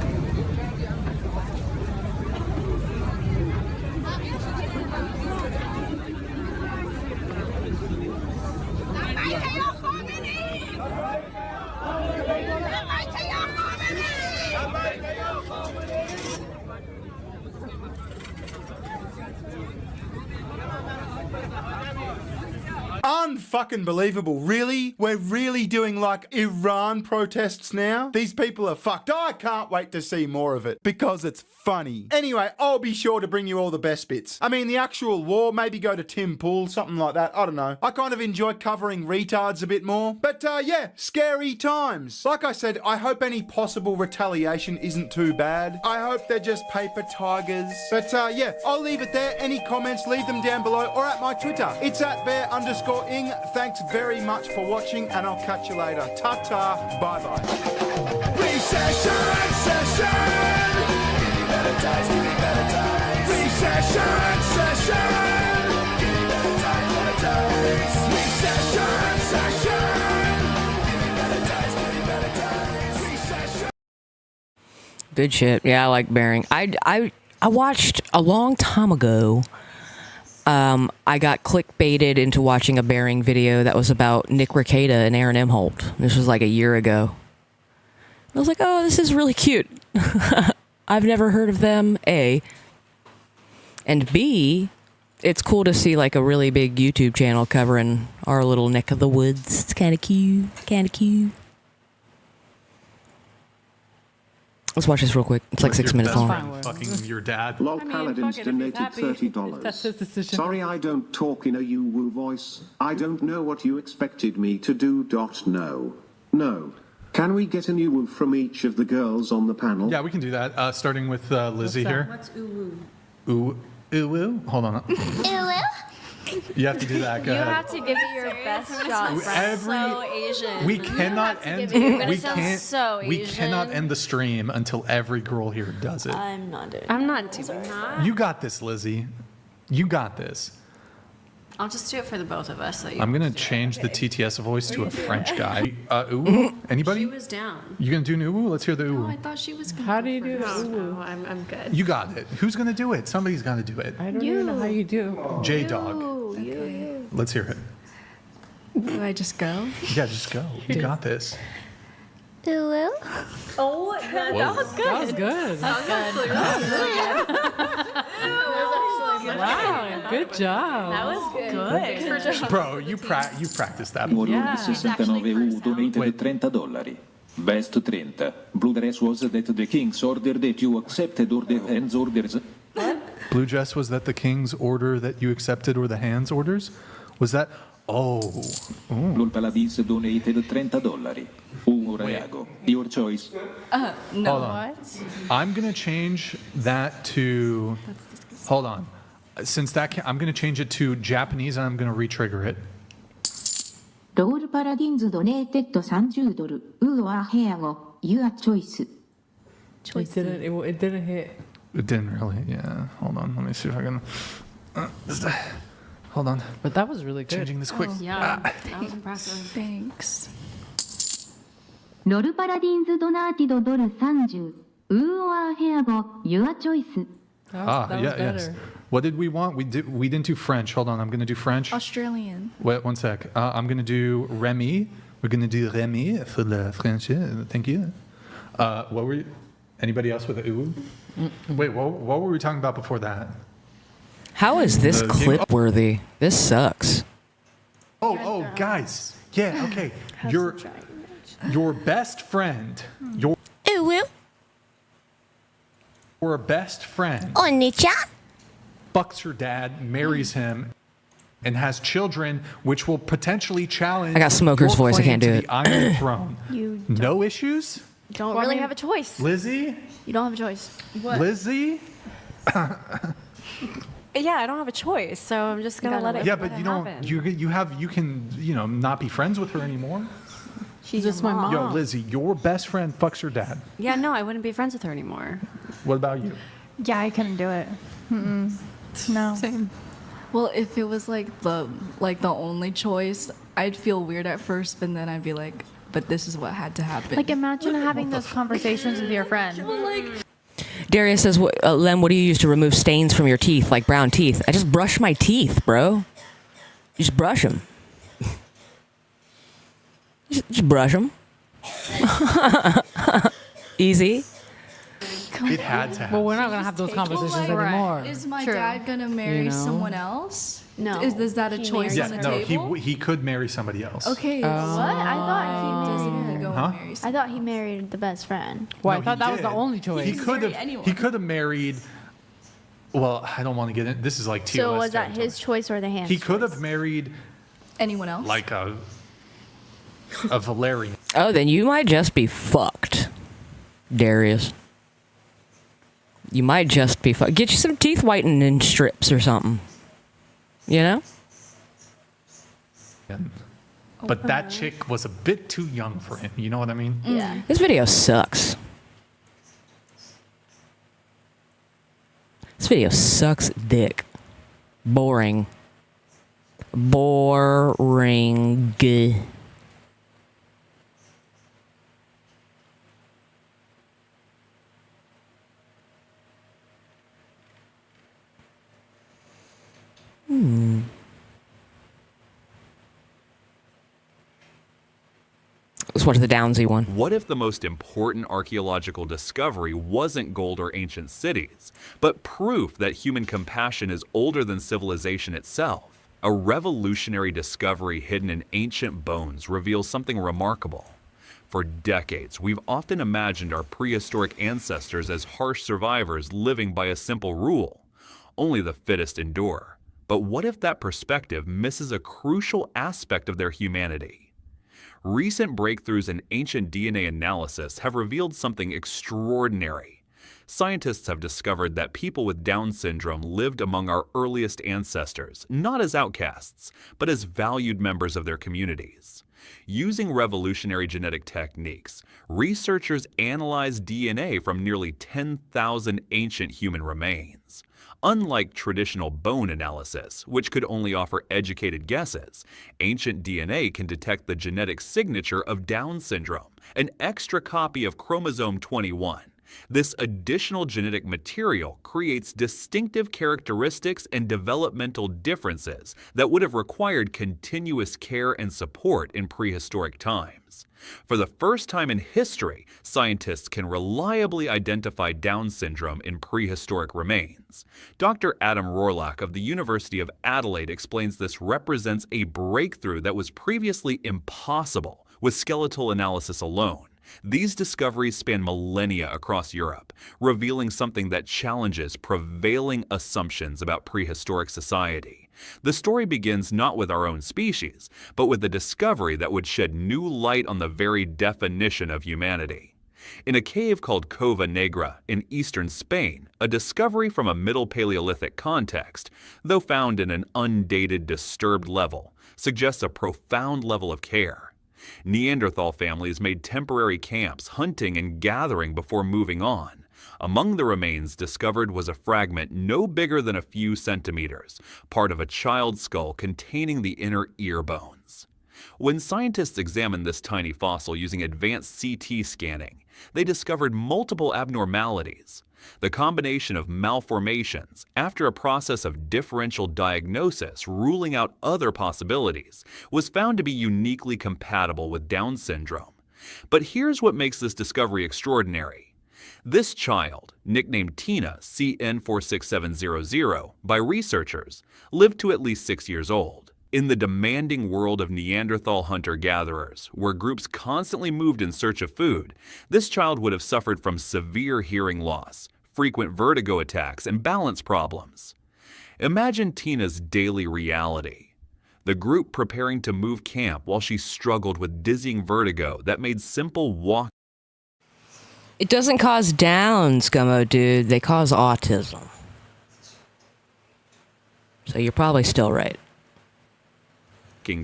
Unfucking believable. Really? We're really doing like Iran protests now? These people are fucked. I can't wait to see more of it because it's funny. Anyway, I'll be sure to bring you all the best bits. I mean, the actual war, maybe go to Tim Pool, something like that. I don't know. I kind of enjoy covering retards a bit more. But yeah, scary times. Like I said, I hope any possible retaliation isn't too bad. I hope they're just paper tigers. But yeah, I'll leave it there. Any comments, leave them down below or at my Twitter. It's @bear_ing. Thanks very much for watching, and I'll catch you later. Ta-ta, bye-bye. Recession, session. Giving better times, giving better times. Recession, session. Giving better times, better times. Recession, session. Giving better times, giving better times. Recession. Good shit. Yeah, I like Bearing. I watched a long time ago. I got clickbaited into watching a Bearing video that was about Nick Rekieta and Aaron Emholt. This was like a year ago. I was like, oh, this is really cute. I've never heard of them, A. And B, it's cool to see like a really big YouTube channel covering our little neck of the woods. It's kind of cute. Kind of cute. Let's watch this real quick. It's like 6 minutes long. Fucking your dad. Lol Paladins donated $30. That's his decision. Sorry I don't talk in a you-woo voice. I don't know what you expected me to do. No. Can we get a new woo from each of the girls on the panel? Yeah, we can do that. Starting with Lizzie here. What's ooh-woo? Ooh, ooh, ooh. Hold on. Ooh, You have to do that. Go You ahead. have to give it your best shot. Every- So Asian. We cannot have to end. give it- you're gonna We sound can't. so We Asian. cannot end the stream until every girl here does it. I'm not doing. I'm not doing that. You got this, Lizzie. You got this. I'll just do it for the both of us. So you I'm gonna change the TTS voice to a French guy. Ooh, anybody? She was down. You gonna do an ooh? Let's hear the ooh. I thought she was gonna. How do you do No, I'm good. You got it. Who's gonna do it? Somebody's gonna do it. I don't even know how you do. J Dog. You. Let's hear it. Do I just go? Yeah, just go. You got this. Oh, that was good. That was good. That was good. Wow, good job. That was good. Bro, you practiced that. Volume 69 donated $30. Best 30. Blue Dress was that the king's order that you accepted or the hands orders. Blue dress was that the king's order that you accepted or the hands orders? Was that? Oh. Blue Paladins donated $30. Urayago. Your choice. Hold on. I'm gonna change that to. Hold on. Since that I'm gonna change it to Japanese and I'm gonna re-trigger it. ロールパラディンズドネーテッド$30。ウーアヘアゴ。Your choice. It didn't hit. It didn't really. Yeah. Hold on. Let me see if I can. Hold on. But that was really good. Changing this quick. Yeah, that was impressive. Thanks. ロールパラディンズドナーティドドル30。ウーアヘアゴ。Your choice. Yes. What did we want? We didn't do French. Hold on. I'm gonna do French. Australian. Wait, one sec. I'm gonna do Remy. We're gonna do Remy for the French. Thank you. What were you? Anybody else with a ooh? Wait, what were we talking about before that? How is this The clip worthy? This sucks. Oh, guys. Yeah, okay. Your best friend. Your best friend. Fucks your dad, marries him, and has children, which will potentially challenge. I got Smoker's your voice, I claim can't do to it. the Iron Throne. You No issues? don't really have a choice. Lizzie? You don't have a choice. Lizzie? Yeah, I don't have a choice, so I'm just gonna let it. Yeah, but you don't. You can not be friends with her anymore. She's just my mom. Yo, Lizzie, your best friend fucks your dad. Yeah, no, I wouldn't be friends with her anymore. What about you? Yeah, I couldn't do it. No. Same. Well, if it was like the only choice, I'd feel weird at first, but then I'd be like, but this is what had to happen. Like, imagine having those conversations with your friend. Darius says, Lem, what do you use to remove stains from your teeth, like brown teeth? I just brush my teeth, bro. You just brush them. Just brush them. Easy. It had to happen. Well, we're not gonna have those conversations anymore. Is my dad gonna marry someone else? No. Is that a choice Yeah, on the no, table? he could marry somebody else. Okay. What? I thought he Doesn't married. go Huh? and marry I thought he married the best friend. Well, No, I thought he that was the did. only choice. He could have married. Well, I don't want to get in. This is like TOS. So was that territory. his choice or the hand's He could choice? have married anyone else. like a Valerian. Oh, then you might just be fucked, Darius. You might just be fucked. Get you some teeth whitening strips or something. You know? But that chick was a bit too young for him. You know what I mean? Yeah. This video sucks. This video sucks dick. Boring. Boring. Let's watch the Downsy one. What if the most important archaeological discovery wasn't gold or ancient cities, but proof that human compassion is older than civilization itself? A revolutionary discovery hidden in ancient bones reveals something remarkable. For decades, we've often imagined our prehistoric ancestors as harsh survivors living by a simple rule: only the fittest endure. But what if that perspective misses a crucial aspect of their humanity? Recent breakthroughs in ancient DNA analysis have revealed something extraordinary. scientists have discovered that people with Down syndrome lived among our earliest ancestors, not as outcasts, but as valued members of their communities. Using revolutionary genetic techniques, researchers analyzed DNA from nearly 10,000 ancient human remains. Unlike traditional bone analysis, which could only offer educated guesses, ancient DNA can detect the genetic signature of Down syndrome, an extra copy of chromosome 21. This additional genetic material creates distinctive characteristics and developmental differences that would have required continuous care and support in prehistoric times. For the first time in history, scientists can reliably identify Down syndrome in prehistoric remains. Dr. Adam Rohrlach of the University of Adelaide explains this represents a breakthrough that was previously impossible with skeletal analysis alone. These discoveries span millennia across Europe, revealing something that challenges prevailing assumptions about prehistoric society. The story begins not with our own species, but with the discovery that would shed new light on the very definition of humanity. In a cave called Cova Negra in eastern Spain, a discovery from a Middle Paleolithic context, though found in an undated, disturbed level, suggests a profound level of care. Neanderthal families made temporary camps, hunting and gathering before moving on. Among the remains discovered was a fragment no bigger than a few centimeters, part of a child's skull containing the inner ear bones. When scientists examined this tiny fossil using advanced CT scanning, they discovered multiple abnormalities. The combination of malformations, after a process of differential diagnosis ruling out other possibilities, was found to be uniquely compatible with Down syndrome. But here's what makes this discovery extraordinary. This child, nicknamed Tina CN46700 by researchers, lived to at least 6 years old. In the demanding world of Neanderthal hunter-gatherers, where groups constantly moved in search of food, this child would have suffered from severe hearing loss, frequent vertigo attacks, and balance problems. Imagine Tina's daily reality. The group preparing to move camp while she struggled with dizzying vertigo that made simple walk. It doesn't cause Down, Scummo dude. They cause autism. So you're probably still right.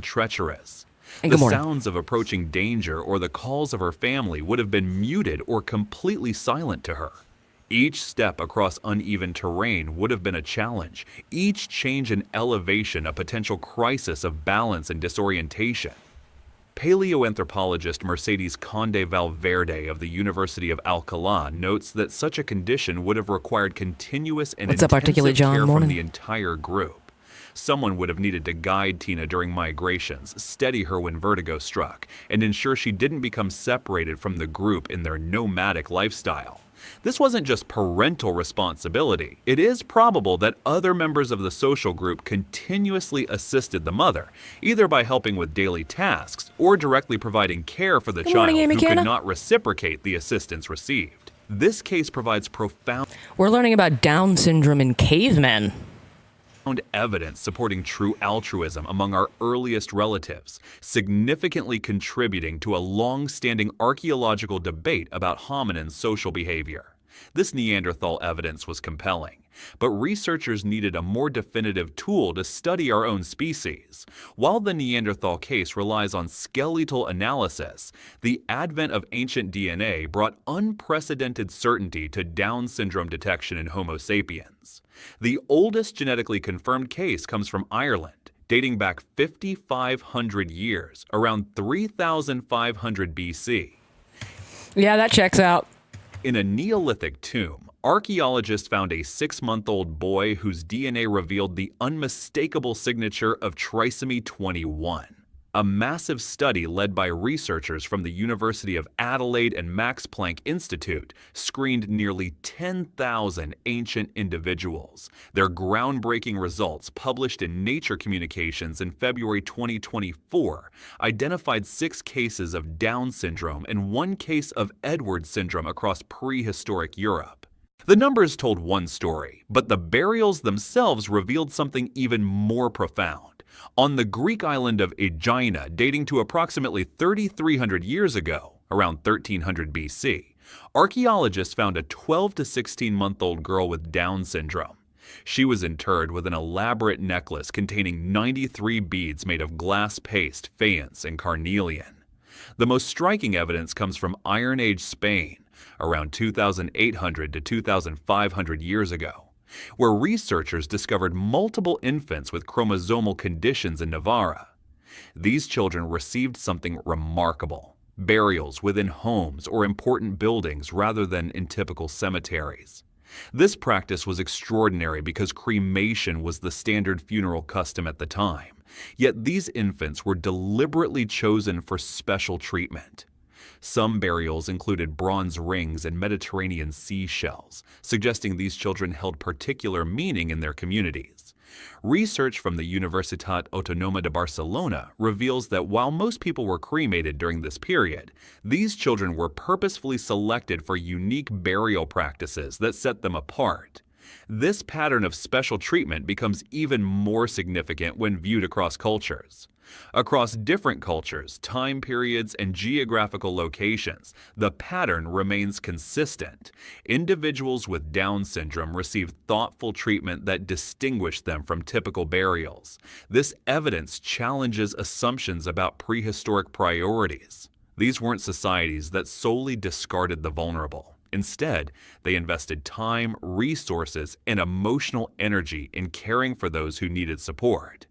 Treacherous. And the good morning. sounds of approaching danger or the calls of her family would have been muted or completely silent to her. Each step across uneven terrain would have been a challenge, each change in elevation a potential crisis of balance and disorientation. Paleoanthropologist Mercedes Conde Valverde of the University of Alcalá notes that such a condition would have required continuous and What's up, Articulate intensive John? care Morning. from the entire group. Someone would have needed to guide Tina during migrations, steady her when vertigo struck, and ensure she didn't become separated from the group in their nomadic lifestyle. This wasn't just parental responsibility. It is probable that other members of the social group continuously assisted the mother, either by helping with daily tasks or directly providing care for the Good child morning, Amy who Canna. could not reciprocate the assistance received. This case provides profound We're learning about Down syndrome in cavemen. evidence supporting true altruism among our earliest relatives, significantly contributing to a long-standing archaeological debate about hominin social behavior. This Neanderthal evidence was compelling, but researchers needed a more definitive tool to study our own species. While the Neanderthal case relies on skeletal analysis, the advent of ancient DNA brought unprecedented certainty to Down syndrome detection in Homo sapiens. The oldest genetically confirmed case comes from Ireland, dating back 5,500 years, around 3,500 BC. Yeah, that checks out. In a Neolithic tomb, archaeologists found a 6-month-old boy whose DNA revealed the unmistakable signature of trisomy 21. A massive study led by researchers from the University of Adelaide and Max Planck Institute screened nearly 10,000 ancient individuals. Their groundbreaking results, published in Nature Communications in February 2024, identified 6 cases of Down syndrome and 1 case of Edwards syndrome across prehistoric Europe. The numbers told one story, but the burials themselves revealed something even more profound. On the Greek island of Aegina, dating to approximately 3,300 years ago, around 1300 BC, Archaeologists found a 12 to 16-month-old girl with Down syndrome. She was interred with an elaborate necklace containing 93 beads made of glass paste, faience, and carnelian. The most striking evidence comes from Iron Age Spain, around 2,800 to 2,500 years ago, where researchers discovered multiple infants with chromosomal conditions in Navarra. These children received something remarkable: burials within homes or important buildings rather than in typical cemeteries. This practice was extraordinary because cremation was the standard funeral custom at the time, yet these infants were deliberately chosen for special treatment. Some burials included bronze rings and Mediterranean seashells, suggesting these children held particular meaning in their communities. Research from the Universitat Autònoma de Barcelona reveals that while most people were cremated during this period, these children were purposefully selected for unique burial practices that set them apart. This pattern of special treatment becomes even more significant when viewed across cultures. Across different cultures, time periods, and geographical locations, the pattern remains consistent. Individuals with Down syndrome receive thoughtful treatment that distinguished them from typical burials. This evidence challenges assumptions about prehistoric priorities. These weren't societies that solely discarded the vulnerable. Instead, they invested time, resources, and emotional energy in caring for those who needed support.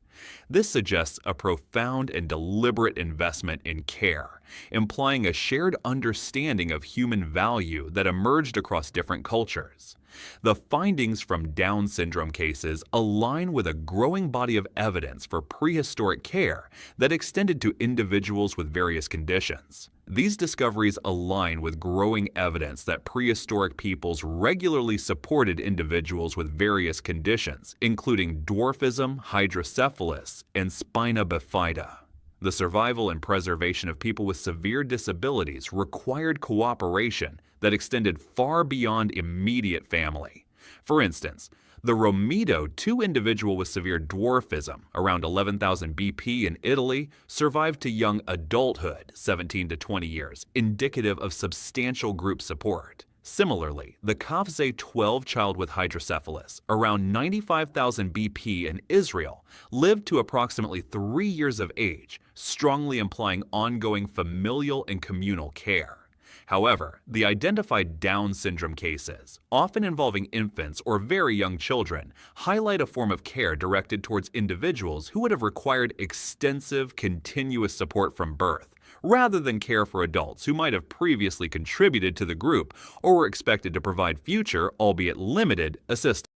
This suggests a profound and deliberate investment in care, implying a shared understanding of human value that emerged across different cultures. The findings from Down syndrome cases align with a growing body of evidence for prehistoric care that extended to individuals with various conditions. These discoveries align with growing evidence that prehistoric peoples regularly supported individuals with various conditions, including dwarfism, hydrocephalus, and spina bifida. The survival and preservation of people with severe disabilities required cooperation that extended far beyond immediate family. For instance, the Romido II individual with severe dwarfism, around 11,000 BP in Italy, survived to young adulthood, 17 to 20 years, indicative of substantial group support. Similarly, the Kafze 12 child with hydrocephalus, around 95,000 BP in Israel, lived to approximately 3 years of age, strongly implying ongoing familial and communal care. However, the identified Down syndrome cases, often involving infants or very young children, highlight a form of care directed towards individuals who would have required extensive, continuous support from birth, rather than care for adults who might have previously contributed to the group or were expected to provide future, albeit limited, assistance.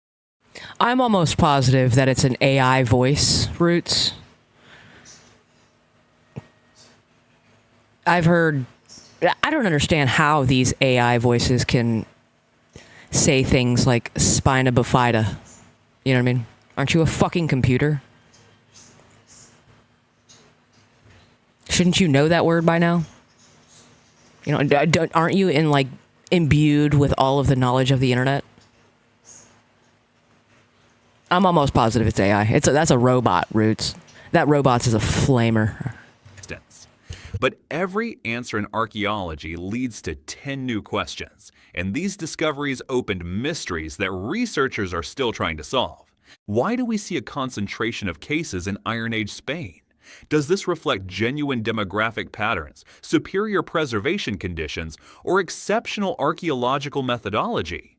I'm almost positive that it's an AI voice, Roots. I've heard... I don't understand how these AI voices can say things like spina bifida. You know what I mean? Aren't you a fucking computer? Shouldn't you know that word by now? You know, aren't you imbued with all of the knowledge of the internet? I'm almost positive it's AI. That's a robot, Roots. That robot is a flamer. But every answer in archaeology leads to 10 new questions, and these discoveries opened mysteries that researchers are still trying to solve. Why do we see a concentration of cases in Iron Age Spain? Does this reflect genuine demographic patterns, superior preservation conditions, or exceptional archaeological methodology?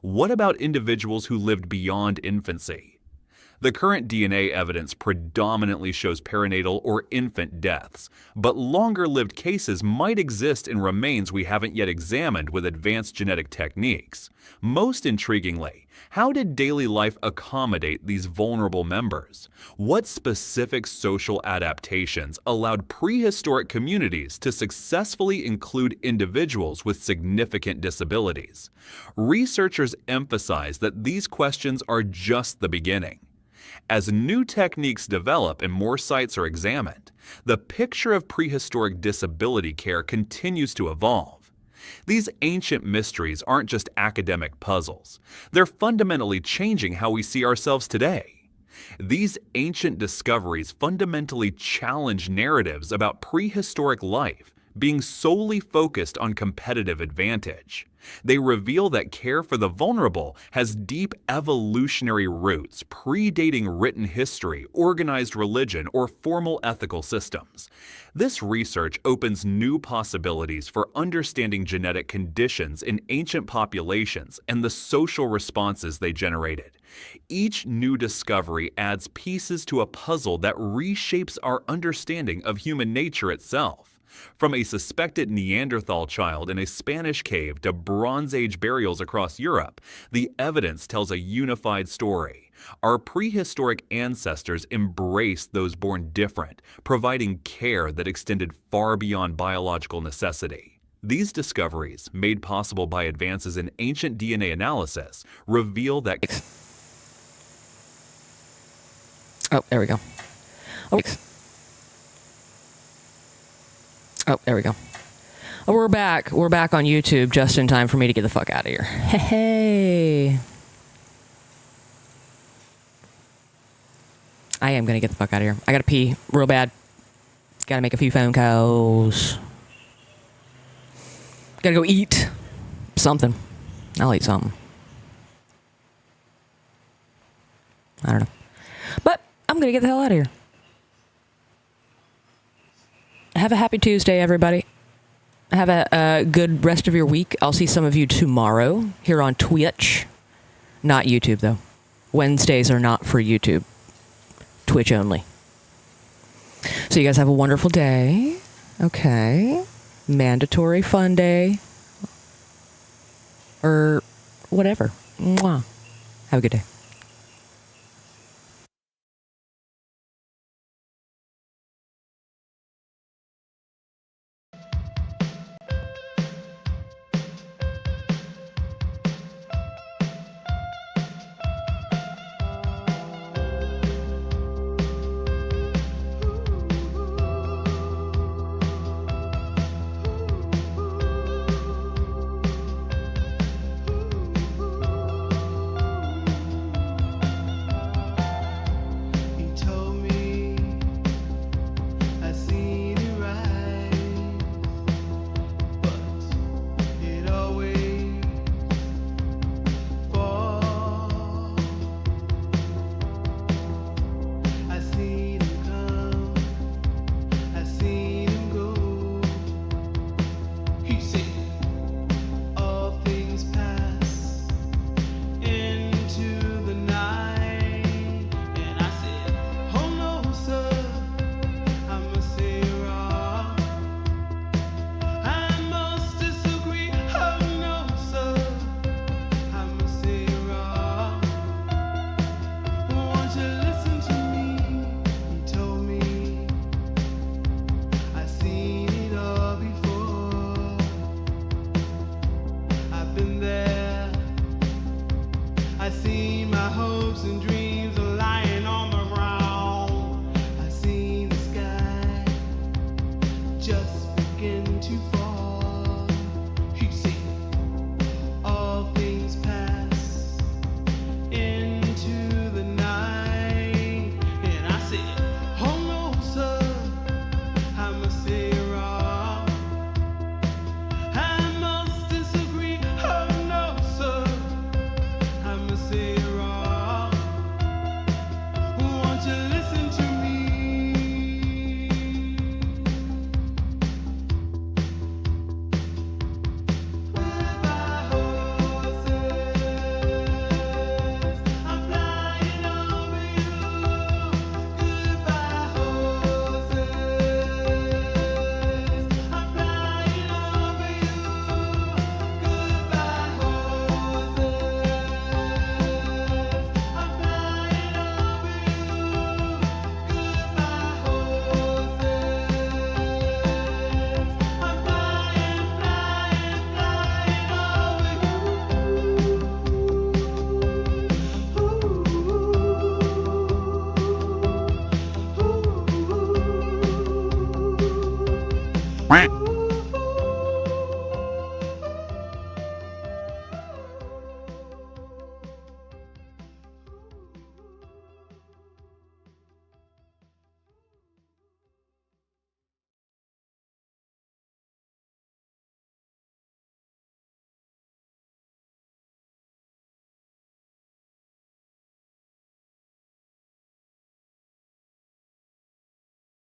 What about individuals who lived beyond infancy? The current DNA evidence predominantly shows perinatal or infant deaths, but longer-lived cases might exist in remains we haven't yet examined with advanced genetic techniques. Most intriguingly, how did daily life accommodate these vulnerable members? What specific social adaptations allowed prehistoric communities to successfully include individuals with significant disabilities? Researchers emphasize that these questions are just the beginning. As new techniques develop and more sites are examined, the picture of prehistoric disability care continues to evolve. These ancient mysteries aren't just academic puzzles. They're fundamentally changing how we see ourselves today. These ancient discoveries fundamentally challenge narratives about prehistoric life, being solely focused on competitive advantage. They reveal that care for the vulnerable has deep evolutionary roots, predating written history, organized religion, or formal ethical systems. This research opens new possibilities for understanding genetic conditions in ancient populations and the social responses they generated. Each new discovery adds pieces to a puzzle that reshapes our understanding of human nature itself. From a suspected Neanderthal child in a Spanish cave to Bronze Age burials across Europe, the evidence tells a unified story. Our prehistoric ancestors embraced those born different, providing care that extended far beyond biological necessity. These discoveries, made possible by advances in ancient DNA analysis, reveal that... Oh, there we go. Oh, there we go. Oh, we're back. We're back on YouTube just in time for me to get the fuck out of here. Hey. I am going to get the fuck out of here. I got to pee real bad. Got to make a few phone calls. Got to go eat something. I'll eat something. I don't know. But I'm going to get the hell out of here. Have a happy Tuesday, everybody. Have a good rest of your week. I'll see some of you tomorrow here on Twitch. Not YouTube, though. Wednesdays are not for YouTube. Twitch only. So you guys have a wonderful day. Okay. Mandatory fun day. Or whatever. Mwah. Have a good day. Quack.